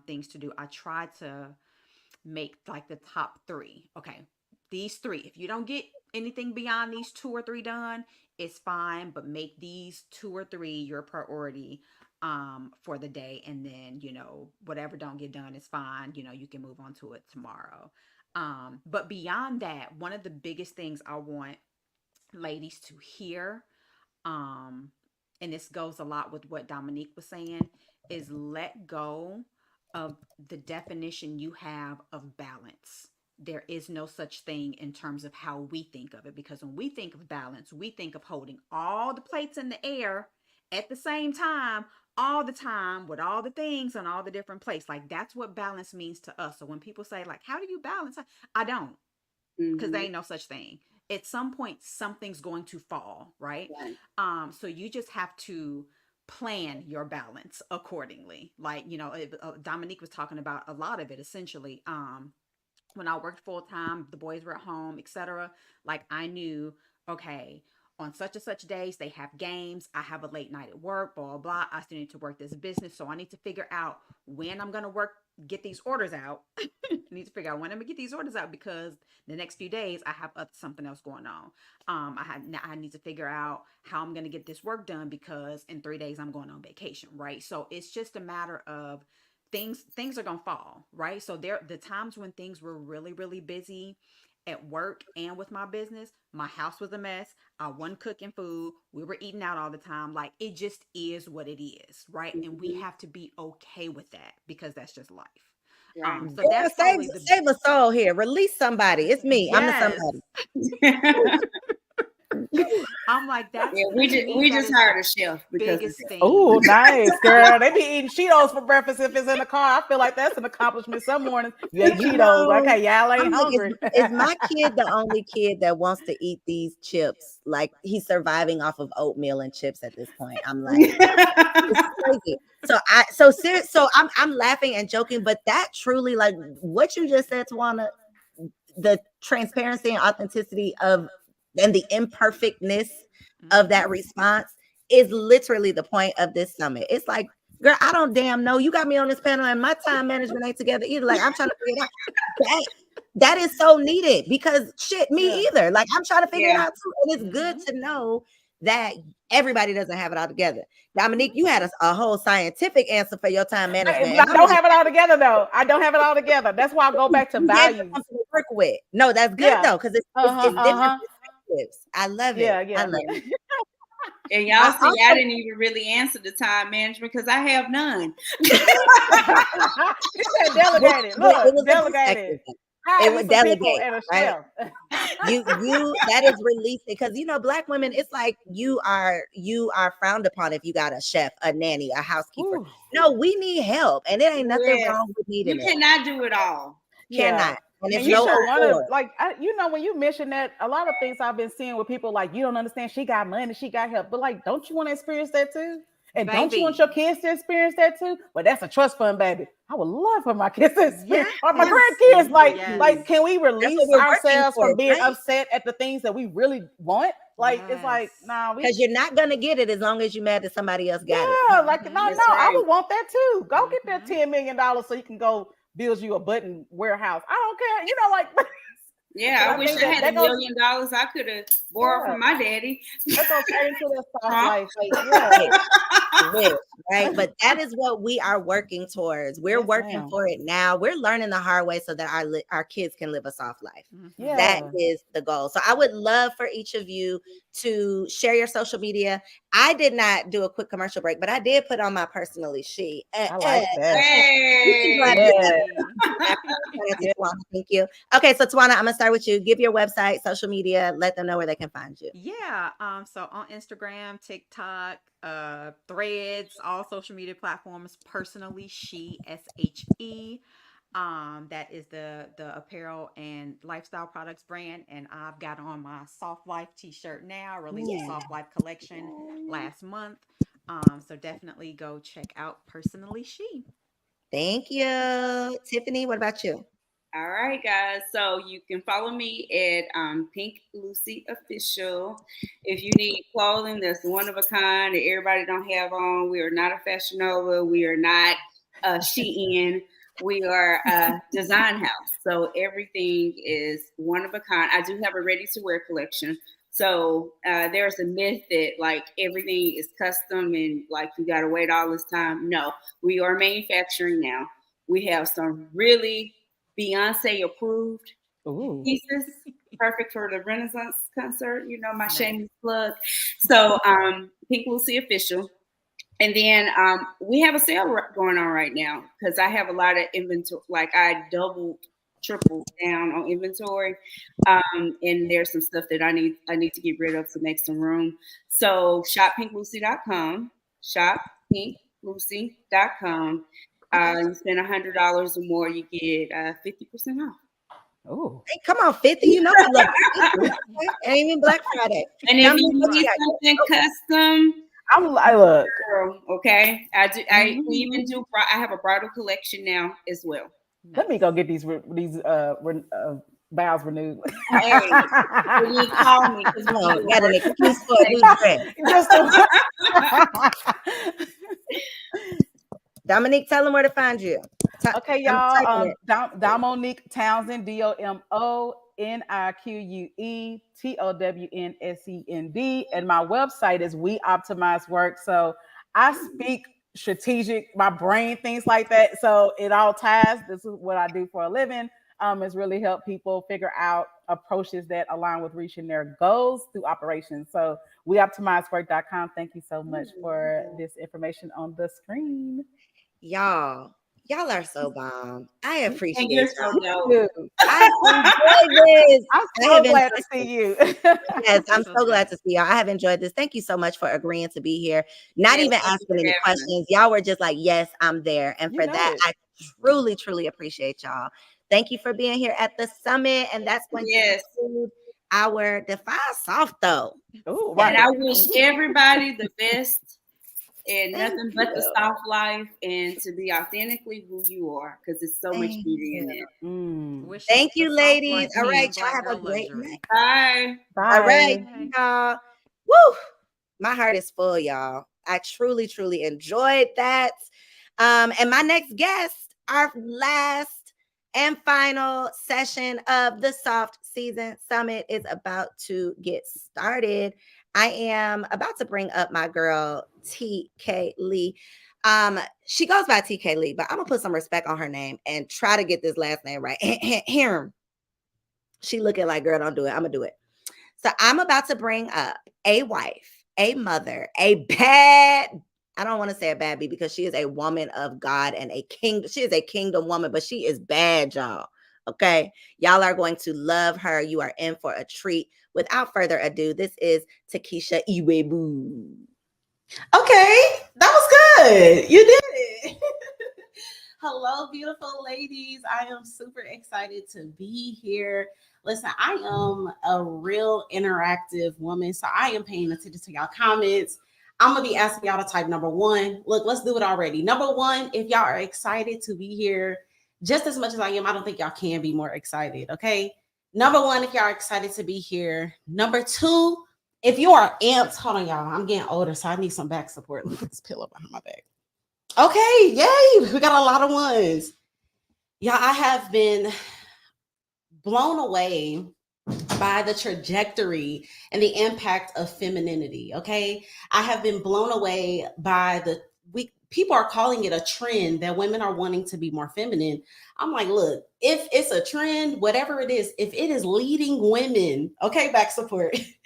things to do, I try to make like the top three. Okay, these three. If you don't get anything beyond these two or three done, it's fine. But make these two or three your priority for the day, and then whatever don't get done is fine. You can move on to it tomorrow. But beyond that, one of the biggest things I want ladies to hear, um, and this goes a lot with what Dominique was saying, is let go of the definition you have of balance. There is no such thing in terms of how we think of it, because when we think of balance, we think of holding all the plates in the air at the same time, all the time, with all the things on all the different plates. Like, that's what balance means to us. So when people say, like, how do you balance? I don't, because there ain't no such thing. At some point, something's going to fall, right? So you just have to plan your balance accordingly. Like, Dominique was talking about a lot of it, essentially. When I worked full time, the boys were at home, etc. Like, I knew, okay, on such and such days they have games. I have a late night at work, blah blah blah. I still need to work this business, so I need to figure out when I'm gonna get these orders out. I need to figure out when I'm gonna get these orders out, because the next few days I have something else going on. I need to figure out how I'm gonna get this work done, because in 3 days I'm going on vacation, right? So it's just a matter of things are gonna fall, right? So the times when things were really, really busy at work and with my business, my house was a mess. I wasn't cooking food. We were eating out all the time. Like, it just is what it is, right? And we have to be okay with that, because that's just life. So that's probably save a soul here. Release somebody. It's me. Yes. I'm the somebody. I'm like, that's we just hired a chef because biggest thing. Oh, nice, girl. They be eating Cheetos for breakfast if it's in the car. I feel like that's an accomplishment some mornings. You ate Cheetos. Okay, y'all ain't hungry. Is my kid the only kid that wants to eat these chips? Like, he's surviving off of oatmeal and chips at this point. I'm like, it's crazy. So I'm laughing and joking, but that truly, like what you just said, Tawana, the transparency and authenticity and the imperfectness of that response is literally the point of this summit. It's like, girl, I don't damn know. You got me on this panel and my time management ain't together either. Like, I'm trying to figure it out. That is so needed, because shit, me either. Like, I'm trying to figure it out too. And it's good to know that everybody doesn't have it all together. Dominique, you had a whole scientific answer for your time management. I don't have it all together, though. I don't have it all together. That's why I go back to values. To work with. No, that's good though, because it's different perspectives. I love it. I love it. And y'all see, I didn't even really answer the time management because I have none. You said delegated. Look, delegated. It would delegate, right? you that is releasing, because Black women, it's like you are frowned upon if you got a chef, a nanny, a housekeeper. Ooh. No, we need help, and it ain't nothing wrong with needing it. You cannot do it all. Cannot. And it's no when you mention that, a lot of things I've been seeing with people, like, you don't understand, she got money, she got help, but like, don't you want to experience that too? And don't you want your kids to experience that too? Well, that's a trust fund, baby. I would love for my kids to experience, or my grandkids. Like, can we release ourselves from being upset at the things that we really want? Like, it's like, nah, because you're not gonna get it as long as you're mad that somebody else got it. Yeah, like, no, I would want that too. Go get that $10 million so you can go build you a button warehouse. I don't care, like. Yeah, I wish I had $1 million I could have borrowed from my daddy. That goes right into that soft life. Right? But that is what we are working towards. We're working for it now. We're learning the hard way so that our kids can live a soft life. Yeah. That is the goal. So I would love for each of you to share your social media. I did not do a quick commercial break, but I did put on my personally sheet. I like that. Thank you. Okay, so Tawana, I'm gonna start with you. Give your website, social media, let them know where they can find you. Yeah. So on Instagram, TikTok, Threads, all social media platforms, personally she, SHE. That is the apparel and lifestyle products brand, and I've got on my Soft Life t-shirt now. I released the Soft Life collection last month. So definitely go check out personally she. Thank you. Tiffany, what about you? All right, guys. So you can follow me at Pink Lucy Official. If you need clothing that's one of a kind that everybody don't have on, we are not a Fashion Nova. We are not a Shein. We are a design house. So everything is one of a kind. I do have a ready to wear collection. So there's a myth that like everything is custom and like you got to wait all this time. No, we are manufacturing now. We have some really Beyonce approved pieces, perfect for the Renaissance concert. You know, my shameless plug. So, Pink Lucy Official. And then we have a sale going on right now because I have a lot of inventory. Like I doubled, tripled down on inventory, and there's some stuff that I need to get rid of to make some room. So shoppinklucy.com, shoppinklucy.com. You spend $100 or more, you get 50% off. Oh, hey, come on, 50. You know I love 50. Ain't even Black Friday. And if you need something custom, I look. Girl, okay. I even do. I have a bridal collection now as well. Let me go get these vows renewed. Hey, you call me because we got an excuse for a new dress. Dominique, tell them where to find you. Okay, y'all. Dominique Townsend, DOMONIQUE TOWNSEND, and my website is We Optimize Work. So I speak strategic, my brain, things like that. So it all ties. This is what I do for a living. Is really help people figure out approaches that align with reaching their goals through operations. So weoptimizework.com. Thank you so much for this information on the screen. Y'all are so bomb. I appreciate you. I enjoyed this. I'm so glad to see you. Yes, I'm so glad to see y'all. I have enjoyed this. Thank you so much for agreeing to be here. Not even asking any questions. Y'all were just like, yes, I'm there. And for that, I truly, truly appreciate y'all. Thank you for being here at the summit. And that's going to conclude our Defy Soft though. Ooh, right. And I wish everybody the best and nothing but the soft life and to be authentically who you are because it's so much beauty in it. Thank you, ladies. All right, y'all have a great night. Bye. All right, y'all. Woo! My heart is full, y'all. I truly, truly enjoyed that. And my next guest, our last and final session of the Soft Season Summit is about to get started. I am about to bring up my girl, TK Lee. She goes by TK Lee, but I'm gonna put some respect on her name and try to get this last name right. Here, she looking like, girl, don't do it. I'm gonna do it. So I'm about to bring up a wife, a mother, a bad, I don't want to say a bad bee because she is a woman of God and a king. She is a kingdom woman, but she is bad, y'all. Okay. Y'all are going to love her. You are in for a treat. Without further ado, this is Takesha Iwebu. Okay. That was good. You did it. Hello, beautiful ladies. I am super excited to be here. Listen, I am a real interactive woman, so I am paying attention to y'all comments. I'm going to be asking y'all to type number one. Look, let's do it already. Number one, if y'all are excited to be here just as much as I am, I don't think y'all can be more excited, okay? Number one, if y'all are excited to be here. Number two, if you are amped, hold on, y'all. I'm getting older, so I need some back support. Let me put this pillow behind my back. Okay, yay. We got a lot of ones. Y'all, I have been blown away by the trajectory and the impact of femininity. Okay. I have been blown away by people are calling it a trend that women are wanting to be more feminine. I'm like, look, if it's a trend, whatever it is, if it is leading women, okay, back support, if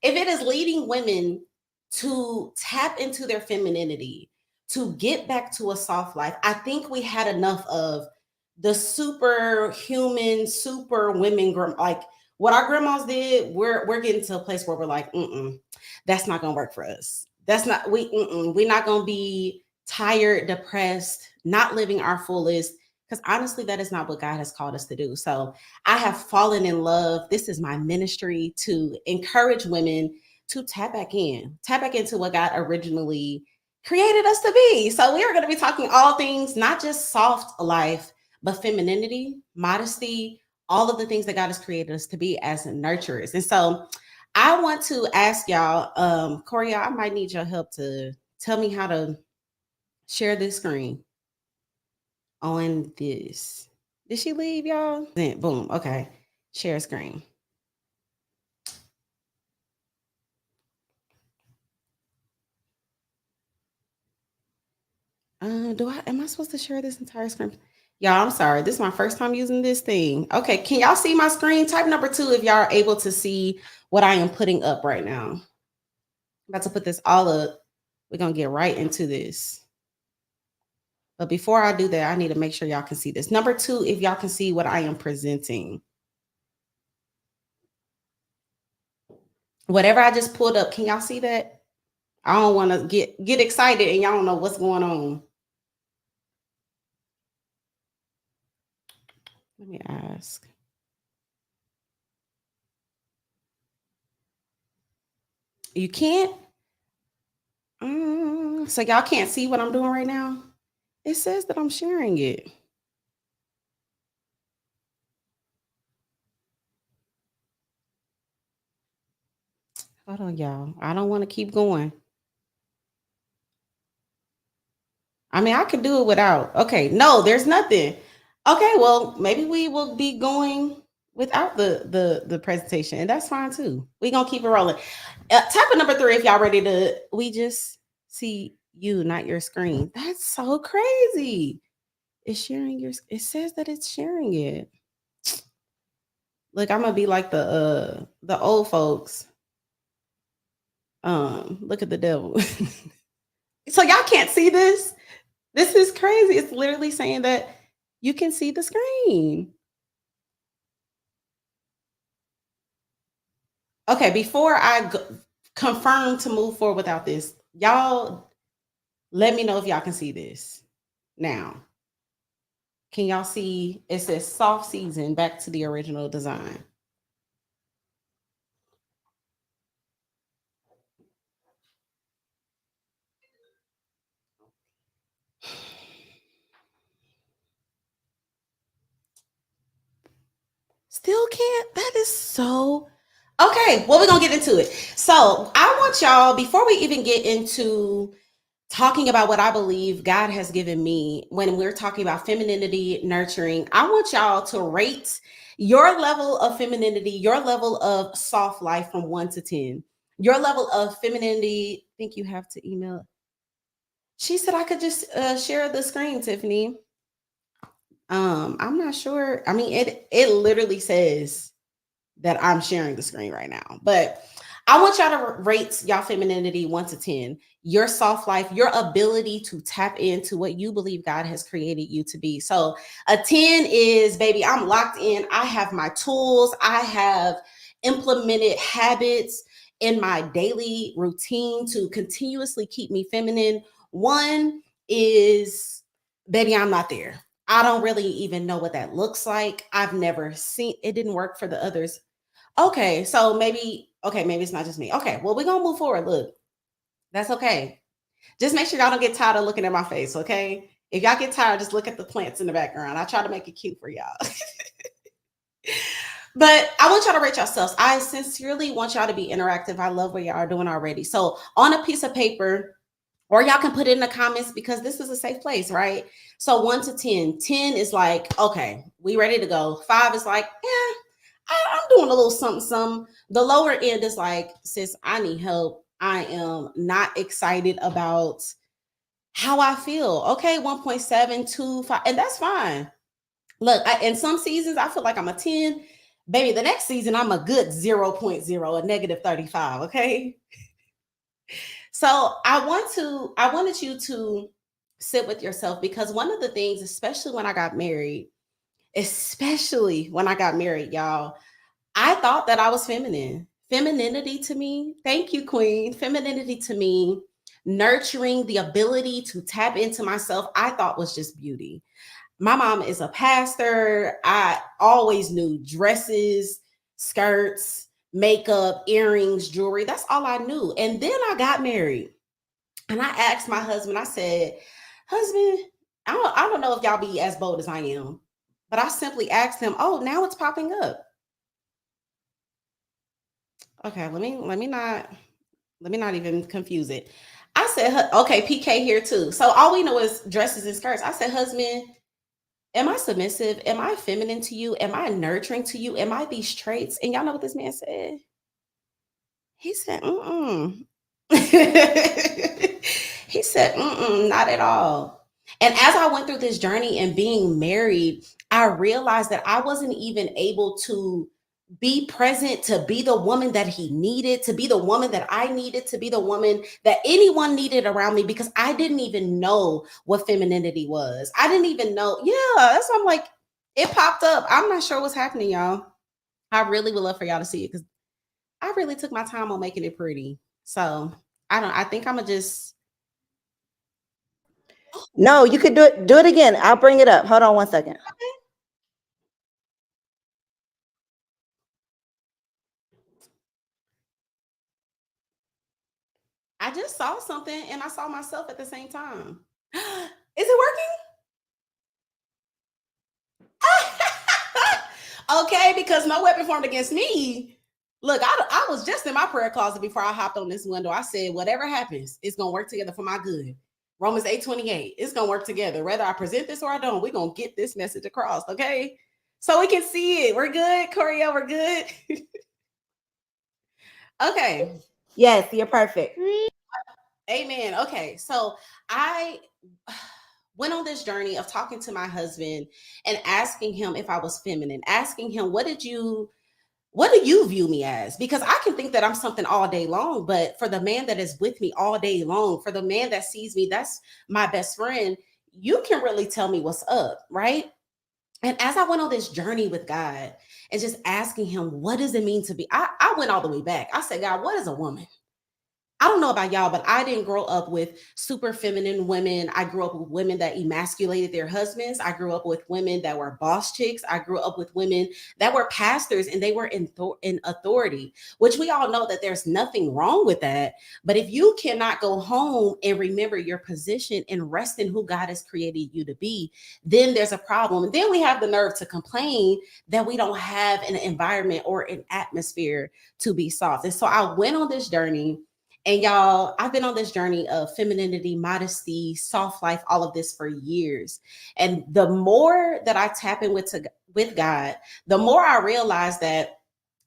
it is leading women to tap into their femininity, to get back to a soft life, I think we had enough of the superhuman, super women, like, what our grandmas did, we're getting to a place where we're like, that's not gonna work for us. That's not, we're not gonna be tired, depressed, not living our fullest, because honestly, that is not what God has called us to do. So I have fallen in love. This is my ministry to encourage women to tap back into what God originally created us to be. So we are gonna be talking all things, not just soft life, but femininity, modesty, all of the things that God has created us to be as nurturers. And so I want to ask y'all, Corey, I might need your help to tell me how to share this screen on this. Did she leave, y'all? Then boom. Okay. Share screen. Am I supposed to share this entire screen? Y'all, I'm sorry. This is my first time using this thing. Okay, can y'all see my screen? Type number 2 if y'all are able to see what I am putting up right now. I'm about to put this all up. We're gonna get right into this. But before I do that, I need to make sure y'all can see this. Number 2, if y'all can see what I am presenting. Whatever I just pulled up, can y'all see that? I don't want to get excited and y'all don't know what's going on. Let me ask. You can't? So y'all can't see what I'm doing right now? It says that I'm sharing it. Hold on, y'all. I don't want to keep going. I mean, I could do it without. Okay, no, there's nothing. Okay, well, maybe we will be going without the presentation, and that's fine too. We're gonna keep it rolling. Type of number 3 if y'all ready to. We just see you, not your screen. That's so crazy. It's sharing your. It says that it's sharing it. Look, I'm gonna be like the old folks. Look at the devil. So y'all can't see this. This is crazy. It's literally saying that you can see the screen. Okay, before I confirm to move forward without this, y'all let me know if y'all can see this. Now, can y'all see it says soft season back to the original design? Still can't. That is so okay. Well, we're gonna get into it. So I want y'all, before we even get into talking about what I believe God has given me when we're talking about femininity, nurturing, I want y'all to rate your level of femininity, your level of soft life from 1 to 10. Your level of femininity. I think you have to email. She said I could just share the screen, Tiffany. I'm not sure. I mean, it literally says that I'm sharing the screen right now. But I want y'all to rate y'all femininity 1 to 10. Your soft life, your ability to tap into what you believe God has created you to be. So a 10 is, baby, I'm locked in. I have my tools. I have implemented habits in my daily routine to continuously keep me feminine. 1 is, baby, I'm not there. I don't really even know what that looks like. I've never seen it. Didn't work for the others. Okay, so maybe it's not just me. Okay, well, we're gonna move forward. Look, that's okay. Just make sure y'all don't get tired of looking at my face, okay? If y'all get tired, just look at the plants in the background. I try to make it cute for y'all. But I want y'all to rate yourselves. I sincerely want y'all to be interactive. I love what y'all are doing already. So on a piece of paper, or y'all can put it in the comments because this is a safe place, right? So 1 to 10. 10 is like, okay, we ready to go. 5 is like, I'm doing a little something. The lower end is like, sis, I need help. I am not excited about how I feel. Okay, 1.725, and that's fine. Look, in some seasons, I feel like I'm a 10. Baby, the next season, I'm a good 0.0, a negative 35, okay? So I wanted you to sit with yourself, because one of the things, especially when I got married, y'all, I thought that I was feminine. Femininity to me, thank you, Queen. Femininity to me, nurturing, the ability to tap into myself, I thought was just beauty. My mom is a pastor. I always knew dresses, skirts, makeup, earrings, jewelry. That's all I knew. And then I got married. And I asked my husband, I said, husband, I don't know if y'all be as bold as I am. But I simply asked him, oh, now it's popping up. Okay, let me not even confuse it. I said, okay, PK here too. So all we know is dresses and skirts. I said, husband, am I submissive? Am I feminine to you? Am I nurturing to you? Am I these traits? And y'all know what this man said? He said, he said, not at all. And as I went through this journey and being married, I realized that I wasn't even able to be present, to be the woman that he needed, to be the woman that I needed, to be the woman that anyone needed around me, because I didn't even know what femininity was. I didn't even know. Yeah, that's why I'm like, it popped up. I'm not sure what's happening, y'all. I really would love for y'all to see it because I really took my time on making it pretty. So I think I'm gonna just. No, you could do it. Do it again. I'll bring it up. Hold on one second. I just saw something and I saw myself at the same time. Is it working? Okay, because no weapon formed against me. Look, I was just in my prayer closet before I hopped on this window. I said, whatever happens, it's gonna work together for my good. Romans 8:28. It's gonna work together. Whether I present this or I don't, we're gonna get this message across. Okay. So we can see it. We're good, Coriel, we're good. Okay. Yes, you're perfect. Amen. Okay. So I went on this journey of talking to my husband and asking him if I was feminine, asking him, what do you view me as? Because I can think that I'm something all day long, but for the man that is with me all day long, for the man that sees me, that's my best friend, you can really tell me what's up, right? And as I went on this journey with God and just asking him, what does it mean to be? I went all the way back. I said, God, what is a woman? I don't know about y'all, but I didn't grow up with super feminine women. I grew up with women that emasculated their husbands. I grew up with women that were boss chicks. I grew up with women that were pastors and they were in authority, which we all know that there's nothing wrong with that. But if you cannot go home and remember your position and rest in who God has created you to be, then there's a problem. And then we have the nerve to complain that we don't have an environment or an atmosphere to be soft. And so I went on this journey. And y'all, I've been on this journey of femininity, modesty, soft life, all of this for years. And the more that I tap in with God, the more I realize that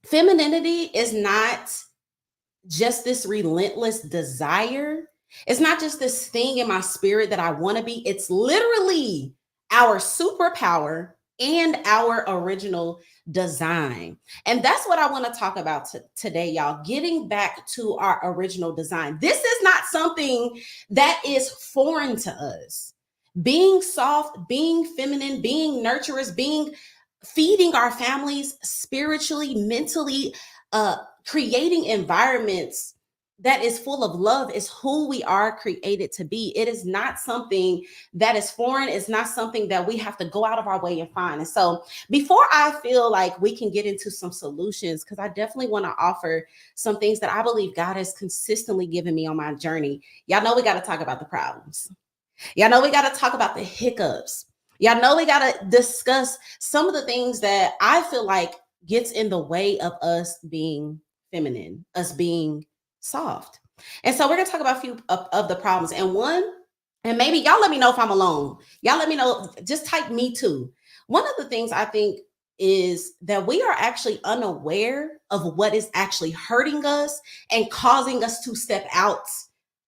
femininity is not just this relentless desire. It's not just this thing in my spirit that I want to be. It's literally our superpower and our original design. And that's what I want to talk about today, y'all. Getting back to our original design. This is not something that is foreign to us. Being soft, being feminine, being nurturers, being feeding our families spiritually, mentally, creating environments that is full of love is who we are created to be. It is not something that is foreign. It's not something that we have to go out of our way and find. And so before I feel like we can get into some solutions, because I definitely want to offer some things that I believe God has consistently given me on my journey. Y'all know we got to talk about the problems. Y'all know we got to talk about the hiccups. Y'all know we got to discuss some of the things that I feel like gets in the way of us being feminine, us being soft. And so we're going to talk about a few of the problems. And one, and maybe y'all let me know if I'm alone. Y'all let me know, just type me too. One of the things I think is that we are actually unaware of what is actually hurting us and causing us to step out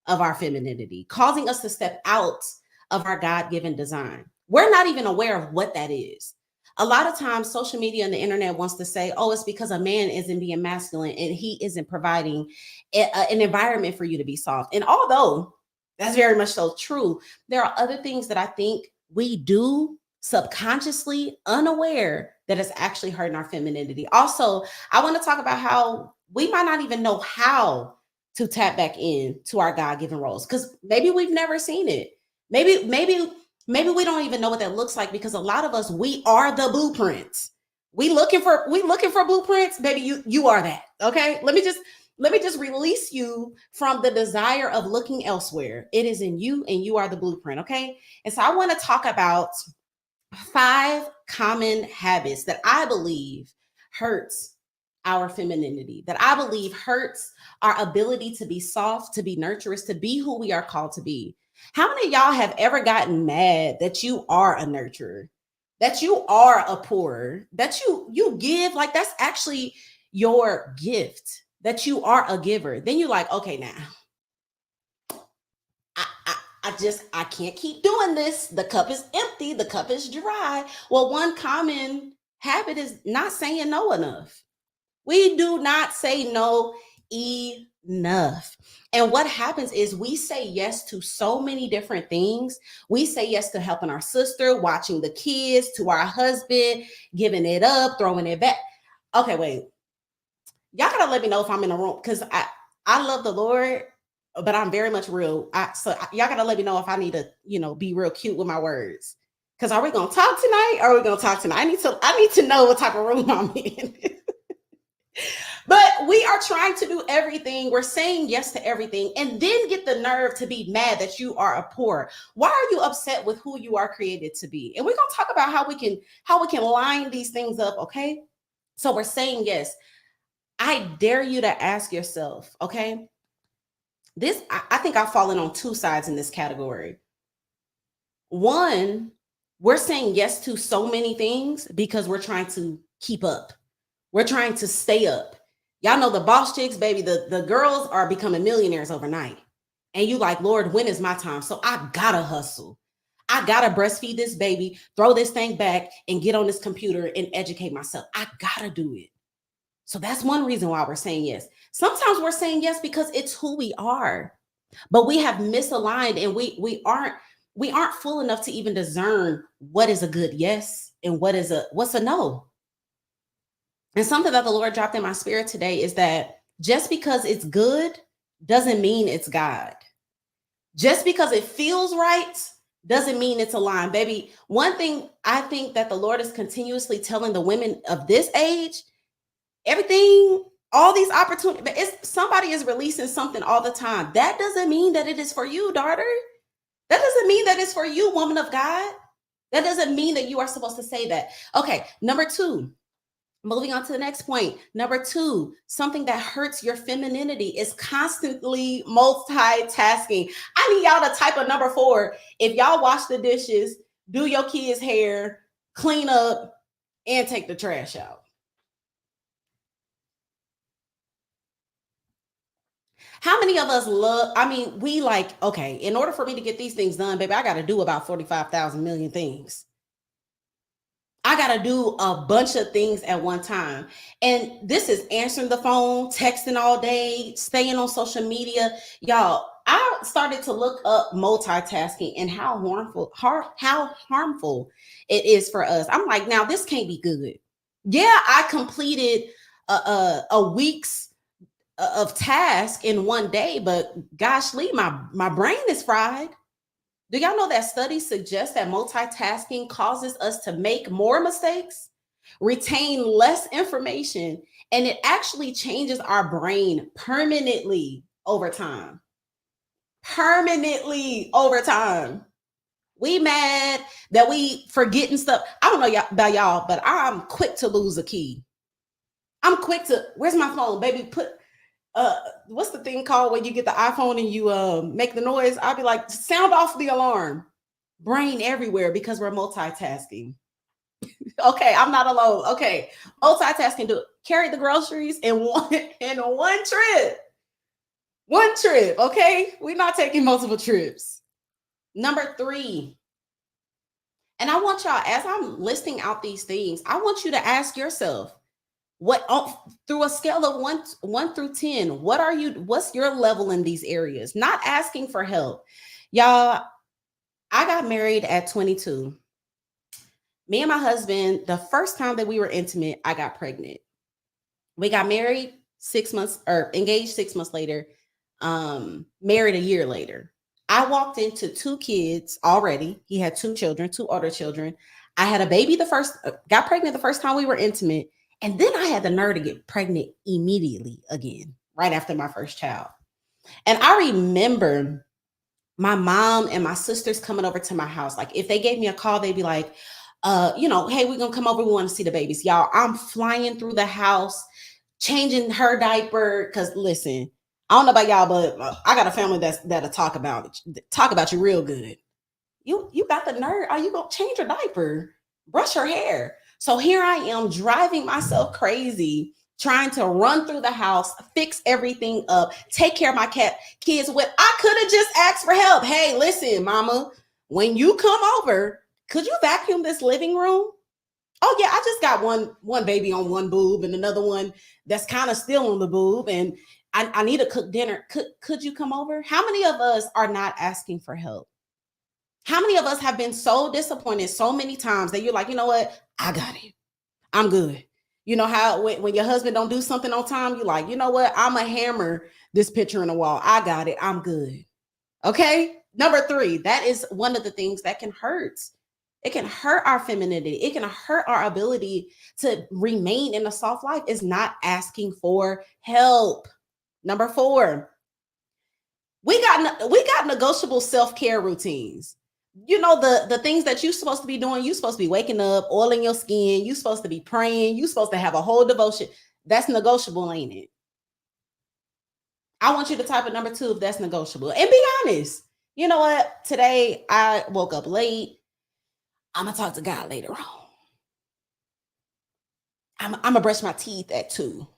of our femininity, causing us to step out of our God-given design. We're not even aware of what that is. A lot of times social media and the internet wants to say, oh, it's because a man isn't being masculine and he isn't providing an environment for you to be soft. And although that's very much so true, there are other things that I think we do subconsciously, unaware, that is actually hurting our femininity. Also, I want to talk about how we might not even know how to tap back in to our God-given roles, because maybe we've never seen it. Maybe we don't even know what that looks like, because a lot of us, we are the blueprints. We looking for blueprints. Baby, you are that. Okay. Let me just release you from the desire of looking elsewhere. It is in you and you are the blueprint. Okay. And so I want to talk about 5 common habits that I believe hurts our femininity, that I believe hurts our ability to be soft, to be nurturous, to be who we are called to be. How many of y'all have ever gotten mad that you are a nurturer, that you are a pourer, that you give? Like, that's actually your gift, that you are a giver. Then you're like, okay, now I can't keep doing this. The cup is empty. The cup is dry. Well, one common habit is not saying no enough. We do not say no enough. And what happens is we say yes to so many different things. We say yes to helping our sister, watching the kids, to our husband, giving it up, throwing it back. Okay, wait. Y'all gotta let me know if I'm in a room, because I love the Lord, but I'm very much real. So y'all gotta let me know if I need to, be real cute with my words. Because are we gonna talk tonight? Or are we gonna talk tonight? I need to know what type of room I'm in. But we are trying to do everything. We're saying yes to everything, and then get the nerve to be mad that you are a poor. Why are you upset with who you are created to be? And we're gonna talk about how we can line these things up. Okay, so we're saying yes. I dare you to ask yourself, okay? I think I've fallen on two sides in this category. One, we're saying yes to so many things because we're trying to keep up. We're trying to stay up. Y'all know the boss chicks, baby, the girls are becoming millionaires overnight. And you like, Lord, when is my time? So I gotta hustle. I gotta breastfeed this baby, throw this thing back, and get on this computer and educate myself. I gotta do it. So that's one reason why we're saying yes. Sometimes we're saying yes because it's who we are, but we have misaligned, and we aren't full enough to even discern what is a good yes and what's a no. And something that the Lord dropped in my spirit today is that just because it's good doesn't mean it's God. Just because it feels right doesn't mean it's aligned, baby. One thing I think that the Lord is continuously telling the women of this age, everything, all these opportunities, somebody is releasing something all the time. That doesn't mean that it is for you, daughter. That doesn't mean that it's for you, woman of God. That doesn't mean that you are supposed to say that. Okay, number two, moving on to the next point. Number two, something that hurts your femininity is constantly multitasking. I need y'all to type a number 4. If y'all wash the dishes, do your kids' hair, clean up, and take the trash out. How many of us we like, okay, in order for me to get these things done, baby, I got to do about 45,000 million things. I got to do a bunch of things at one time. And this is answering the phone, texting all day, staying on social media. Y'all, I started to look up multitasking and how harmful it is for us. I'm like, now this can't be good. Yeah, I completed a week's of task in one day, but gosh, Lee, my brain is fried. Do y'all know that studies suggest that multitasking causes us to make more mistakes, retain less information, and it actually changes our brain permanently over time. Permanently over time. We mad that we forgetting stuff. I don't know about y'all, but I'm quick to lose a key. I'm quick to, where's my phone? Baby, what's the thing called when you get the iPhone and you make the noise? I'll be like, sound off the alarm. Brain everywhere because we're multitasking. Okay, I'm not alone. Okay, multitasking, carry the groceries in one trip. One trip, okay? We're not taking multiple trips. Number 3. And I want y'all, as I'm listing out these things, I want you to ask yourself, through a scale of 1 through 10, what's your level in these areas? Not asking for help. Y'all, I got married at 22. Me and my husband, the first time that we were intimate, I got pregnant. We got married 6 months, or engaged 6 months later, married a year later. I walked into 2 kids already. He had 2 children, 2 older children. I had a baby got pregnant the first time we were intimate. And then I had the nerve to get pregnant immediately again, right after my first child. And I remember my mom and my sisters coming over to my house. Like, if they gave me a call, they'd be like, hey, we're gonna come over, we want to see the babies. Y'all, I'm flying through the house, changing her diaper. Cause listen, I don't know about y'all, but I got a family that'll talk about you real good. You got the nerve. Are you gonna change your diaper? Brush her hair. So here I am driving myself crazy, trying to run through the house, fix everything up, take care of my kids. When I could have just asked for help. Hey, listen, mama, when you come over, could you vacuum this living room? Oh yeah, I just got one baby on one boob and another one that's kind of still on the boob, and I need to cook dinner. Could you come over? How many of us are not asking for help? How many of us have been so disappointed so many times that you're like, you know what? I got it. I'm good. You know how when your husband don't do something on time, you're like, you know what? I'm a hammer this picture in the wall. I got it. I'm good. Okay. Number 3, that is one of the things that can hurt. It can hurt our femininity. It can hurt our ability to remain in a soft life, is not asking for help. Number 4, we got negotiable self-care routines. You know, the things that you're supposed to be doing. You're supposed to be waking up, oiling your skin. You're supposed to be praying. You're supposed to have a whole devotion. That's negotiable, ain't it? I want you to type a number 2 if that's negotiable. And be honest. You know what? Today I woke up late. I'm going to talk to God later on. I'm going to brush my teeth at 2.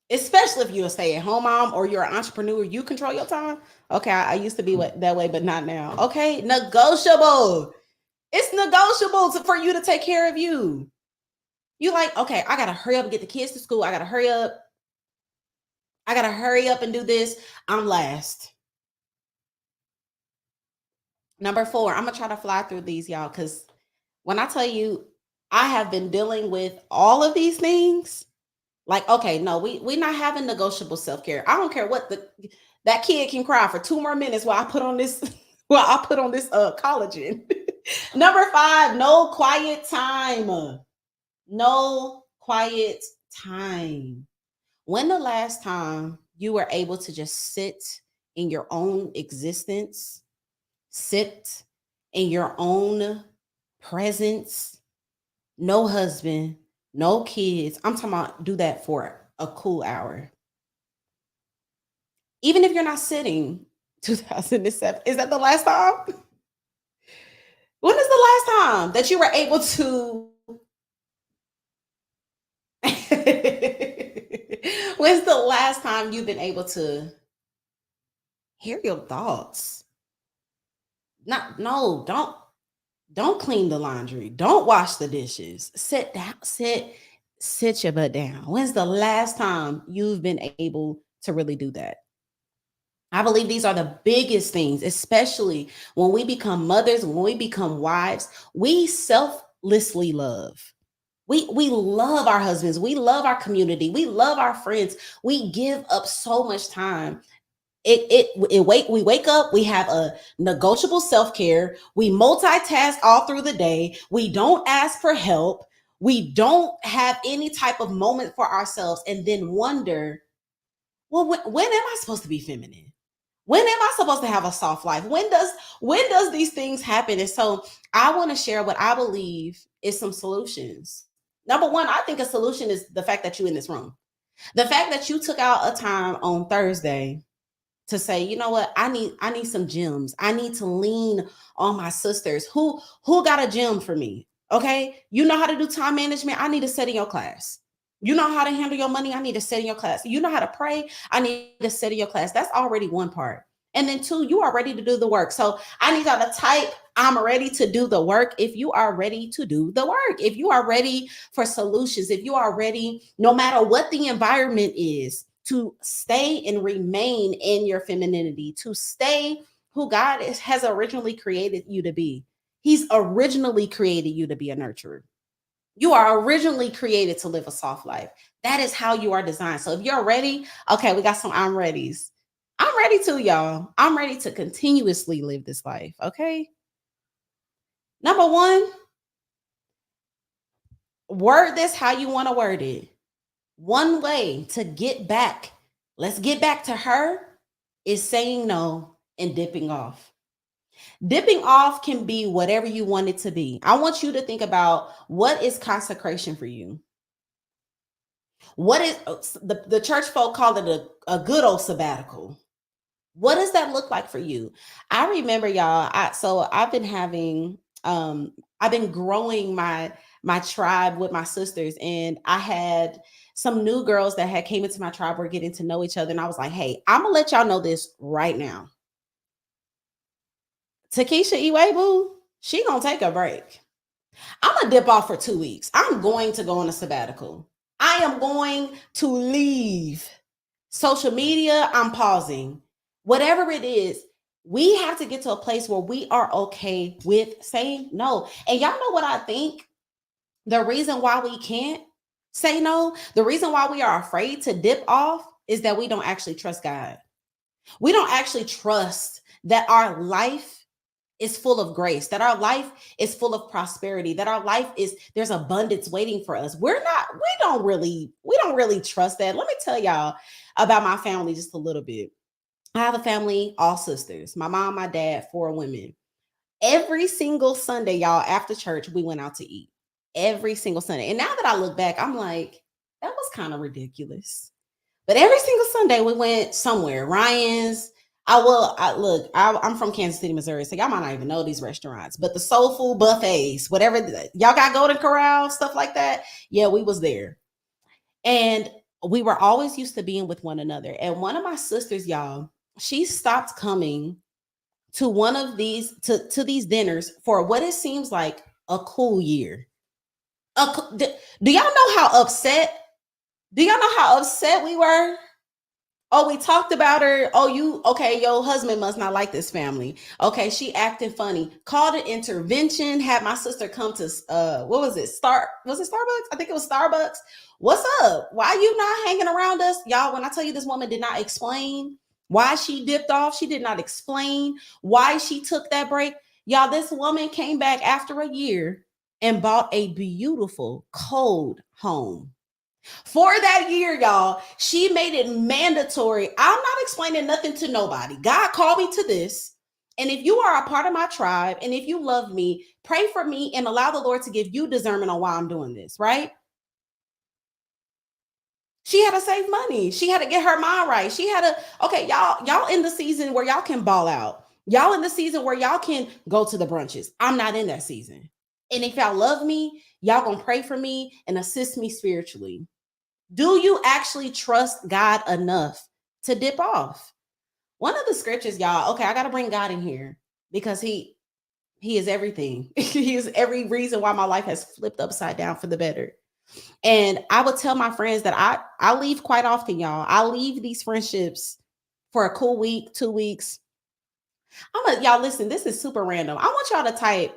Especially if you're a stay-at-home mom or you're an entrepreneur, you control your time. Okay, I used to be that way, but not now. Okay, negotiable. It's negotiable for you to take care of you. You like, okay, I gotta hurry up and get the kids to school. I gotta hurry up and do this. I'm last. Number 4, I'm gonna try to fly through these, y'all, because when I tell you I have been dealing with all of these things. Like, okay, no, we're not having negotiable self-care. I don't care what that kid can cry for 2 more minutes while I put on this collagen. Number 5, no quiet time. No quiet time. When the last time you were able to just sit in your own existence, sit in your own presence, no husband, no kids. I'm talking about do that for a cool hour. Even if you're not sitting, 2007, is that the last time? When is the last time that you were able to? When's the last time you've been able to hear your thoughts? Don't clean the laundry. Don't wash the dishes. Sit down, sit your butt down. When's the last time you've been able to really do that? I believe these are the biggest things, especially when we become mothers, when we become wives. We selflessly love. We love our husbands. We love our community. We love our friends. We give up so much time. We wake up, we have a negotiable self-care. We multitask all through the day. We don't ask for help. We don't have any type of moment for ourselves, and then wonder, well, when am I supposed to be feminine? When am I supposed to have a soft life? When does these things happen? And so I want to share what I believe is some solutions. Number 1, I think a solution is the fact that you're in this room. The fact that you took out a time on Thursday to say, you know what, I need some gyms. I need to lean on my sisters. Who got a gym for me? Okay. You know how to do time management. I need to sit in your class. You know how to handle your money. I need to sit in your class. You know how to pray. I need to sit in your class. That's already one part. And then 2, you are ready to do the work. So I need y'all to type, I'm ready to do the work. If you are ready to do the work, if you are ready for solutions, if you are ready, no matter what the environment is, to stay and remain in your femininity, to stay who God has originally created you to be. He's originally created you to be a nurturer. You are originally created to live a soft life. That is how you are designed. So if you're ready, okay, we got some I'm readies. I'm ready to, y'all. I'm ready to continuously live this life, okay? Number 1, word this how you want to word it. One way to get back, let's get back to her, is saying no and dipping off. Dipping off can be whatever you want it to be. I want you to think about, what is consecration for you? What is the church folk call it a good old sabbatical? What does that look like for you? I remember, y'all, I've been having I've been growing my tribe with my sisters, and I had some new girls that had came into my tribe. We're getting to know each other, and I was like, hey, I'm gonna let y'all know this right now. Takesha Iwebu, she gonna take a break. I'm gonna dip off for 2 weeks. I'm going to go on a sabbatical. I am going to leave social media. I'm pausing. Whatever it is, we have to get to a place where we are okay with saying no. And y'all know what I think? The reason why we can't say no, the reason why we are afraid to dip off, is that we don't actually trust God. We don't actually trust that our life is full of grace, that our life is full of prosperity, that our life is, there's abundance waiting for us. We don't really trust that. Let me tell y'all about my family just a little bit. I have a family, all sisters, my mom, my dad, 4 women. Every single Sunday, y'all, after church, we went out to eat. Every single Sunday. And now that I look back, I'm like, that was kind of ridiculous. But every single Sunday we went somewhere. Ryan's. I'm from Kansas City, Missouri, so y'all might not even know these restaurants. But the soul food buffets, whatever, y'all got Golden Corral, stuff like that. Yeah, we was there. And we were always used to being with one another. And one of my sisters, y'all, she stopped coming to one of these, to these dinners for what it seems like a cool year. Do y'all know how upset? Do y'all know how upset we were? Oh, we talked about her. Oh, okay, your husband must not like this family. Okay, she acting funny. Called it intervention, had my sister come to what was it? Was it Starbucks? I think it was Starbucks. What's up? Why you not hanging around us? Y'all, when I tell you this woman did not explain why she dipped off, she did not explain why she took that break. Y'all, this woman came back after a year and bought a beautiful cold home. For that year, y'all, she made it mandatory. I'm not explaining nothing to nobody. God called me to this. And if you are a part of my tribe, and if you love me, pray for me and allow the Lord to give you discernment on why I'm doing this, right? She had to save money. She had to get her mind right. She had to, okay, y'all in the season where y'all can ball out. Y'all in the season where y'all can go to the brunches. I'm not in that season. And if y'all love me, y'all gonna pray for me and assist me spiritually. Do you actually trust God enough to dip off? One of the scriptures, y'all, okay, I got to bring God in here because he is everything. He is every reason why my life has flipped upside down for the better. And I would tell my friends that I leave quite often, y'all. I leave these friendships for a cool week, 2 weeks. Y'all listen, this is super random. I want y'all to type,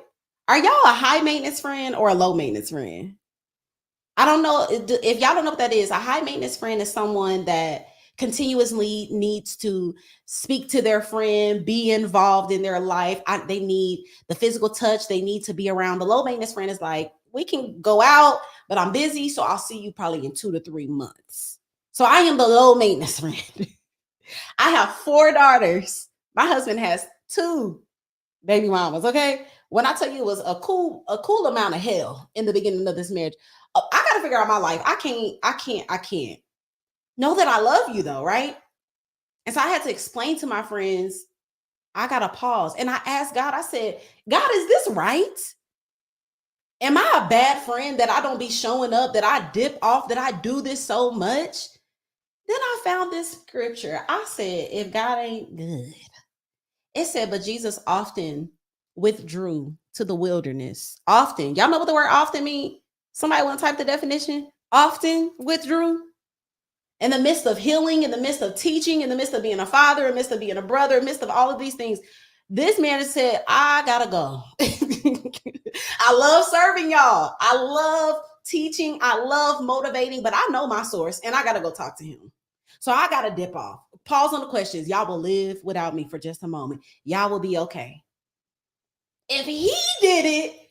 are y'all a high maintenance friend or a low maintenance friend? I don't know if y'all don't know what that is. A high maintenance friend is someone that continuously needs to speak to their friend, be involved in their life. They need the physical touch. They need to be around. The low maintenance friend is like, we can go out, but I'm busy, so I'll see you probably in 2 to 3 months. So I am the low maintenance friend. I have 4 daughters. My husband has 2 baby mamas. Okay. When I tell you it was a cool amount of hell in the beginning of this marriage, I got to figure out my life. I can't know that I love you though. Right. And so I had to explain to my friends, I got to pause. And I asked God, I said, God, is this right? Am I a bad friend that I don't be showing up, that I dip off, that I do this so much? Then I found this scripture. I said, if God ain't good, it said, but Jesus often withdrew to the wilderness. Often. Y'all know what the word often mean? Somebody want to type the definition? Often withdrew. In the midst of healing, in the midst of teaching, in the midst of being a father, in the midst of being a brother, in the midst of all of these things, this man has said, I gotta go. I love serving y'all. I love teaching. I love motivating, but I know my source and I gotta go talk to him. So I gotta dip off. Pause on the questions. Y'all will live without me for just a moment. Y'all will be okay. If he did it,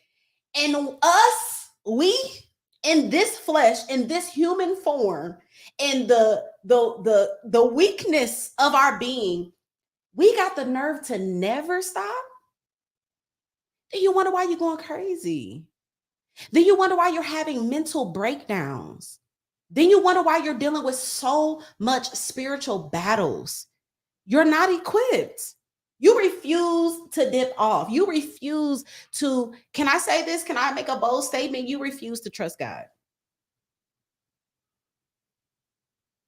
and us, we in this flesh, in this human form, in the weakness of our being, we got the nerve to never stop. Then you wonder why you're going crazy. Then you wonder why you're having mental breakdowns. Then you wonder why you're dealing with so much spiritual battles. You're not equipped. You refuse to dip off. You refuse to, can I say this? Can I make a bold statement? You refuse to trust God.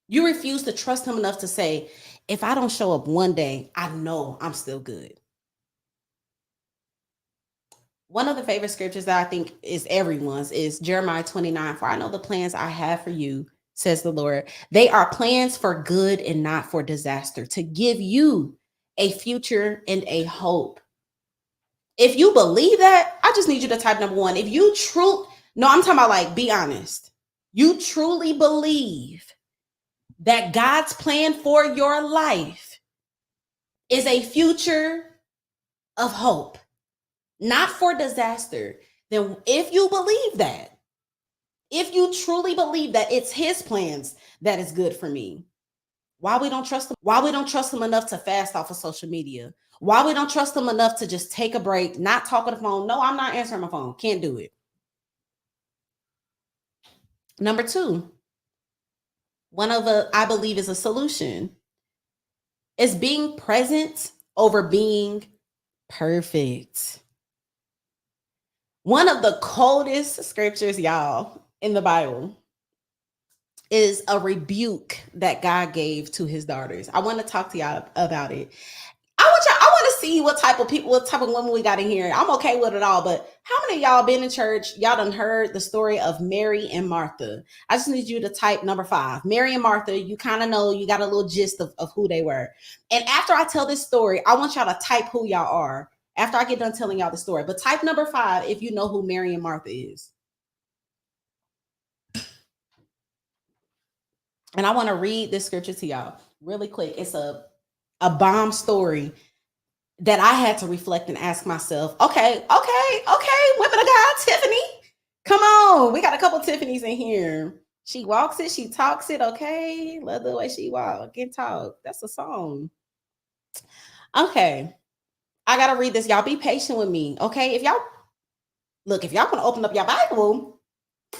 You refuse to trust him enough to say, if I don't show up one day, I know I'm still good. One of the favorite scriptures that I think is everyone's is Jeremiah 29. For I know the plans I have for you, says the Lord. They are plans for good and not for disaster, to give you a future and a hope. If you believe that, I just need you to type number one. If you no, I'm talking about like, be honest. You truly believe that God's plan for your life is a future of hope, not for disaster. Then if you believe that, if you truly believe that it's his plans that is good for me, why we don't trust him? Why we don't trust him enough to fast off of social media? Why we don't trust him enough to just take a break, not talk on the phone? No, I'm not answering my phone. Can't do it. Number two, I believe is a solution, is being present over being perfect. One of the coldest scriptures, y'all, in the Bible is a rebuke that God gave to his daughters. I want to talk to y'all about it. I want to see what type of people, what type of women we got in here. I'm okay with it all, but how many of y'all been in church? Y'all done heard the story of Mary and Martha. I just need you to type number 5. Mary and Martha, you kind of know, you got a little gist of who they were. And after I tell this story, I want y'all to type who y'all are after I get done telling y'all the story. But type number 5 if you know who Mary and Martha is. And I want to read this scripture to y'all really quick. It's a bomb story that I had to reflect and ask myself, okay, women of God, Tiffany, come on. We got a couple Tiffany's in here. She walks it, she talks it, okay? Love the way she walk and talk. That's a song. Okay, I got to read this. Y'all be patient with me, okay? If y'all want to open up your Bible,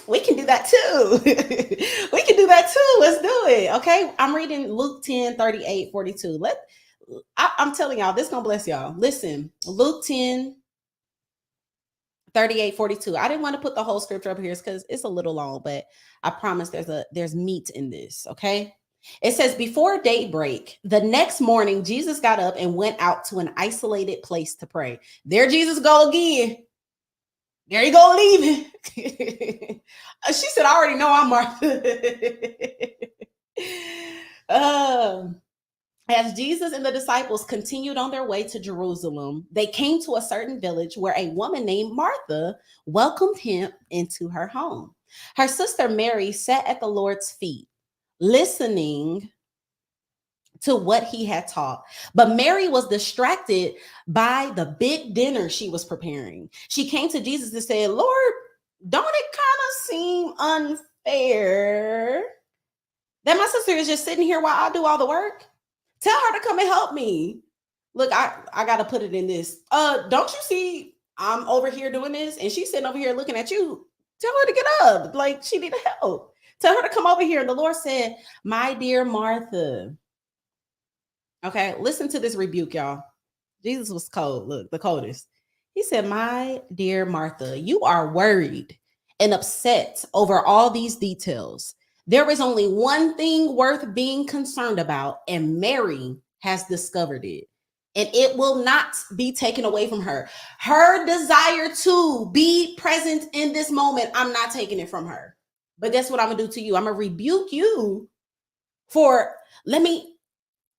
we can do that too. We can do that too. Let's do it, okay? I'm reading Luke 10, 38, 42. I'm telling y'all, this gonna bless y'all. Listen, Luke 10, 38, 42. I didn't want to put the whole scripture up here because it's a little long, but I promise there's meat in this, okay? It says, before daybreak, the next morning, Jesus got up and went out to an isolated place to pray. There Jesus go again. There you go, leaving. She said, I already know I'm Martha. As Jesus and the disciples continued on their way to Jerusalem, they came to a certain village where a woman named Martha welcomed him into her home. Her sister Mary sat at the Lord's feet, listening to what he had taught. But Mary was distracted by the big dinner she was preparing. She came to Jesus and said, Lord, don't it kind of seem unfair that my sister is just sitting here while I do all the work? Tell her to come and help me. Look, I got to put it in this. Don't you see I'm over here doing this and she's sitting over here looking at you? Tell her to get up. Like, she need help. Tell her to come over here. And the Lord said, my dear Martha. Okay, listen to this rebuke, y'all. Jesus was cold. Look, the coldest. He said, my dear Martha, you are worried and upset over all these details. There is only one thing worth being concerned about, and Mary has discovered it. And it will not be taken away from her. Her desire to be present in this moment, I'm not taking it from her. But guess what I'm going to do to you? I'm going to rebuke you for, let me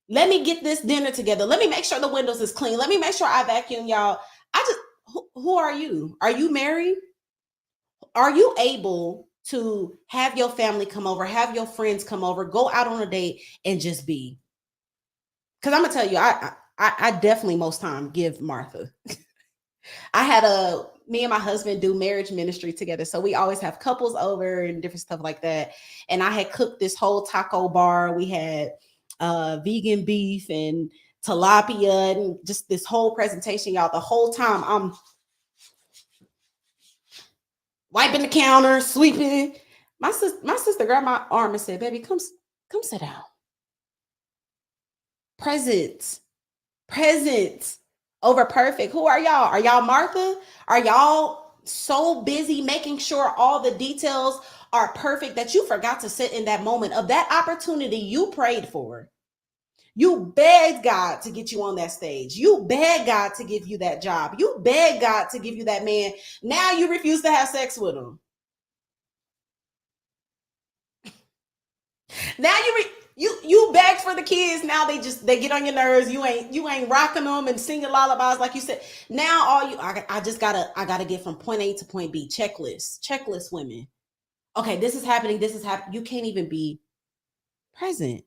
get this dinner together. Let me make sure the windows is clean. Let me make sure I vacuum, y'all. Who are you? Are you married? Are you able to have your family come over, have your friends come over, go out on a date and just be? Because I'm going to tell you, I definitely most time give Martha. I had me and my husband do marriage ministry together. So we always have couples over and different stuff like that. And I had cooked this whole taco bar. We had vegan beef and tilapia and just this whole presentation, y'all. The whole time wiping the counter, sweeping. My sister grabbed my arm and said, "Baby, come sit down." Presents over perfect. Who are y'all? Are y'all Martha? Are y'all so busy making sure all the details are perfect that you forgot to sit in that moment of that opportunity you prayed for? You begged God to get you on that stage. You begged God to give you that job. You begged God to give you that man. Now you refuse to have sex with him. Now you beg for the kids. Now they get on your nerves. You ain't rocking them and singing lullabies like you said. Now I gotta get from point A to point B. Checklist women. Okay, this is happening. This is happening. You can't even be present.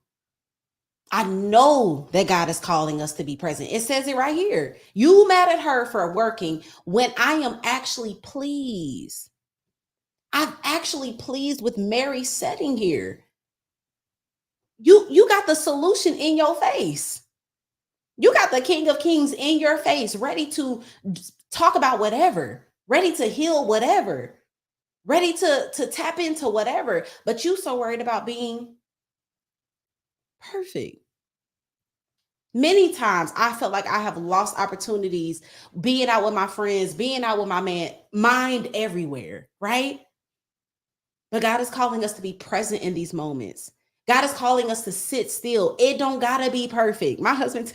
I know that God is calling us to be present. It says it right here. You mad at her for working when I am actually pleased. I'm actually pleased with Mary's setting here. You got the solution in your face. You got the King of Kings in your face, ready to talk about whatever, ready to heal whatever, ready to tap into whatever. But you so worried about being perfect. Many times I felt like I have lost opportunities being out with my friends, being out with my man, mind everywhere, right? But God is calling us to be present in these moments. God is calling us to sit still. It don't gotta be perfect. My husband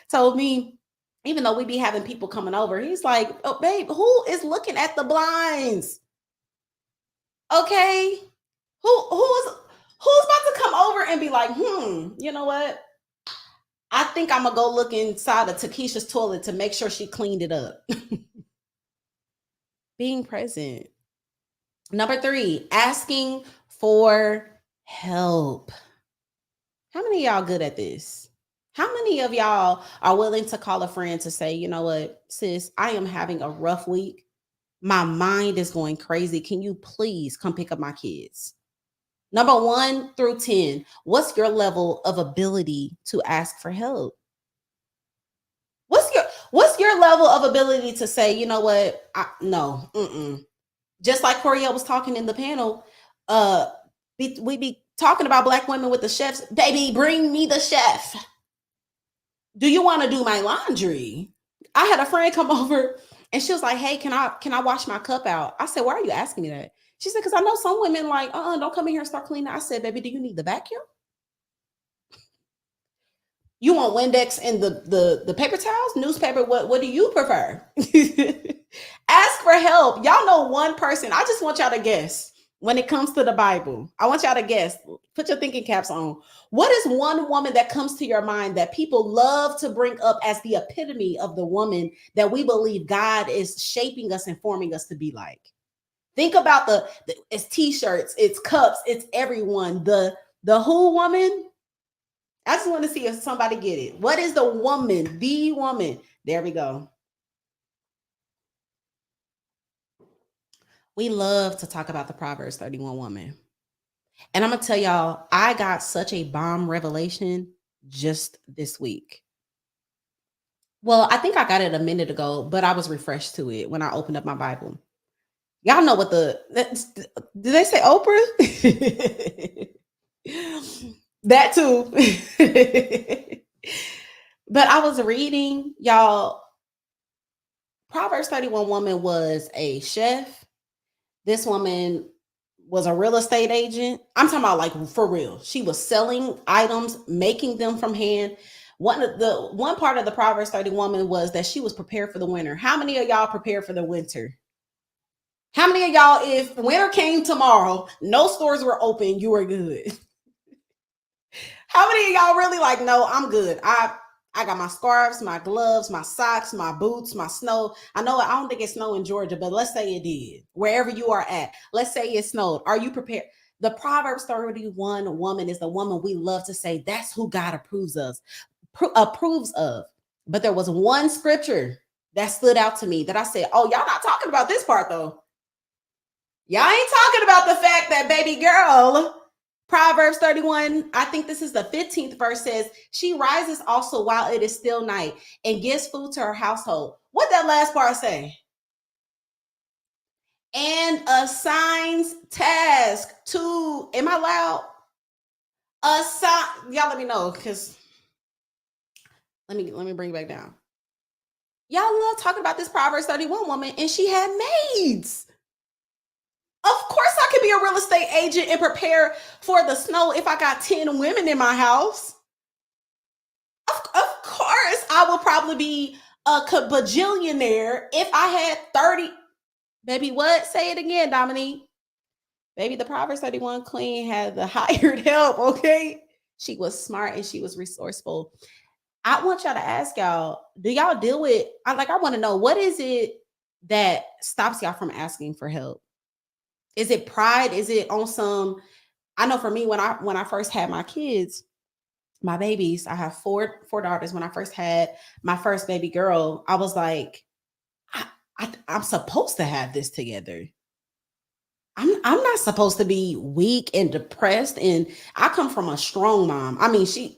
told me, even though we be having people coming over, he's like, "Oh, babe, who is looking at the blinds? Okay, who's about to come over and be like, you know what? I think I'm gonna go look inside of Takesha's toilet to make sure she cleaned it up." Being present. Number 3, asking for help. How many of y'all good at this? How many of y'all are willing to call a friend to say, "You know what, sis, I am having a rough week. My mind is going crazy. Can you please come pick up my kids?" Number 1 through 10, what's your level of ability to ask for help? What's your level of ability to say, "You know what, no, just like Coriel was talking in the panel, we be talking about Black women with the chefs. Baby, bring me the chef. Do you want to do my laundry?" I had a friend come over and she was like, "Hey, can I wash my cup out?" I said, "Why are you asking me that?" She said, "Because I know some women like, don't come in here and start cleaning." I said, "Baby, do you need the vacuum? You want Windex and the paper towels, newspaper? What do you prefer?" Ask for help. Y'all know one person. I just want y'all to guess when it comes to the Bible. I want y'all to guess. Put your thinking caps on. What is one woman that comes to your mind that people love to bring up as the epitome of the woman that we believe God is shaping us and forming us to be like? Think about it's t-shirts, it's cups, it's everyone. The who woman? I just want to see if somebody get it. What is the woman? The woman. There we go. We love to talk about the Proverbs 31 woman. And I'm going to tell y'all, I got such a bomb revelation just this week. Well, I think I got it a minute ago, but I was refreshed to it when I opened up my Bible. Y'all know what did they say Oprah? That too. But I was reading, y'all, Proverbs 31 woman was a chef. This woman was a real estate agent. I'm talking about like for real. She was selling items, making them from hand. One part of the Proverbs 30 woman was that she was prepared for the winter. How many of y'all prepared for the winter? How many of y'all, if winter came tomorrow, no stores were open, you were good? How many of y'all really like, no, I'm good. I got my scarves, my gloves, my socks, my boots, my snow. I don't think it snowed in Georgia, but let's say it did. Wherever you are at, let's say it snowed. Are you prepared? The Proverbs 31 woman is the woman we love to say that's who God approves of. But there was one scripture that stood out to me that I said, "Oh, y'all not talking about this part though. Y'all ain't talking about the fact that baby girl." Proverbs 31, I think this is the 15th verse, says, "She rises also while it is still night and gives food to her household." What that last part say? and assigns task to, am I loud? Y'all let me know, because let me bring it back down. Y'all love talking about this Proverbs 31 woman, and she had maids. Of course I can be a real estate agent and prepare for the snow if I got 10 women in my house. Of course I will probably be a bajillionaire if I had 30. Baby, what? Say it again, Dominique. Baby, the Proverbs 31 queen had the hired help, okay? She was smart and she was resourceful. I want y'all to ask y'all, do y'all deal with, I want to know, what is it that stops y'all from asking for help? Is it pride? Is it on some, I know for me, when I first had my kids, my babies, I have four daughters. When I first had my first baby girl, I was like, I'm supposed to have this together. I'm not supposed to be weak and depressed. And I come from a strong mom. I mean, she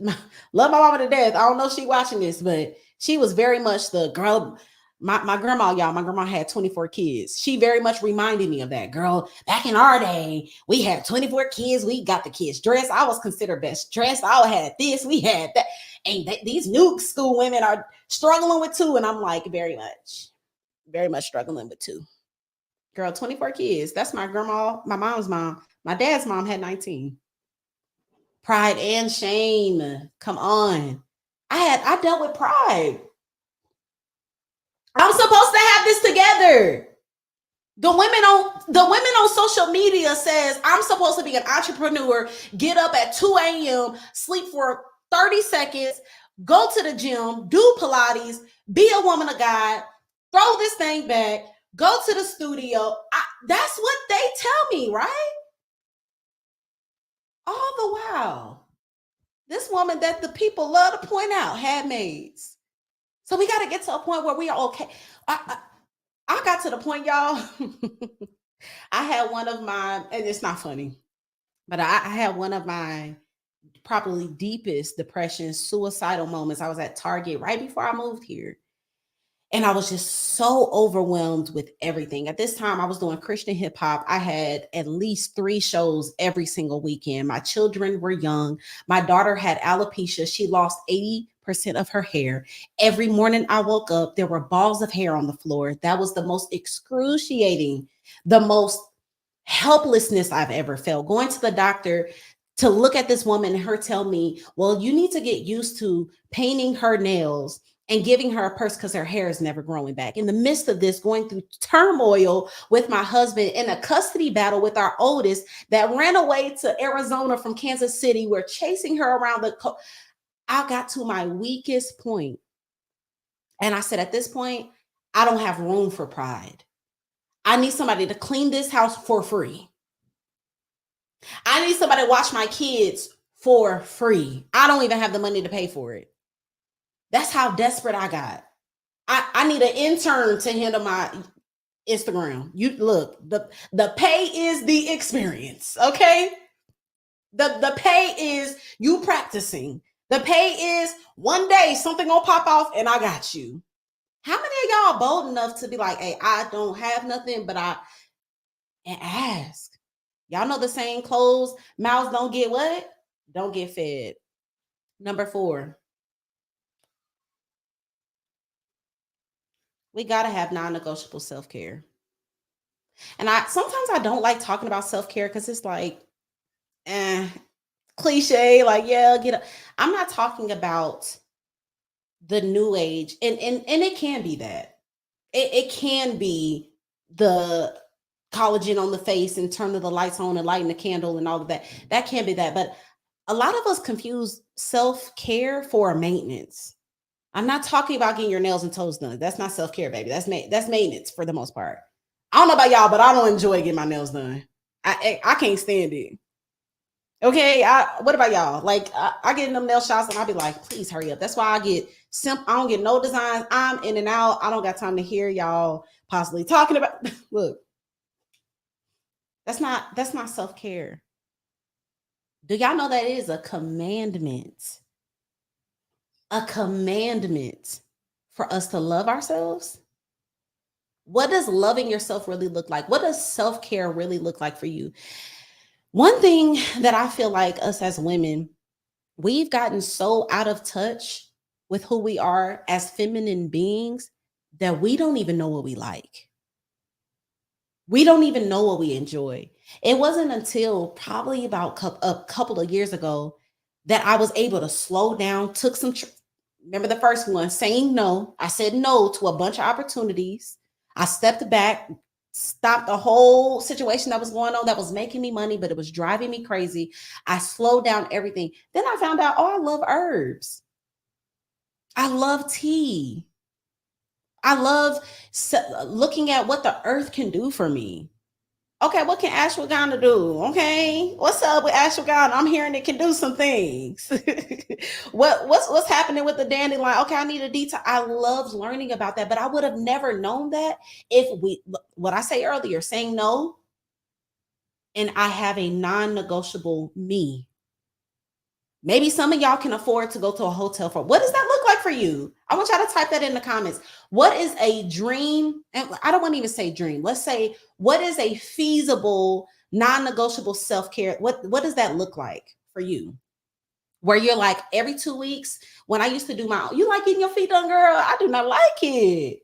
love my mama to death. I don't know if she watching this, but she was very much the girl. My grandma, y'all, my grandma had 24 kids. She very much reminded me of that. Girl, back in our day, we had 24 kids. We got the kids dressed. I was considered best dressed. I had this, we had that. And these new school women are struggling with 2. And I'm like, very much struggling with 2. Girl, 24 kids. That's my grandma, my mom's mom. My dad's mom had 19. Pride and shame. Come on. I dealt with pride. I'm supposed to have this together. The women on social media says I'm supposed to be an entrepreneur, get up at 2 a.m., sleep for 30 seconds, go to the gym, do Pilates, be a woman of God, throw this thing back, go to the studio. That's what they tell me, right? All the while, this woman that the people love to point out had maids. So we got to get to a point where we are okay. I got to the point, y'all. I had one of my, and it's not funny, but I had one of my probably deepest depression, suicidal moments. I was at Target right before I moved here. And I was just so overwhelmed with everything. At this time, I was doing Christian hip hop. I had at least 3 shows every single weekend. My children were young. My daughter had alopecia. She lost 80% of her hair. Every morning I woke up, there were balls of hair on the floor. That was the most excruciating, the most helplessness I've ever felt. Going to the doctor to look at this woman and her tell me, well, you need to get used to painting her nails and giving her a purse because her hair is never growing back. In the midst of this, going through turmoil with my husband in a custody battle with our oldest that ran away to Arizona from Kansas City. We're chasing her around I got to my weakest point. And I said, at this point, I don't have room for pride. I need somebody to clean this house for free. I need somebody to watch my kids for free. I don't even have the money to pay for it. That's how desperate I got. I need an intern to handle my Instagram. You look, the pay is the experience, okay? The pay is you practicing. The pay is one day something gonna pop off and I got you. How many of y'all bold enough to be like, hey, I don't have nothing, but and ask? Y'all know the saying, closed mouths don't get what? Don't get fed. Number 4. We got to have non-negotiable self-care. And sometimes I don't like talking about self-care because it's like, cliche, like, yeah, get up. I'm not talking about the new age. And it can be that. It can be the collagen on the face and turn the lights on and lighting the candle and all of that. That can be that. But a lot of us confuse self-care for maintenance. I'm not talking about getting your nails and toes done. That's not self-care, baby. That's maintenance for the most part. I don't know about y'all, but I don't enjoy getting my nails done. I can't stand it. Okay, what about y'all? Like, I get in them nail shops and I'll be like, please hurry up. That's why I don't get no designs. I'm in and out. I don't got time to hear y'all possibly talking about. Look, that's not self-care. Do y'all know that it is a commandment? A commandment for us to love ourselves? What does loving yourself really look like? What does self-care really look like for you? One thing that I feel like us as women, we've gotten so out of touch with who we are as feminine beings that we don't even know what we like. We don't even know what we enjoy. It wasn't until probably about a couple of years ago that I was able to slow down, took some, remember the first one, saying no. I said no to a bunch of opportunities. I stepped back, stopped the whole situation that was going on that was making me money, but it was driving me crazy. I slowed down everything. Then I found out, oh, I love herbs. I love tea. I love looking at what the earth can do for me. Okay, what can ashwagandha do? Okay, what's up with ashwagandha? I'm hearing it can do some things. what's happening with the dandelion? Okay, I need a detox. I love learning about that, but I would have never known that if what I say earlier, saying no, and I have a non-negotiable me. Maybe some of y'all can afford to go to a hotel for. What does that look like for you? I want y'all to type that in the comments. What is a dream? And I don't want to even say dream. Let's say, what is a feasible, non-negotiable self-care? What does that look like for you? Where you're like every 2 weeks, when I used to do my, you like getting your feet done, girl? I do not like it.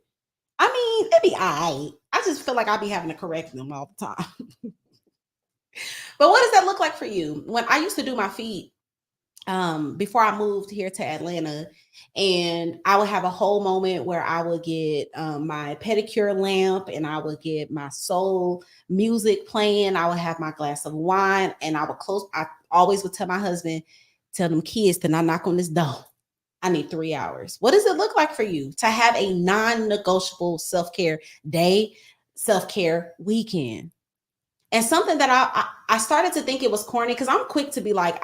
I mean, it'd be all right. I just feel like I'll be having to correct them all the time. But what does that look like for you? When I used to do my feet, before I moved here to Atlanta, and I would have a whole moment where I would get my pedicure lamp and I would get my soul music playing. I would have my glass of wine and I would close. I always would tell my husband, tell them kids to not knock on this door. I need 3 hours. What does it look like for you to have a non-negotiable self-care day, self-care weekend? And something that I started to think it was corny because I'm quick to be like,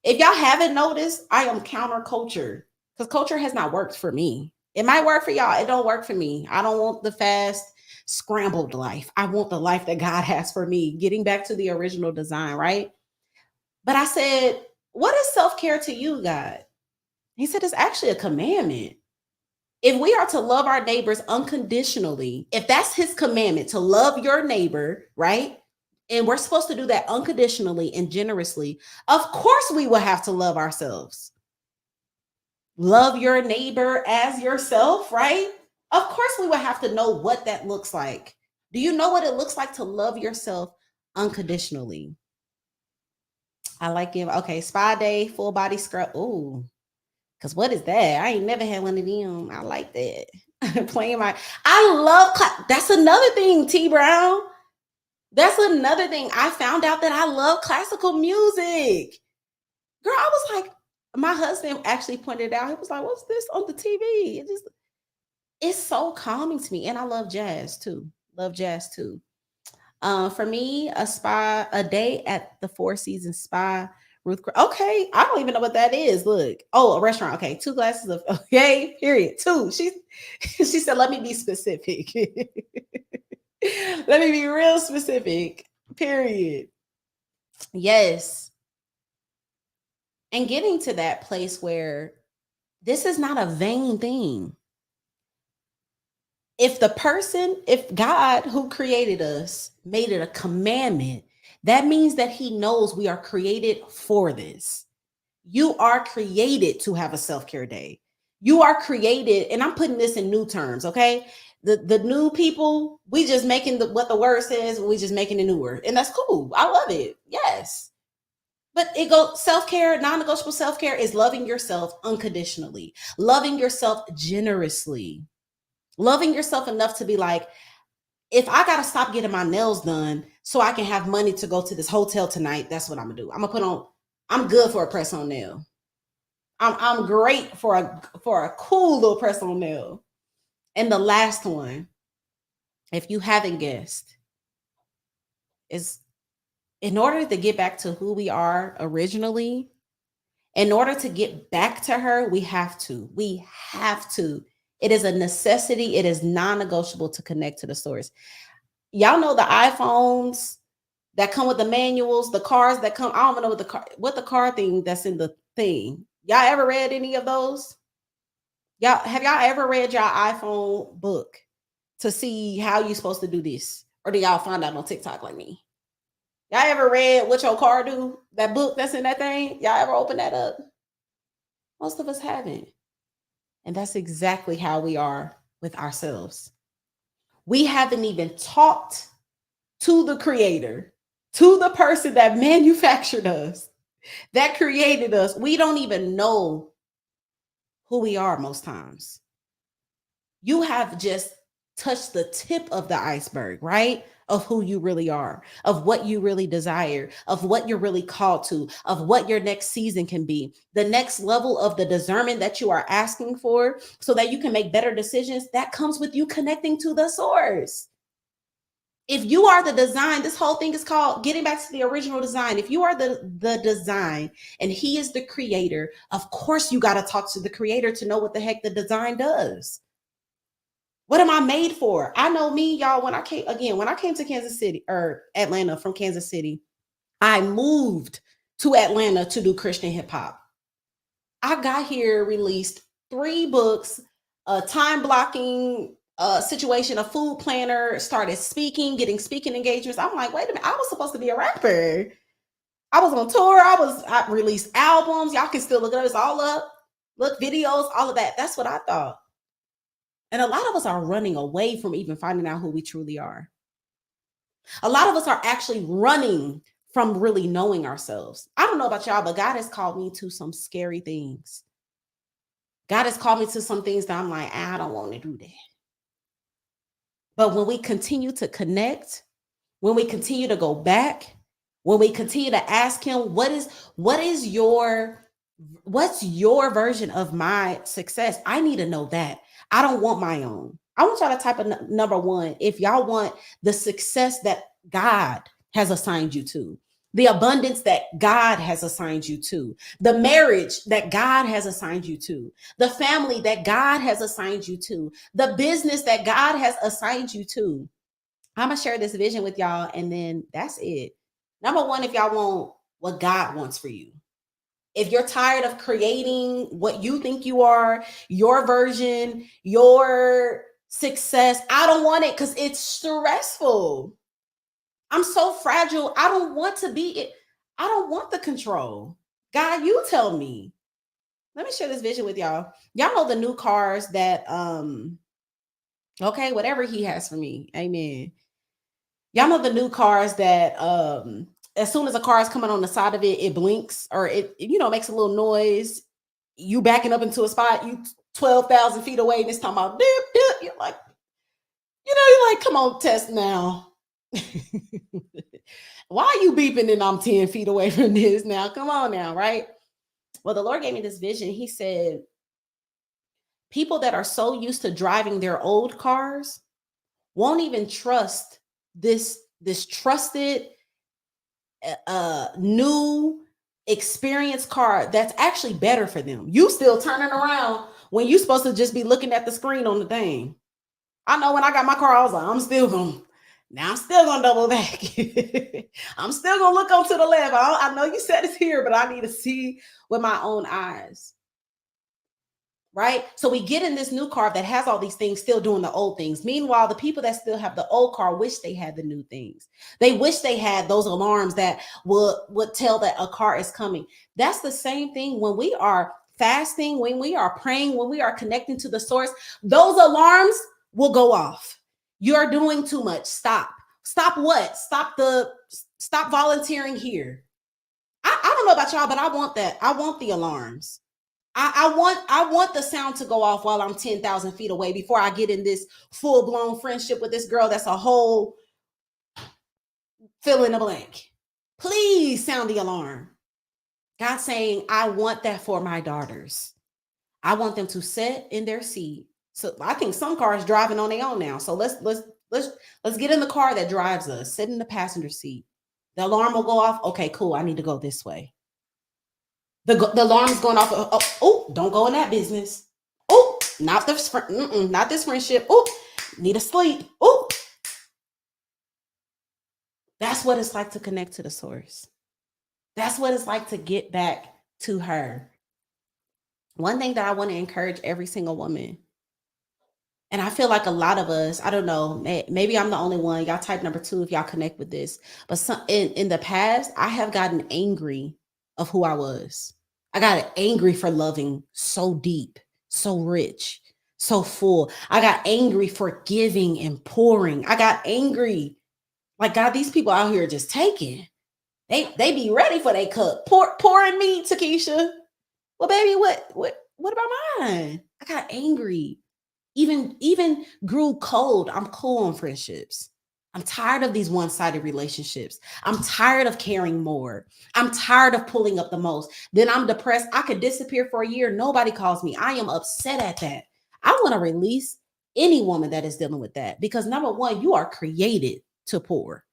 if y'all haven't noticed, I am counterculture because culture has not worked for me. It might work for y'all. It don't work for me. I don't want the fast, scrambled life. I want the life that God has for me, getting back to the original design, right? But I said, what is self-care to you, God? He said, it's actually a commandment. If we are to love our neighbors unconditionally, if that's his commandment, to love your neighbor, right? And we're supposed to do that unconditionally and generously. Of course, we will have to love ourselves. Love your neighbor as yourself, right? Of course, we will have to know what that looks like. Do you know what it looks like to love yourself unconditionally? I like it. Okay, spa day, full body scrub. Ooh, because what is that? I ain't never had one of them. I like that. Playing my, I love, that's another thing, T Brown. That's another thing. I found out that I love classical music. Girl, I was like, my husband actually pointed out, he was like, what's this on the TV? It's so calming to me. And I love jazz too. Love jazz too. For me, a day at the Four Seasons Spa. Ruth, okay, I don't even know what that is. Look, oh, a restaurant. Okay, 2 glasses of, okay, period. 2. She said, let me be specific. Let me be real specific. Period. Yes. And getting to that place where this is not a vain thing. If God who created us made it a commandment, that means that he knows we are created for this. You are created to have a self-care day. You are created, and I'm putting this in new terms, okay? The new people, we just making what the word says, we just making it newer. And that's cool. I love it. Yes. But it goes self-care, non-negotiable self-care is loving yourself unconditionally, loving yourself generously, loving yourself enough to be like, if I got to stop getting my nails done so I can have money to go to this hotel tonight, that's what I'm gonna do. I'm gonna put on, I'm good for a press-on nail. I'm great for a cool little press-on nail. And the last one, if you haven't guessed, is in order to get back to who we are originally, in order to get back to her, we have to. It is a necessity. It is non-negotiable to connect to the source. Y'all know the iPhones that come with the manuals, the cars that come. I don't even know what the car thing that's in the thing. Y'all ever read any of those? Have y'all ever read y'all iPhone book? to see how you supposed to do this? Or do y'all find out on TikTok like me? Y'all ever read What Your Car Do? That book that's in that thing? Y'all ever open that up? Most of us haven't. And that's exactly how we are with ourselves. We haven't even talked to the creator, to the person that manufactured us, that created us. We don't even know who we are most times. You have just touched the tip of the iceberg, right? Of who you really are, of what you really desire, of what you're really called to, of what your next season can be, the next level of the discernment that you are asking for so that you can make better decisions. That comes with you connecting to the source. If you are the design, this whole thing is called getting back to the original design. If you are the design and he is the creator, of course you got to talk to the creator to know what the heck the design does. What am I made for? I know me, y'all, when I came to Kansas City or Atlanta from Kansas City, I moved to Atlanta to do Christian hip hop. I got here, released 3 books, a time blocking situation, a food planner, started speaking, getting speaking engagements. I'm like, wait a minute, I was supposed to be a rapper. I was on tour. I released albums. Y'all can still look at it. It's all up. Look, videos, all of that. That's what I thought. And a lot of us are running away from even finding out who we truly are. A lot of us are actually running from really knowing ourselves. I don't know about y'all, but God has called me to some scary things. God has called me to some things that I'm like, I don't want to do that. But when we continue to connect, when we continue to go back, when we continue to ask him, what's your version of my success? I need to know that. I don't want my own. I want y'all to type a number 1 if y'all want the success that God has assigned you to, the abundance that God has assigned you to, the marriage that God has assigned you to, the family that God has assigned you to, the business that God has assigned you to. I'm going to share this vision with y'all, and then that's it. Number 1, if y'all want what God wants for you. If you're tired of creating what you think you are, your version, your success, I don't want it because it's stressful. I'm so fragile. I don't want to be it. I don't want the control. God, you tell me. Let me share this vision with y'all. Y'all know the new cars that, okay, whatever he has for me. Amen. Y'all know the new cars that, as soon as a car is coming on the side of it, it blinks or it makes a little noise. You backing up into a spot, you 12,000 feet away, and it's talking about dip, dip. You're like, come on, test now. Why are you beeping and I'm 10 feet away from this now? Come on now, right? Well, the Lord gave me this vision. He said, people that are so used to driving their old cars won't even trust this trusted new experienced car that's actually better for them. You still turning around when you're supposed to just be looking at the screen on the thing. I know when I got my car, I was like, I'm still gonna double back. I'm still gonna look onto the left. I know you said it's here, but I need to see with my own eyes. Right? So we get in this new car that has all these things, still doing the old things. Meanwhile, the people that still have the old car wish they had the new things. They wish they had those alarms that would tell that a car is coming. That's the same thing when we are fasting, when we are praying, when we are connecting to the source. Those alarms will go off. You're doing too much. Stop. Stop what? Stop volunteering here. I don't know about y'all, but I want that. I want the alarms. I want the sound to go off while I'm 10,000 feet away before I get in this full-blown friendship with this girl that's a whole fill in the blank. Please sound the alarm. God's saying, I want that for my daughters. I want them to sit in their seat. So I think some cars driving on their own now. So let's get in the car that drives us. Sit in the passenger seat. The alarm will go off. Okay, cool. I need to go this way. The alarm's going off. Oh, don't go in that business. Oh, not this friendship. Oh, need to sleep. Oh, that's what it's like to connect to the source. That's what it's like to get back to her. One thing that I want to encourage every single woman, And I feel like a lot of us, I don't know, maybe I'm the only one. Y'all type number 2 if y'all connect with this. But in the past, I have gotten angry of who I was. I got angry for loving so deep, so rich, so full. I got angry for giving and pouring. I got angry. Like, God, these people out here just taking. They be ready for their cup. Pouring me, Takesha. Well, baby, what about mine? I got angry, even grew cold. I'm cold on friendships. I'm tired of these one-sided relationships. I'm tired of caring more. I'm tired of pulling up the most. Then I'm depressed. I could disappear for a year. Nobody calls me. I am upset at that. I want to release any woman that is dealing with that because number one, you are created to pour.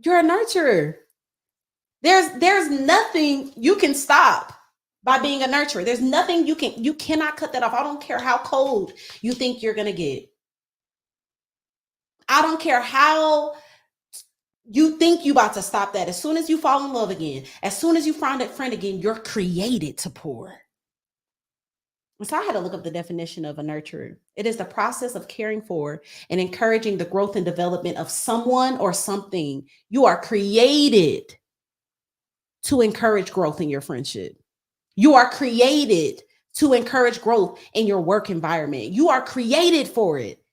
You're a nurturer. There's nothing you can stop by being a nurturer. There's nothing you cannot cut that off. I don't care how cold you think you're gonna get. I don't care how you think you about to stop that. As soon as you fall in love again, as soon as you find that friend again, you're created to pour. So I had to look up the definition of a nurturer. It is the process of caring for and encouraging the growth and development of someone or something. You are created to encourage growth in your friendship. You are created to encourage growth in your work environment. You are created for it.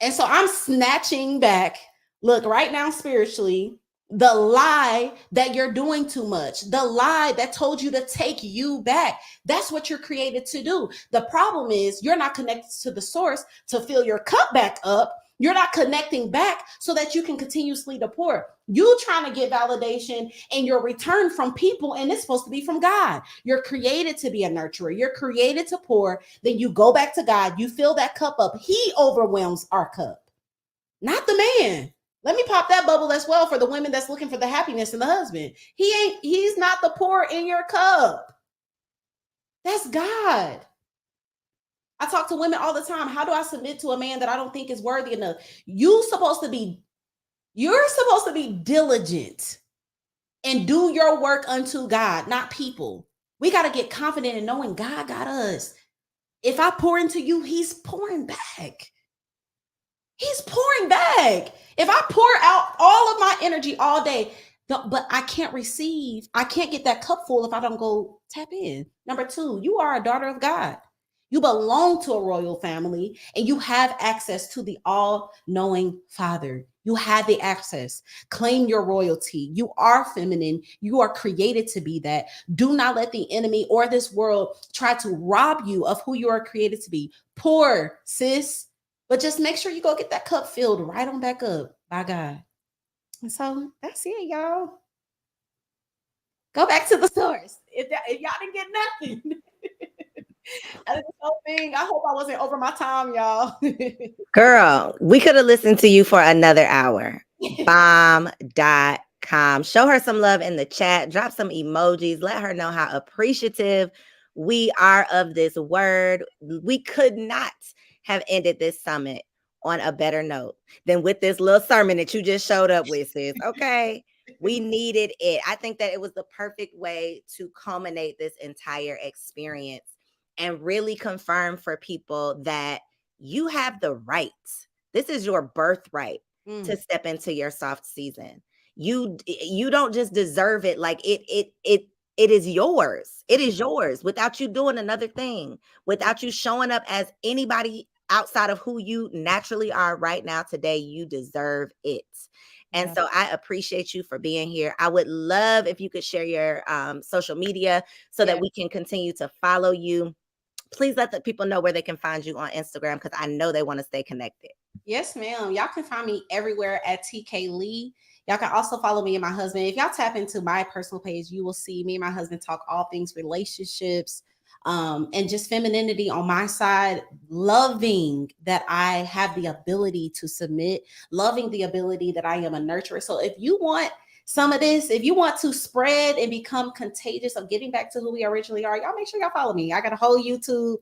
And so I'm snatching back, look, right now, spiritually, the lie that you're doing too much, the lie that told you to take you back. That's what you're created to do. The problem is you're not connected to the source to fill your cup back up. You're not connecting back so that you can continuously to pour. You trying to get validation and your return from people, and it's supposed to be from God. You're created to be a nurturer. You're created to pour. Then you go back to God. You fill that cup up. He overwhelms our cup, not the man. Let me pop that bubble as well for the women that's looking for the happiness in the husband. He's not the pour in your cup. That's God. I talk to women all the time. How do I submit to a man that I don't think is worthy enough? You're supposed to be diligent and do your work unto God, not people. We got to get confident in knowing God got us. If I pour into you, he's pouring back. He's pouring back. If I pour out all of my energy all day, but I can't receive, I can't get that cup full if I don't go tap in. Number 2, you are a daughter of God. You belong to a royal family and you have access to the all-knowing Father. You have the access. Claim your royalty. You are feminine. You are created to be that. Do not let the enemy or this world try to rob you of who you are created to be. Pour, sis. But just make sure you go get that cup filled right on back up by God. And so that's it, y'all. Go back to the source. If y'all didn't get nothing. That is the whole thing. I hope I wasn't over my time, y'all. Girl, we could have listened to you for another hour. Bomb.com. Show her some love in the chat. Drop some emojis. Let her know how appreciative we are of this word. We could not have ended this summit on a better note than with this little sermon that you just showed up with, sis. Okay. We needed it. I think that it was the perfect way to culminate this entire experience and really confirm for people that you have the right. This is your birthright to step into your soft season. You don't just deserve it. Like it is yours. It is yours without you doing another thing, without you showing up as anybody outside of who you naturally are right now today. You deserve it. And so I appreciate you for being here. I would love if you could share your social media so that we can continue to follow you. Please let the people know where they can find you on Instagram because I know they want to stay connected. Yes, ma'am. Y'all can find me everywhere at TK Lee. Y'all can also follow me and my husband. If y'all tap into my personal page, you will see me and my husband talk all things relationships and just femininity on my side, loving that I have the ability to submit, loving the ability that I am a nurturer. So if you want some of this, if you want to spread and become contagious of getting back to who we originally are, y'all make sure y'all follow me. I got a whole YouTube.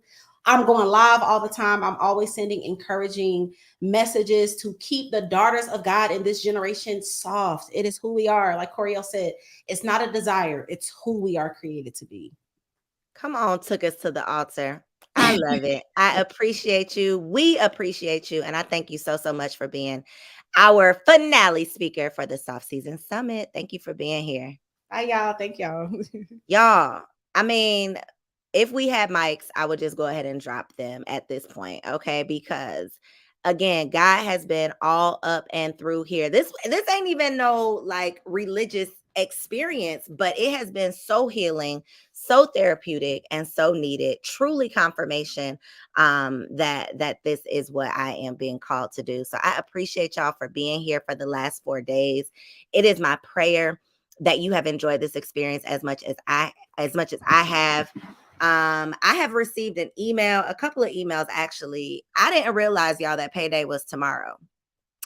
I'm going live all the time. I'm always sending encouraging messages to keep the daughters of God in this generation soft. It is who we are. Like Coriel said, it's not a desire. It's who we are created to be. Come on, took us to the altar. I I love it. I appreciate you. We appreciate you. And I thank you so, so much for being our finale speaker for the Soft Season Summit. Thank you for being here. Bye, y'all. Thank y'all. Y'all, I mean, if we had mics, I would just go ahead and drop them at this point, okay? Because again, God has been all up and through here. This ain't even no like religious experience, but it has been so healing, so therapeutic, and so needed. Truly confirmation that this is what I am being called to do. So I appreciate y'all for being here for the last 4 days. It is my prayer that you have enjoyed this experience as much as I have. I have received a couple of emails actually. I didn't realize, y'all, that payday was tomorrow.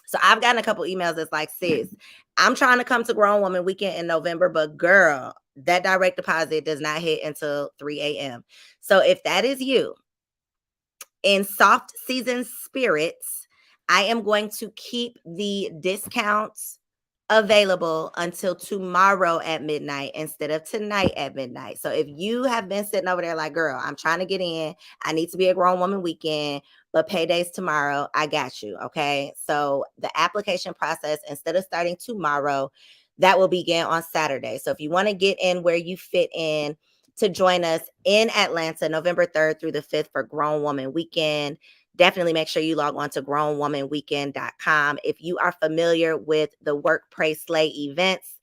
So I've gotten a couple emails that's like, sis, I'm trying to come to Grown Woman Weekend in November, but girl, that direct deposit does not hit until 3 a.m. So if that is you, in soft season spirits, I am going to keep the discounts available until tomorrow at midnight instead of tonight at midnight. So if you have been sitting over there like, girl, I'm trying to get in, I need to be a Grown Woman Weekend, but payday's tomorrow, I got you. Okay. So the application process, instead of starting tomorrow, that will begin on Saturday. So if you want to get in where you fit in to join us in Atlanta, November 3rd through the 5th for Grown Woman Weekend, definitely make sure you log on to grownwomanweekend.com. If you are familiar with the Work, Pray, Slay events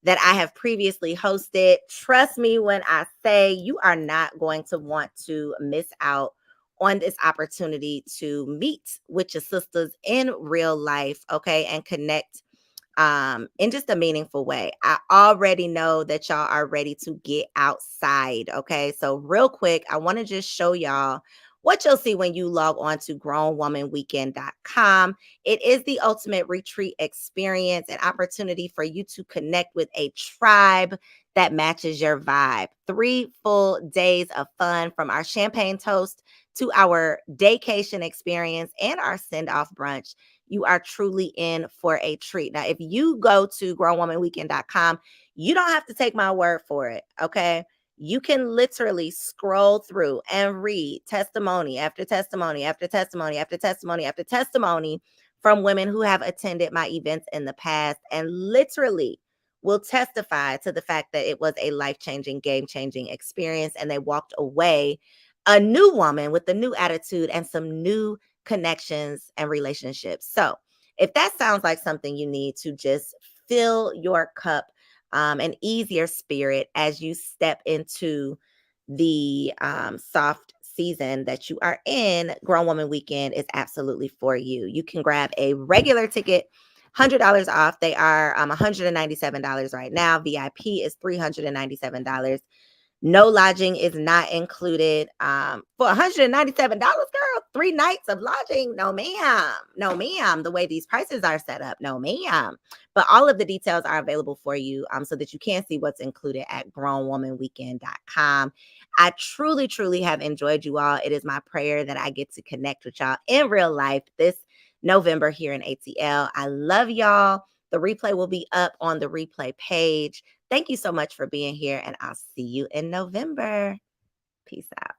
that I have previously hosted, trust me when I say you are not going to want to miss out on this opportunity to meet with your sisters in real life, okay, and connect in just a meaningful way. I already know that y'all are ready to get outside. Okay. So real quick, I want to just show y'all what you'll see when you log on to grownwomanweekend.com. It is the ultimate retreat experience, an opportunity for you to connect with a tribe that matches your vibe. 3 full days of fun, from our champagne toast to our daycation experience and our send-off brunch. You are truly in for a treat. Now, if you go to grownwomanweekend.com, you don't have to take my word for it, okay? You can literally scroll through and read testimony after testimony after testimony after testimony after testimony from women who have attended my events in the past and literally will testify to the fact that it was a life-changing, game-changing experience, and they walked away a new woman with a new attitude and some new connections and relationships. So if that sounds like something you need to just fill your cup and ease your spirit as you step into the soft season that you are in, Grown Woman Weekend is absolutely for you. You can grab a regular ticket, $100 off. They are $197 right now. VIP is $397. No lodging is not included. For $197, girl, 3 nights of lodging. No, ma'am. No, ma'am. The way these prices are set up, no, ma'am. But all of the details are available for you so that you can see what's included at grownwomanweekend.com. I truly, truly have enjoyed you all. It is my prayer that I get to connect with y'all in real life this November here in ATL. I love y'all. The replay will be up on the replay page. Thank you so much for being here, and I'll see you in November. Peace out.